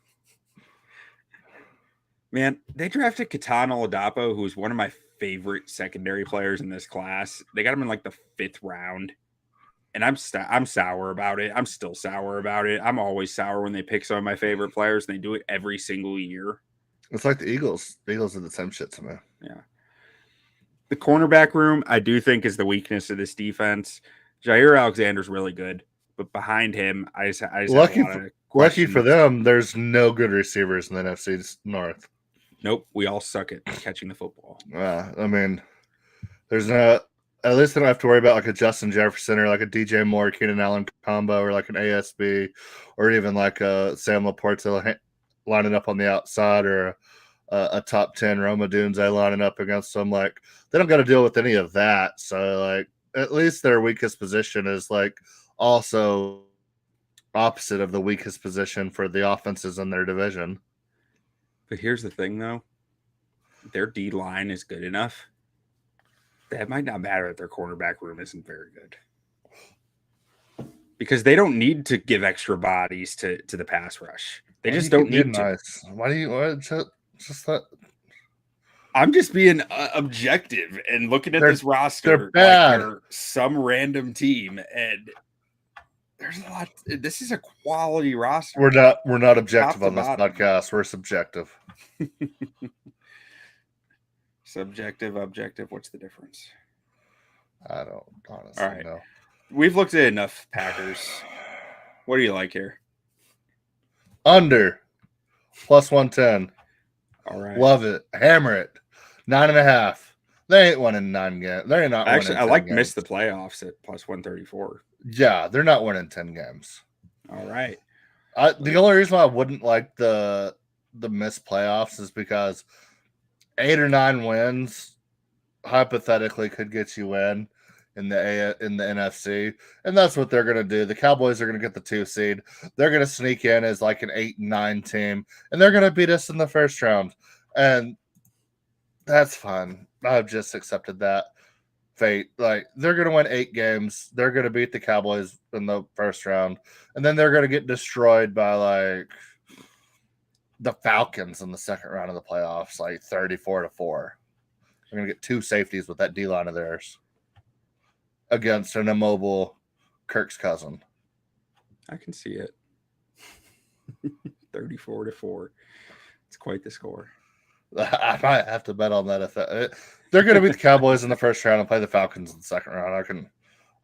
Man, they drafted Kitano Oladapo, who is one of my favorite secondary players in this class. They got him in like the 5th round. And I'm sour about it. I'm still sour about it. I'm always sour when they pick some of my favorite players, and they do it every single year. It's like the Eagles. The Eagles are the same shit to me. Yeah. The cornerback room, I do think, is the weakness of this defense. Jair Alexander's really good, but behind him, I just lucky for them, there's no good receivers in the NFC North. Nope, we all suck at catching the football. I mean, there's no. At least they don't have to worry about like a Justin Jefferson or like a DJ Moore, Keenan Allen combo, or like an ASB, or even like a Sam Laporta lining up on the outside, or a top 10 Roma Dunze lining up against them. Like they don't got to deal with any of that. So like at least their weakest position is like also opposite of the weakest position for the offenses in their division. But here's the thing, though: their D line is good enough. That might not matter that their cornerback room isn't very good, because they don't need to give extra bodies to the pass rush. They just don't need to. Nice. Why do you just that? I'm just being objective and looking at this roster. They're bad. Like they're some random team, and there's a lot. This is a quality roster. We're not objective on this podcast. We're subjective. Subjective, objective. What's the difference? I don't honestly know. We've looked at enough Packers. What do you like here? Under +110. All right. Love it. Hammer it. 9.5. They ain't winning 9 games. They're not actually. I like games. missed the playoffs at +134. Yeah, they're not winning 10 games. All right. The only reason why I wouldn't like the missed playoffs is because 8 or 9 wins hypothetically could get you in the NFC, and that's what they're going to do. The Cowboys are going to get the 2 seed. They're going to sneak in as like an 8 and 9 team, and they're going to beat us in the first round, and that's fine. I've just accepted that fate. Like they're going to win 8 games. They're going to beat the Cowboys in the first round, and then they're going to get destroyed by like the Falcons in the second round of the playoffs, like 34-4. They're going to get 2 safeties with that D line of theirs against an immobile Kirk's cousin. I can see it. 34-4. It's quite the score. I might have to bet on that. If they're going to beat the Cowboys in the first round and play the Falcons in the second round,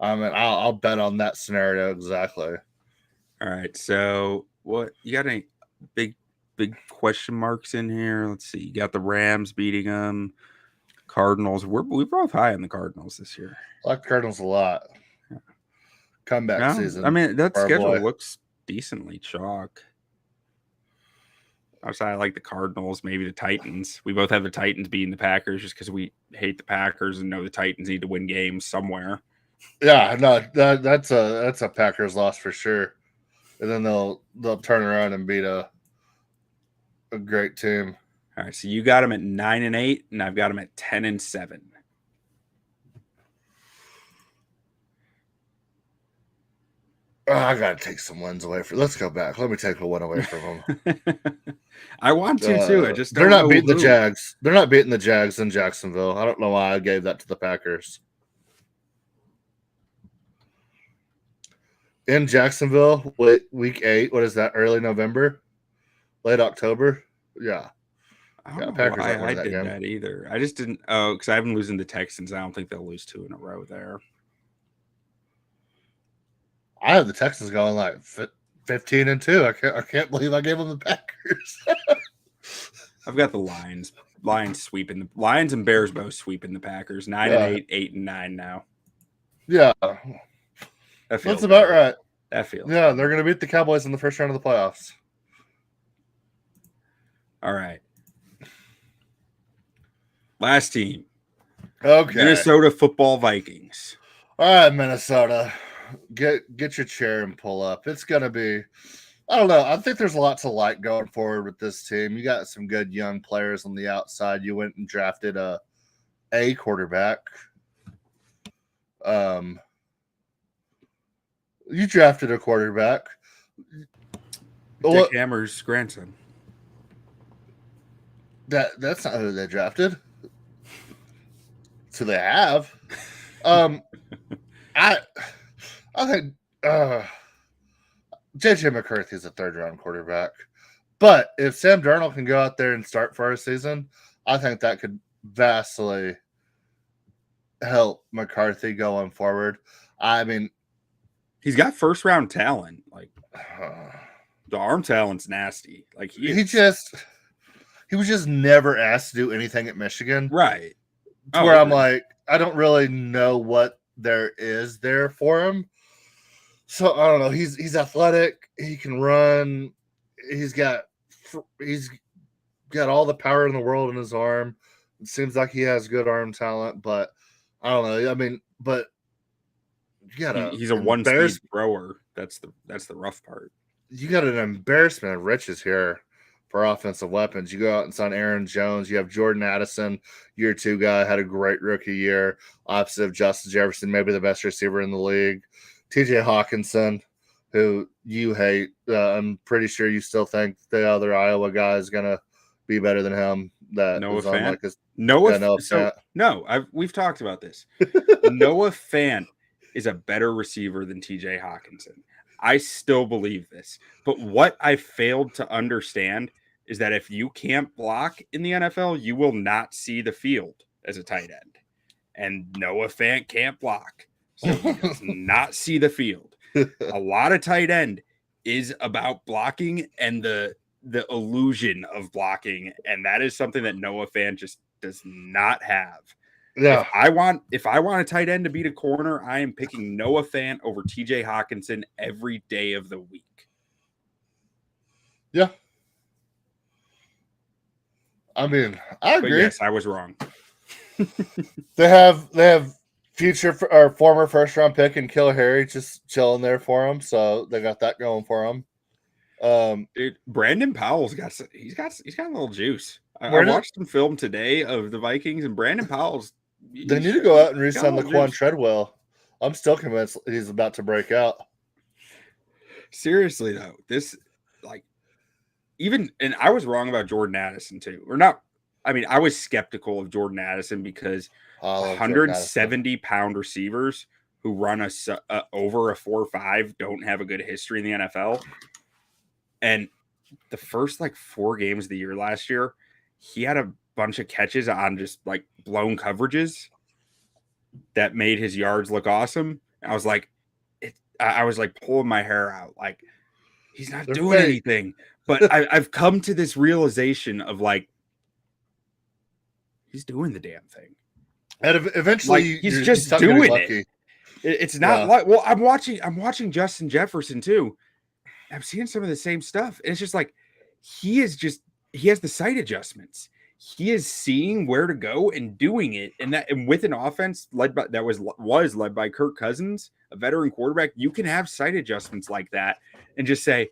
I'll bet on that scenario exactly. All right. So what you got? Any big question marks in here? Let's see. You got the Rams beating them. Cardinals. We're both high on the Cardinals this year. I like the Cardinals a lot. Comeback season. I mean, that schedule looks decently chalk. Outside, I like the Cardinals, maybe the Titans. We both have the Titans beating the Packers just because we hate the Packers and know the Titans need to win games somewhere. Yeah, no, that's a Packers loss for sure. And then they'll turn around and beat a great team. All right, so you got them at 9-8, and I've got them at 10-7. I gotta take some wins away from. Let's go back. Let me take a win away from them. I want to too. I just don't they're not know beating who. the Jags. They're not beating the Jags in Jacksonville. I don't know why I gave that to the Packers. In Jacksonville, week 8. What is that? Early November, late October. Yeah. I don't know why I did that either. I just didn't. Oh, because I've been losing the Texans. I don't think they'll lose 2 in a row there. I have the Texans going like 15-2. I can't believe I gave them the Packers. I've got the Lions. Lions sweeping the Lions and Bears both sweeping the Packers. 9-8, 8-9 now. Yeah, that's about right. That feels. Yeah, they're going to beat the Cowboys in the first round of the playoffs. All right. Last team. Okay. Minnesota Football Vikings. All right, Minnesota. Get your chair and pull up. It's going to be, I don't know. I think there's a lot to like going forward with this team. You got some good young players on the outside. You went and drafted a quarterback. You drafted a quarterback. Dick Hammer's grandson. That's not who they drafted. So they have. I think JJ McCarthy is a 3rd-round quarterback. But if Sam Darnold can go out there and start for a season, I think that could vastly help McCarthy going forward. I mean, he's got 1st-round talent. Like the arm talent's nasty. Like he was just never asked to do anything at Michigan. Right. Where I'm like, I don't really know what there is there for him. So I don't know. He's athletic. He can run. He's got all the power in the world in his arm. It seems like he has good arm talent, but I don't know. I mean, but he's a one-speed thrower. That's the rough part. You got an embarrassment of riches here for offensive weapons. You go out and sign Aaron Jones. You have Jordan Addison, year 2 guy, had a great rookie year. Opposite of Justin Jefferson, maybe the best receiver in the league. TJ Hawkinson, who you hate. I'm pretty sure you still think the other Iowa guy is going to be better than him. Noah Fant? We've talked about this. Noah Fant is a better receiver than TJ Hawkinson. I still believe this. But what I failed to understand is that if you can't block in the NFL, you will not see the field as a tight end. And Noah Fant can't block. So he does not see the field. A lot of tight end is about blocking and the illusion of blocking. And that is something that Noah Fant just does not have. Yeah. If I want a tight end to beat a corner, I am picking Noah Fant over TJ Hawkinson every day of the week. Yeah. I mean, I agree. But yes, I was wrong. They have future or former 1st-round pick and Killer Harry just chilling there for him, so they got that going for him. Dude, Brandon Powell's got a little juice. I watched some film today of the Vikings, and Brandon Powell's. They need to go out and re-sign Laquan Treadwell. I'm still convinced he's about to break out. Seriously though, and I was wrong about Jordan Addison too, or not. I mean, I was skeptical of Jordan Addison because 170-pound receivers who run over a 4.5 don't have a good history in the NFL. And the first 4 games of the year last year, he had a bunch of catches on just blown coverages that made his yards look awesome. I was I was pulling my hair out. He's not doing anything. But I've come to this realization of he's doing the damn thing. And eventually he's just doing it. It's not well, I'm watching Justin Jefferson too. I'm seeing some of the same stuff. And it's just he has the sight adjustments. He is seeing where to go and doing it. And with an offense led by Kirk Cousins, a veteran quarterback, you can have sight adjustments like that and just say,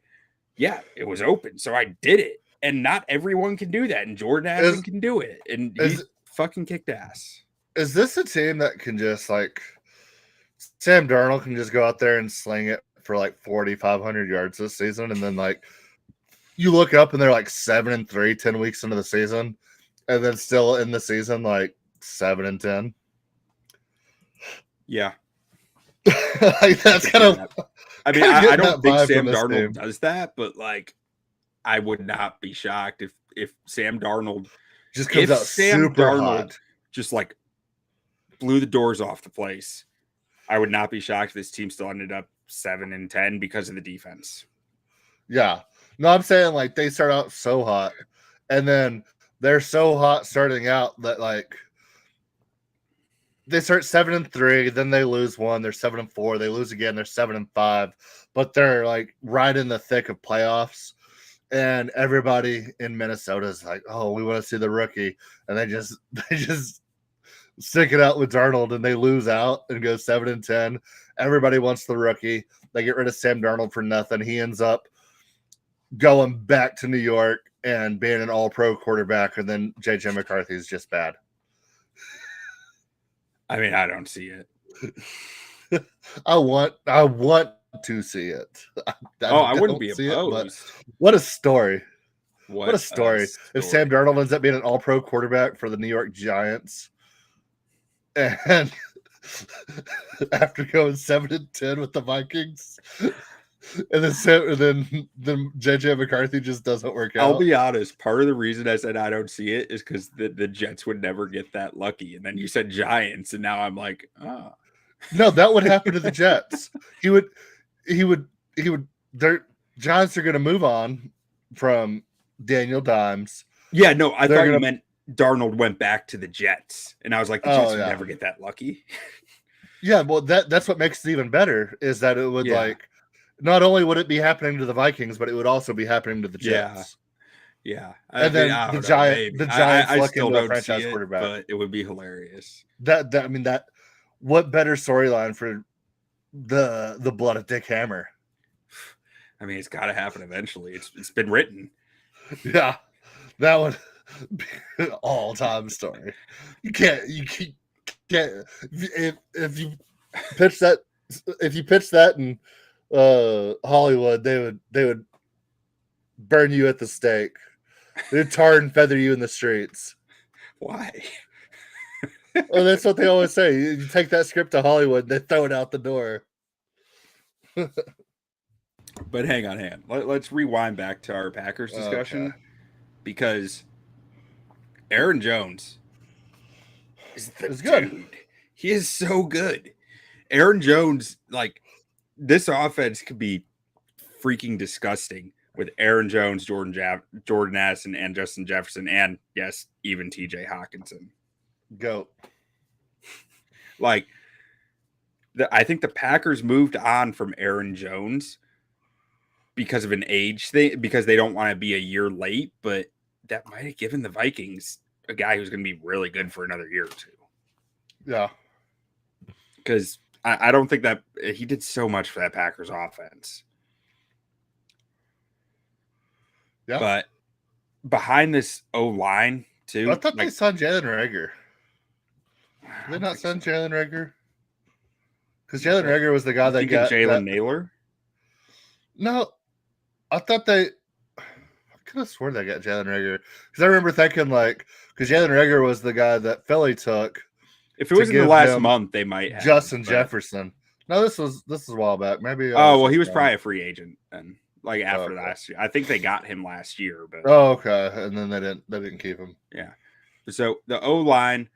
yeah, it was open, so I did it. And not everyone can do that. And Jordan Addison can do it. And he fucking kicked ass. Is this a team that can just Sam Darnold can just go out there and sling it for 4,500 yards this season, and then you look up and they're 7-3, 10 weeks into the season, and then still in the season 7-10. Yeah, that's kind of. I mean, I don't think Sam Darnold does that, but I would not be shocked if Sam Darnold just comes out super hot, just blew the doors off the place. I would not be shocked if this team still ended up 7-10 because of the defense. Yeah. No, I'm saying they start out so hot, and then they're so hot starting out that they start 7-3, then they lose one, they're 7-4, they lose again, they're 7-5, but they're right in the thick of playoffs, and everybody in Minnesota is oh, we want to see the rookie, and they just stick it out with Darnold, and they lose out and go 7-10. Everybody wants the rookie. They get rid of Sam Darnold for nothing. He ends up going back to New York and being an all-pro quarterback, and then J.J. McCarthy is just bad. I mean, I don't see it. I want to see it. I wouldn't be opposed. What a story. What a story. If Sam Darnold ends up being an all-pro quarterback for the New York Giants, and after going 7-10 with the Vikings, and then JJ McCarthy just doesn't work out. I'll be honest. Part of the reason I said I don't see it is because the Jets would never get that lucky. And then you said Giants, and now I'm no, that would happen to the Jets. He would. Their Giants are going to move on from Daniel Dimes. Yeah, no, I thought you meant Darnold went back to the Jets, and I was the Jets would never get that lucky. Yeah, well, that's what makes it even better is that it would not only would it be happening to the Vikings, but it would also be happening to the Jets. Yeah. And then the Giants look into a franchise quarterback, but it would be hilarious. That what better storyline for the blood of Dick Hammer? I mean, it's got to happen eventually. It's been written. Yeah, that would be an all-time story. You can't if you pitch that in Hollywood, they would burn you at the stake. They'd tar and feather you in the streets. Why? Well, that's what they always say. You take that script to Hollywood, they throw it out the door. But hang on. Let's rewind back to our Packers discussion, because Aaron Jones is good. Dude. He is so good. Aaron Jones, this offense could be freaking disgusting with Aaron Jones, Jordan Addison, and Justin Jefferson, and yes, even TJ Hawkinson. Go. I think the Packers moved on from Aaron Jones because of an age thing, because they don't want to be a year late, but that might have given the Vikings a guy who's going to be really good for another year or two. Yeah. Because I don't think that he did so much for that Packers offense. Yeah. But behind this O-line, too. I thought they signed Jalen Reagor. Did they not sign Jalen Reagor? Because Jalen Reagor was the guy that got Jalen Naylor? No. I thought I could have sworn they got Jalen Reagor. Because I remember thinking, because Jalen Reagor was the guy that Philly took. If it was in the last month, they might have. Justin Jefferson. No, this is a while back. Maybe. Oh well, he was probably a free agent then. Like after last year, I think they got him last year. But okay, and then they didn't keep him. Yeah. So the O line,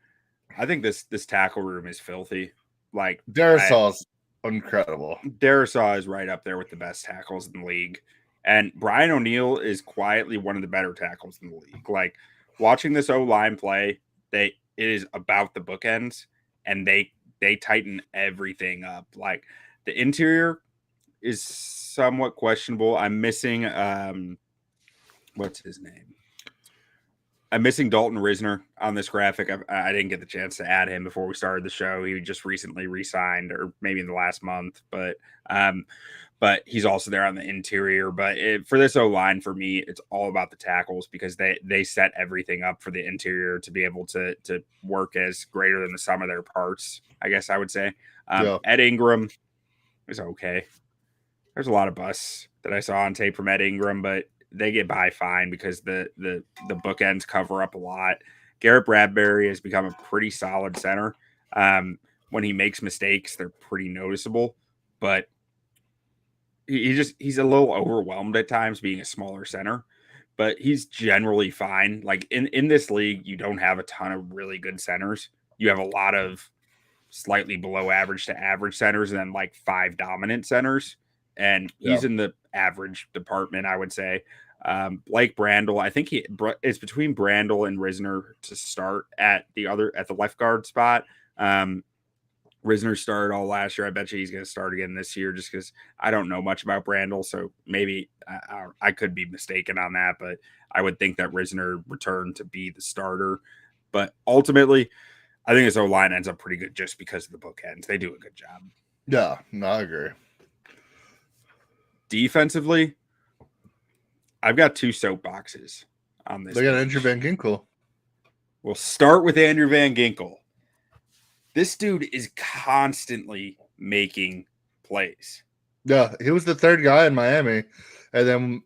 I think this tackle room is filthy. Like Darrisaw's incredible. Darrisaw is right up there with the best tackles in the league. And Brian O'Neill is quietly one of the better tackles in the league. Like watching this O-line play, it is about the bookends, and they tighten everything up. Like the interior is somewhat questionable. I'm missing what's his name? I'm missing Dalton Risner on this graphic. I didn't get the chance to add him before we started the show. He just recently re-signed, or maybe in the last month, but he's also there on the interior. But for this O-line, for me, it's all about the tackles, because they set everything up for the interior to be able to work as greater than the sum of their parts, I guess I would say. Ed Ingram is okay. There's a lot of busts that I saw on tape from Ed Ingram, but they get by fine because the bookends cover up a lot. Garrett Bradbury has become a pretty solid center. When he makes mistakes, they're pretty noticeable, but he's a little overwhelmed at times being a smaller center, but he's generally fine. Like in this league, you don't have a ton of really good centers. You have a lot of slightly below average to average centers, and then like 5 dominant centers. And he's in the average department, I would say. Blake Brandel, I think it's between Brandel and Risner to start at the left guard spot. Risner started all last year. I bet you he's going to start again this year, just because I don't know much about Brandel. So maybe I could be mistaken on that, but I would think that Risner returned to be the starter. But ultimately, I think this O-line ends up pretty good just because of the bookends. They do a good job. Yeah, no, I agree. Defensively, I've got 2 soapboxes on this. They got Andrew Van Ginkel. We'll start with Andrew Van Ginkel. This dude is constantly making plays. Yeah, he was the 3rd guy in Miami, and then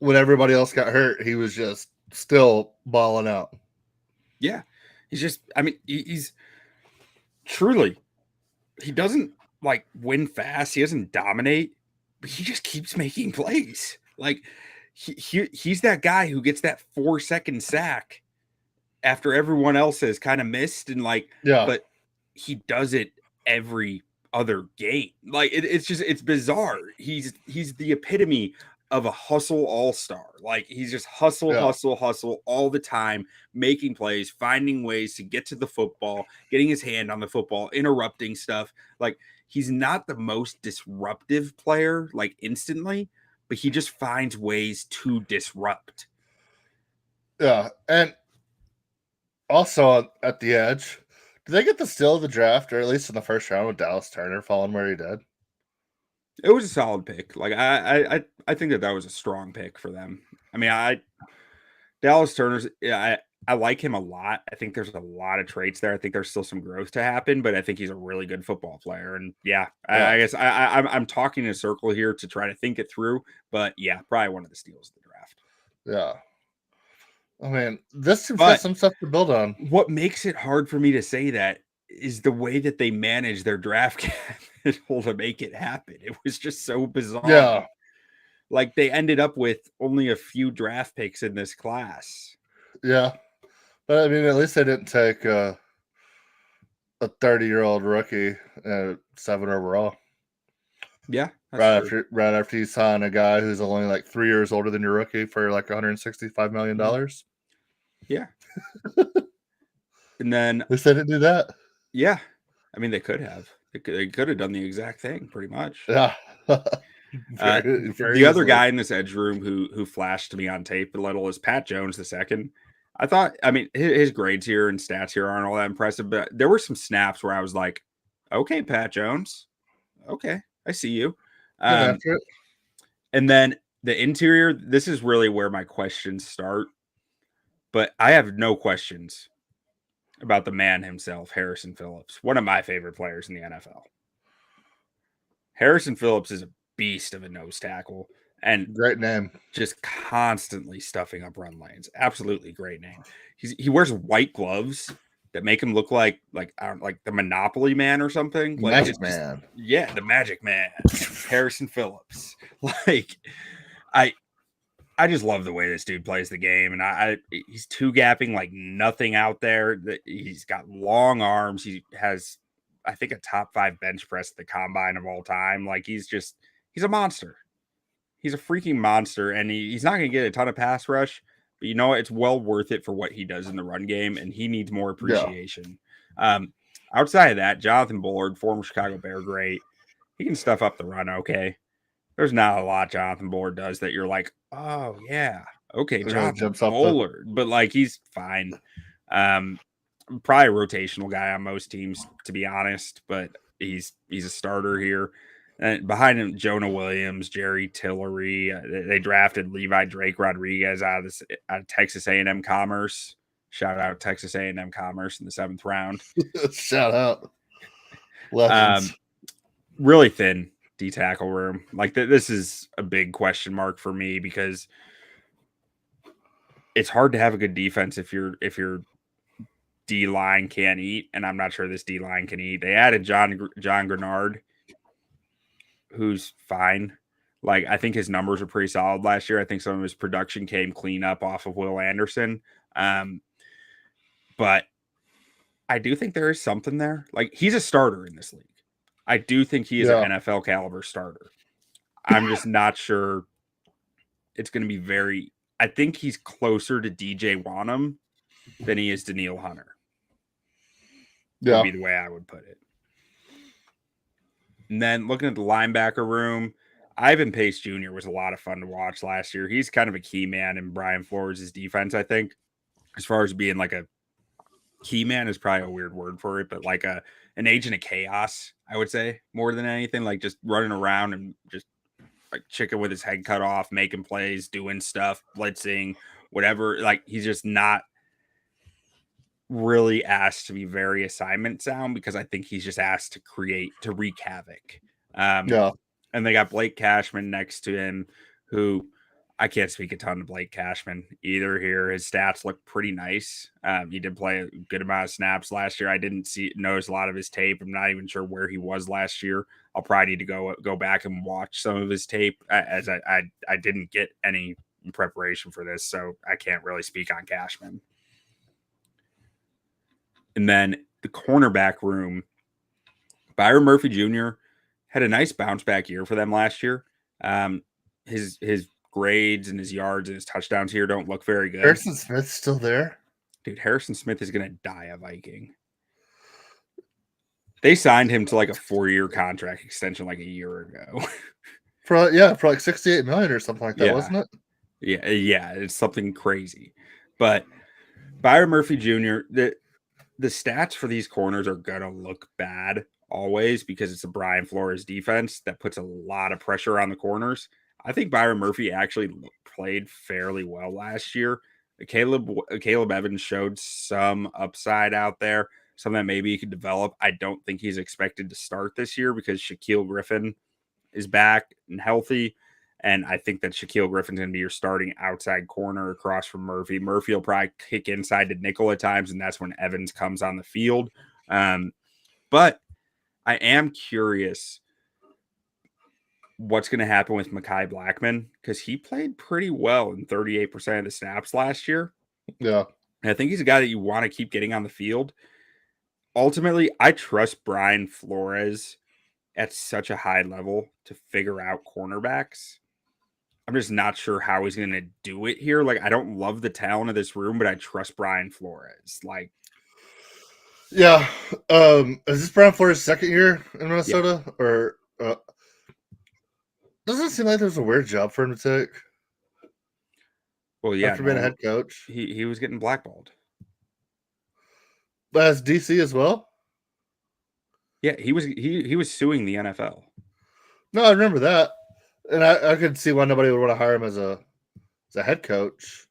when everybody else got hurt, he was just still balling out. Yeah, he's truly, he doesn't like win fast. He doesn't dominate, but he just keeps making plays. Like he's that guy who gets that 4-second sack after everyone else has kind of missed, and but he does it every other game. Like it's bizarre. He's the epitome of a hustle all-star. Like he's just hustle all the time, making plays, finding ways to get to the football, getting his hand on the football, interrupting stuff. Like he's not the most disruptive player, like instantly, but he just finds ways to disrupt. Yeah, and also at the edge, did they get the steal of the draft, or at least in the first round, with Dallas Turner falling where he did? It was a solid pick. Like I think that was a strong pick for them. I mean, Dallas Turner's. I like him a lot. I think there's a lot of traits there. I think there's still some growth to happen, but I think he's a really good football player. And I guess I'm talking in a circle here to try to think it through. But yeah, probably one of the steals of the draft. Yeah. I mean, this team's got some stuff to build on. What makes it hard for me to say that is the way that they manage their draft capital to make it happen. It was just so bizarre. Yeah. Like they ended up with only a few draft picks in this class. Yeah. But I mean, at least they didn't take a 30-year-old rookie at 7 overall. Yeah. Right after you sign a guy who's only like 3 years older than your rookie for like $165 million. Yeah. And then at least they didn't do that. Yeah. I mean, they could have. They could have done the exact thing, pretty much. Yeah. The other guy in this edge room who flashed to me on tape a little is Pat Jones II. I thought, I mean, his grades here and stats here aren't all that impressive, but there were some snaps where I was like, okay, Pat Jones. Okay, I see you. And then the interior, this is really where my questions start. But I have no questions about the man himself, Harrison Phillips, one of my favorite players in the NFL. Harrison Phillips is a beast of a nose tackle. And great name. Just constantly stuffing up run lanes. Absolutely great name. He wears white gloves that make him look like the Monopoly Man or something. Like Magic Man. Yeah, the Magic Man. Harrison Phillips. Like I just love the way this dude plays the game, and he's two gapping like nothing out there. He's got long arms. He has, I think, a top 5 bench press at the combine of all time. Like he's a monster. He's a freaking monster, and he's not going to get a ton of pass rush, but you know what? It's well worth it for what he does in the run game, and he needs more appreciation. Yeah. Outside of that, Jonathan Bullard, former Chicago Bear great. He can stuff up the run okay. There's not a lot Jonathan Bullard does that you're like, oh, yeah, okay, Jonathan Bullard. But, like, he's fine. Probably a rotational guy on most teams, to be honest, but he's a starter here. And behind him, Jonah Williams, Jerry Tillery. They drafted Levi Drake Rodriguez out of Texas A&M Commerce. Shout out Texas A&M Commerce in the 7th round. Shout out. Legends. Really thin D-tackle room. Like this is a big question mark for me because it's hard to have a good defense if your D-line can't eat, and I'm not sure this D-line can eat. They added John Grenard, who's fine. Like, I think his numbers are pretty solid last year. I think some of his production came clean up off of Will Anderson. But I do think there is something there. Like, he's a starter in this league. I do think he is an NFL caliber starter. I'm just not sure it's going to be very – I think he's closer to DJ Wanham than he is to Danielle Hunter. Yeah. Would be the way I would put it. And then looking at the linebacker room, Ivan Pace Jr. was a lot of fun to watch last year. He's kind of a key man in Brian Flores' defense, I think. As far as being like a key man is probably a weird word for it, but like an agent of chaos, I would say, more than anything. Like just running around and just like chicken with his head cut off, making plays, doing stuff, blitzing, whatever. Like he's just not really asked to be very assignment sound because I think he's just asked to wreak havoc. And they got Blake Cashman next to him, who I can't speak a ton to Blake Cashman either here. His stats look pretty nice. He did play a good amount of snaps last year. I didn't notice a lot of his tape. I'm not even sure where he was last year. I'll probably need to go back and watch some of his tape as I didn't get any preparation for this, so I can't really speak on Cashman. And then the cornerback room, Byron Murphy Jr. had a nice bounce back year for them last year. His grades and his yards and his touchdowns here don't look very good. Harrison Smith's still there? Dude, Harrison Smith is going to die a Viking. They signed him to like a 4-year contract extension like a year ago. for like $68 million or something like that, wasn't it? Yeah, it's something crazy. But Byron Murphy Jr., the stats for these corners are going to look bad always because it's a Brian Flores defense that puts a lot of pressure on the corners. I think Byron Murphy actually played fairly well last year. Caleb Evans showed some upside out there, something that maybe he could develop. I don't think he's expected to start this year because Shaquille Griffin is back and healthy. And I think that Shaquille Griffin's going to be your starting outside corner across from Murphy. Murphy will probably kick inside to nickel at times, and that's when Evans comes on the field. But I am curious what's going to happen with Mekhi Blackman because he played pretty well in 38% of the snaps last year. Yeah. And I think he's a guy that you want to keep getting on the field. Ultimately, I trust Brian Flores at such a high level to figure out cornerbacks. I'm just not sure how he's going to do it here. Like, I don't love the talent of this room, but I trust Brian Flores. Like, yeah. Is this Brian Flores' second year in Minnesota? Yeah. Or doesn't it seem like there's a weird job for him to take? Well, yeah. After being a head coach. He was getting blackballed. But as DC as well? Yeah, he was suing the NFL. No, I remember that. And I could see why nobody would want to hire him as a head coach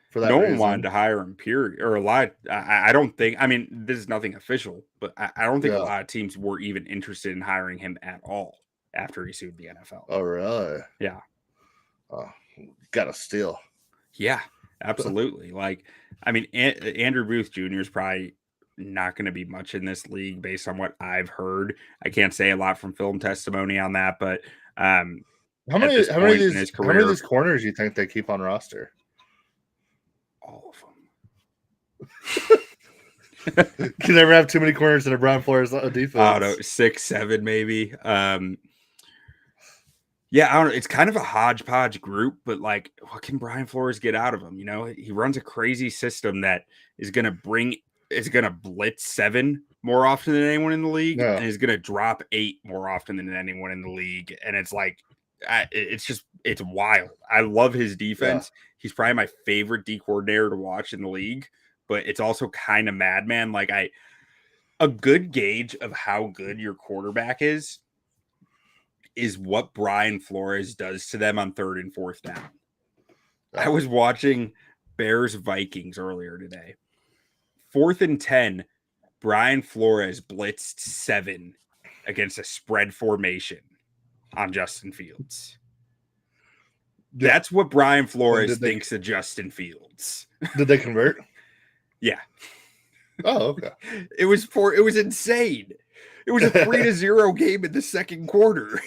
for that reason. No one wanted to hire him, period. Or a lot. I don't think. I mean, this is nothing official, but I don't think a lot of teams were even interested in hiring him at all after he sued the NFL. Oh, really? Yeah. Oh, gotta steal. Yeah, absolutely. Like, I mean, Andrew Booth Jr. is probably not going to be much in this league based on what I've heard. I can't say a lot from film testimony on that, but how many of these corners do you think they keep on roster? All of them. Can never have too many corners in a Brian Flores defense. I don't know, 6, 7 maybe. Yeah, I don't know. It's kind of a hodgepodge group, but like, what can Brian Flores get out of him? You know, he runs a crazy system that is going to blitz 7 more often than anyone in the league, and is going to drop 8 more often than anyone in the league. And it's like, it's wild. I love his defense. Yeah. He's probably my favorite D coordinator to watch in the league, but it's also kind of madman. Like a good gauge of how good your quarterback is what Brian Flores does to them on 3rd and 4th down. I was watching Bears Vikings earlier today. 4th and 10, Brian Flores blitzed 7 against a spread formation on Justin Fields. That's what Brian Flores thinks of Justin Fields. Did they convert? Yeah. Oh, okay. It was insane. It was a 3-0 game in the second quarter.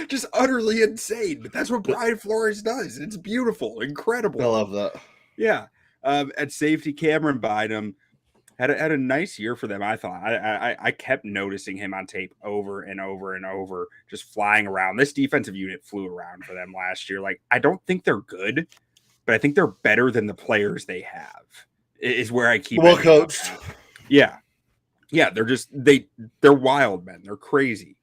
Just utterly insane. But that's what Brian Flores does. It's beautiful, incredible. I love that. Yeah. At safety, Cameron Bynum had a nice year for them, I thought. I kept noticing him on tape over and over and over, just flying around. This defensive unit flew around for them last year. Like, I don't think they're good, but I think they're better than the players they have, is where I keep well coached. Yeah. Yeah, they're wild, men. They're crazy.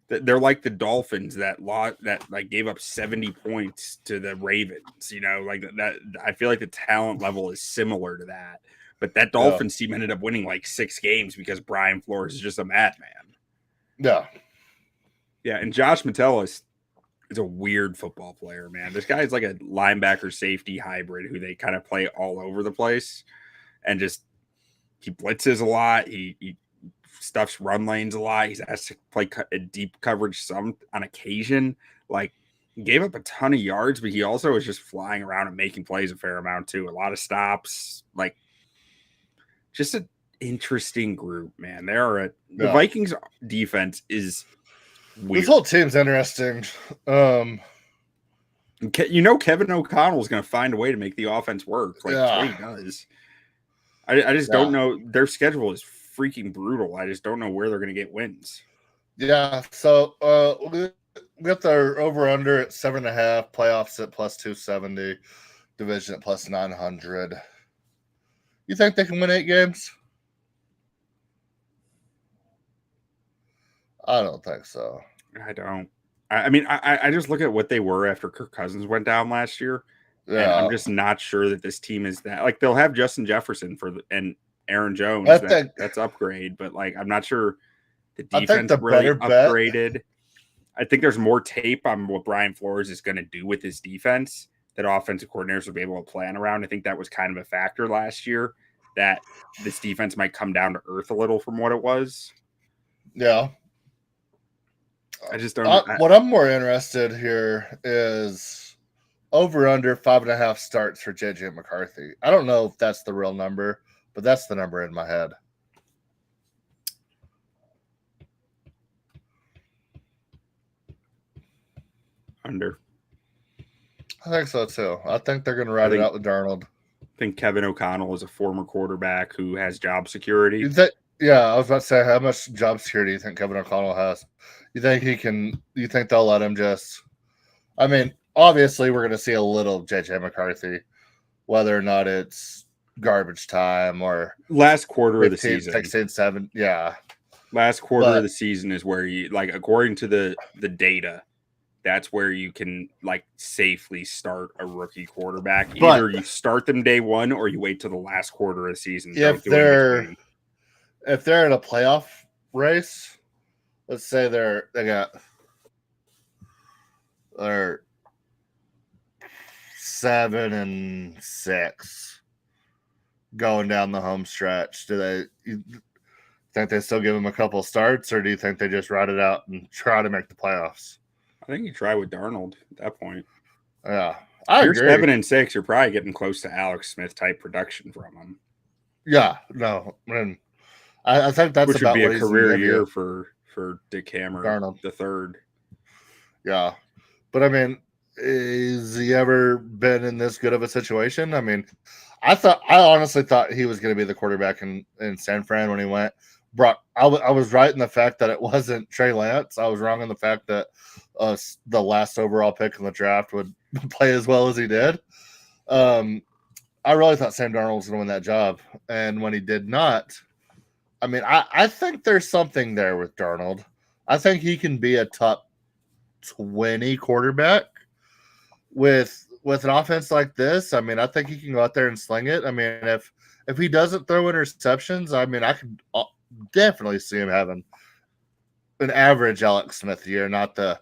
They're like the Dolphins that like gave up 70 points to the Ravens, you know, like that. I feel like the talent level is similar to that. But that Dolphins team ended up winning like 6 games because Brian Flores is just a madman. Yeah. Yeah, and Josh Metellus is a weird football player, man. This guy is like a linebacker safety hybrid who they kind of play all over the place, and just he blitzes a lot. He stuffs run lanes a lot. He's asked to play a deep coverage some on occasion. Like, he gave up a ton of yards, but he also is just flying around and making plays a fair amount too. A lot of stops. Like, just an interesting group, man. The Vikings defense is weird. This whole team's interesting. You know, Kevin O'Connell is going to find a way to make the offense work. Like, that's what he does. I just don't know. Their schedule is freaking brutal. I just don't know where they're going to get wins. Yeah. So we got their over-under at 7.5, playoffs at plus 270, division at plus 900. You think they can win 8 games? I don't think so. I don't. I mean, I just look at what they were after Kirk Cousins went down last year. Yeah. And I'm just not sure that this team is that. Like, they'll have Justin Jefferson and Aaron Jones. That's upgrade, but like, I'm not sure the defense really upgraded. I think there's more tape on what Brian Flores is going to do with his defense that offensive coordinators will be able to plan around. I think that was kind of a factor last year, that this defense might come down to earth a little from what it was. Yeah. I just don't. What I'm more interested here is over under 5.5 starts for JJ McCarthy. I don't know if that's the real number, but that's the number in my head. Under. I think so too. I think they're going to ride it out with Darnold. I think Kevin O'Connell is a former quarterback who has job security. Yeah, I was about to say, how much job security do you think Kevin O'Connell has? You think you think they'll let him just, I mean, obviously we're going to see a little JJ McCarthy, whether or not it's garbage time or last quarter of the season. 16, 7, yeah. Last quarter of the season is where you, like, according to the data, that's where you can, like, safely start a rookie quarterback. Either you start them day one or you wait till the last quarter of the season. If they're in a playoff race, let's say they're 7-6 going down the home stretch. Do you think they still give them a couple starts, or do you think they just ride it out and try to make the playoffs? I think you try with Darnold at that point. Yeah, You're 7 and 6. You're probably getting close to Alex Smith type production from him. Yeah, no, I think that's which about would be what a he's career gonna year give for Dick Hammer Darnold. the third. Yeah, but I mean, is he ever been in this good of a situation? I mean, I honestly thought he was going to be the quarterback in San Fran when he went. I was right in the fact that it wasn't Trey Lance. I was wrong in the fact that the last overall pick in the draft would play as well as he did. I really thought Sam Darnold was going to win that job, and when he did not, I mean, I think there's something there with Darnold. I think he can be a top 20 quarterback with an offense like this. I mean, I think he can go out there and sling it. I mean, if he doesn't throw interceptions, I mean, I could definitely see him having an average Alex Smith year, not the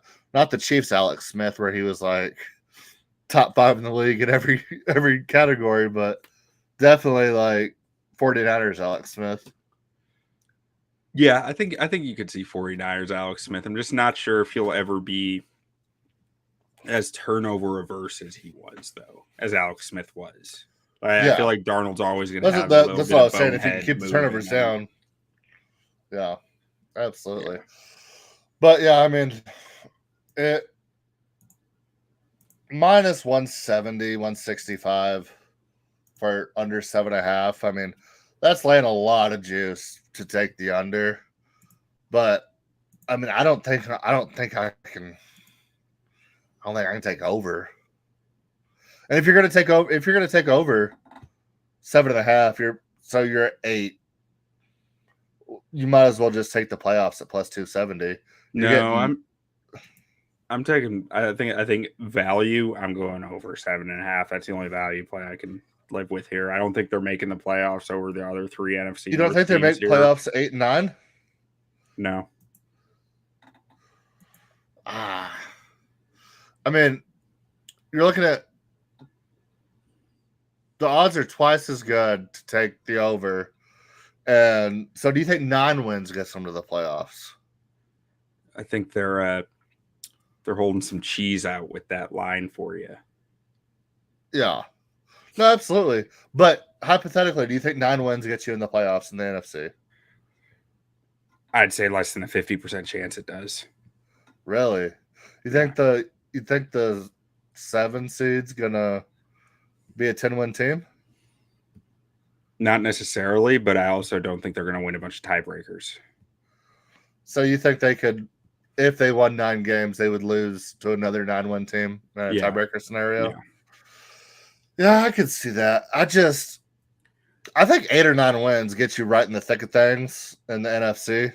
Chiefs Alex Smith where he was like top 5 in the league in every category, but definitely like 49ers Alex Smith. Yeah, I think you could see 49ers Alex Smith. I'm just not sure if he'll ever be as turnover averse as he was, though, as Alex Smith was. I feel like Darnold's always going to have a little that's bit what I of was saying. If he can keep the turnovers moving. down, yeah, absolutely. Yeah. But yeah, I mean, it minus 170, 165 for under 7.5. I mean, that's laying a lot of juice to take the under. But I mean, I don't think I can take over. And if you're gonna take over 7.5, you're at 8. You might as well just take the playoffs at plus 270. I'm taking. I think value. I'm going over 7.5. That's the only value play I can live with here. I don't think they're making the playoffs over the other 3 NFC. You don't think they're making playoffs 8 and 9? No. I mean, you're looking at the odds are twice as good to take the over. And so do you think 9 wins gets them to the playoffs? I think they're holding some cheese out with that line for you. Yeah. No, absolutely. But hypothetically, do you think 9 wins gets you in the playoffs in the NFC? I'd say less than a 50% chance it does. Really? You think the 7 seed's gonna be a 10-win team? Not necessarily, but I also don't think they're going to win a bunch of tiebreakers. So you think they could, if they won 9 games, they would lose to another 9-win team in a tiebreaker scenario? Yeah, I could see that. I think 8 or 9 wins get you right in the thick of things in the NFC.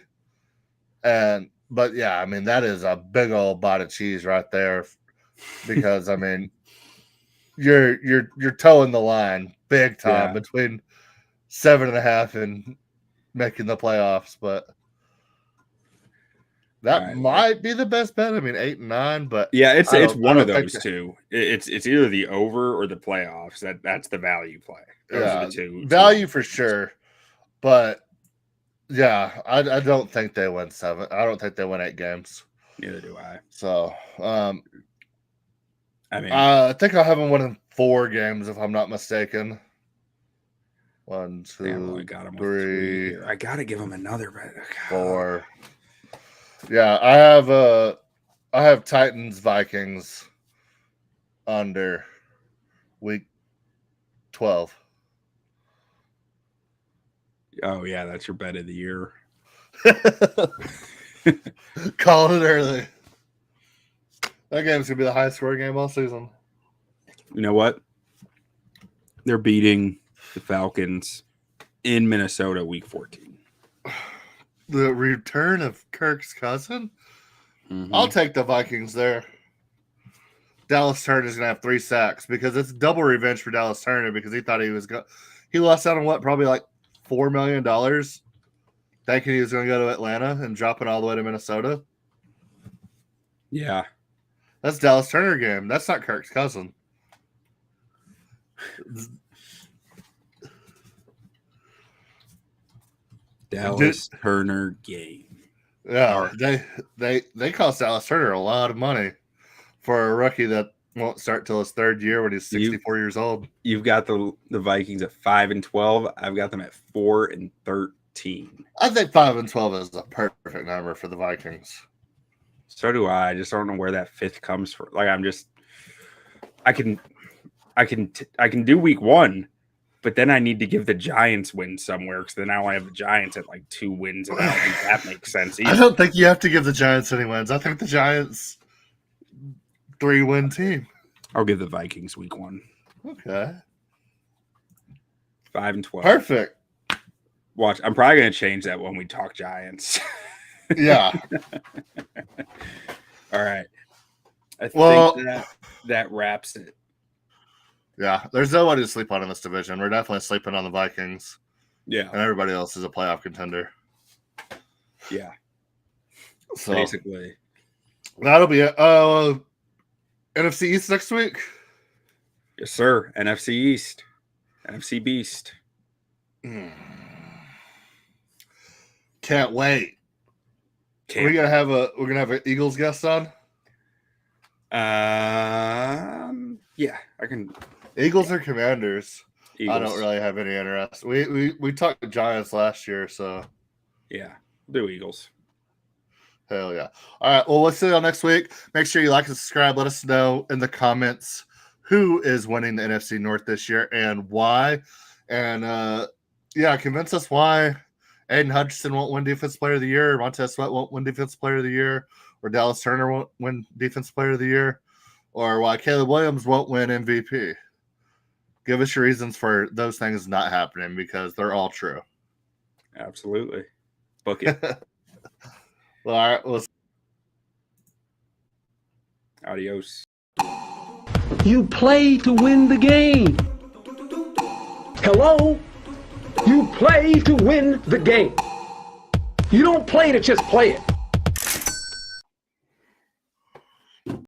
But yeah, I mean, that is a big old bite of cheese right there, because I mean, you're towing the line big time between 7.5 and making the playoffs. But that might be the best bet. I mean, 8 and 9, but yeah, it's one of those two. It's either the over or the playoffs. That's the value play. Those are the two value for sure. But yeah, I don't think they win 7. I don't think they win 8 games. Neither do I. So I mean, I think I'll have them winning 4 games if I'm not mistaken. 1, 2, 3. I gotta give them another bet. 4. Yeah, I have Titans Vikings under week 12. Oh yeah, that's your bet of the year. Calling it early. That game's gonna be the highest scoring game all season. You know what? They're beating the Falcons in Minnesota week 14. The return of Kirk's cousin? Mm-hmm. I'll take the Vikings there. Dallas Turner is going to have 3 sacks because it's double revenge for Dallas Turner, because he thought he lost out on probably like $4 million thinking he was going to go to Atlanta and drop it all the way to Minnesota. Yeah. That's Dallas Turner game. That's not Kirk's cousin. Dallas Turner game. Yeah, they cost Dallas Turner a lot of money for a rookie that Won't start till his third year when he's 64 years old. You've got the Vikings at 5-12. I've got them at 4-13. I think 5-12 is a perfect number for the Vikings. So do I. I just don't know where that fifth comes from. Like I can do week 1, but then I need to give the Giants wins somewhere because then I only have the Giants at like 2 wins, and I don't think that makes sense either. I don't think you have to give the Giants any wins. I think the Giants 3-win team. I'll give the Vikings week 1. Okay. 5-12. Perfect. Watch. I'm probably going to change that when we talk Giants. Yeah. All right. I think that wraps it. Yeah. There's nobody to sleep on in this division. We're definitely sleeping on the Vikings. Yeah. And everybody else is a playoff contender. Yeah. So basically. That'll be it. NFC East next week? Yes, sir. NFC East. NFC Beast. Can't wait. We're gonna have an Eagles guest on. Yeah, I can. Eagles or Commanders? Eagles. I don't really have any interest. We talked to Giants last year, so yeah, we'll do Eagles. Hell yeah! All right, well, we'll see you next week. Make sure you like and subscribe. Let us know in the comments who is winning the NFC North this year and why. And convince us why Aiden Hutchinson won't win Defensive Player of the Year, Montez Sweat won't win Defensive Player of the Year, or Dallas Turner won't win Defensive Player of the Year, or why Caleb Williams won't win MVP. Give us your reasons for those things not happening because they're all true. Absolutely. Book it. Well, all right. Adios. You play to win the game. Hello? You play to win the game. You don't play to just play it.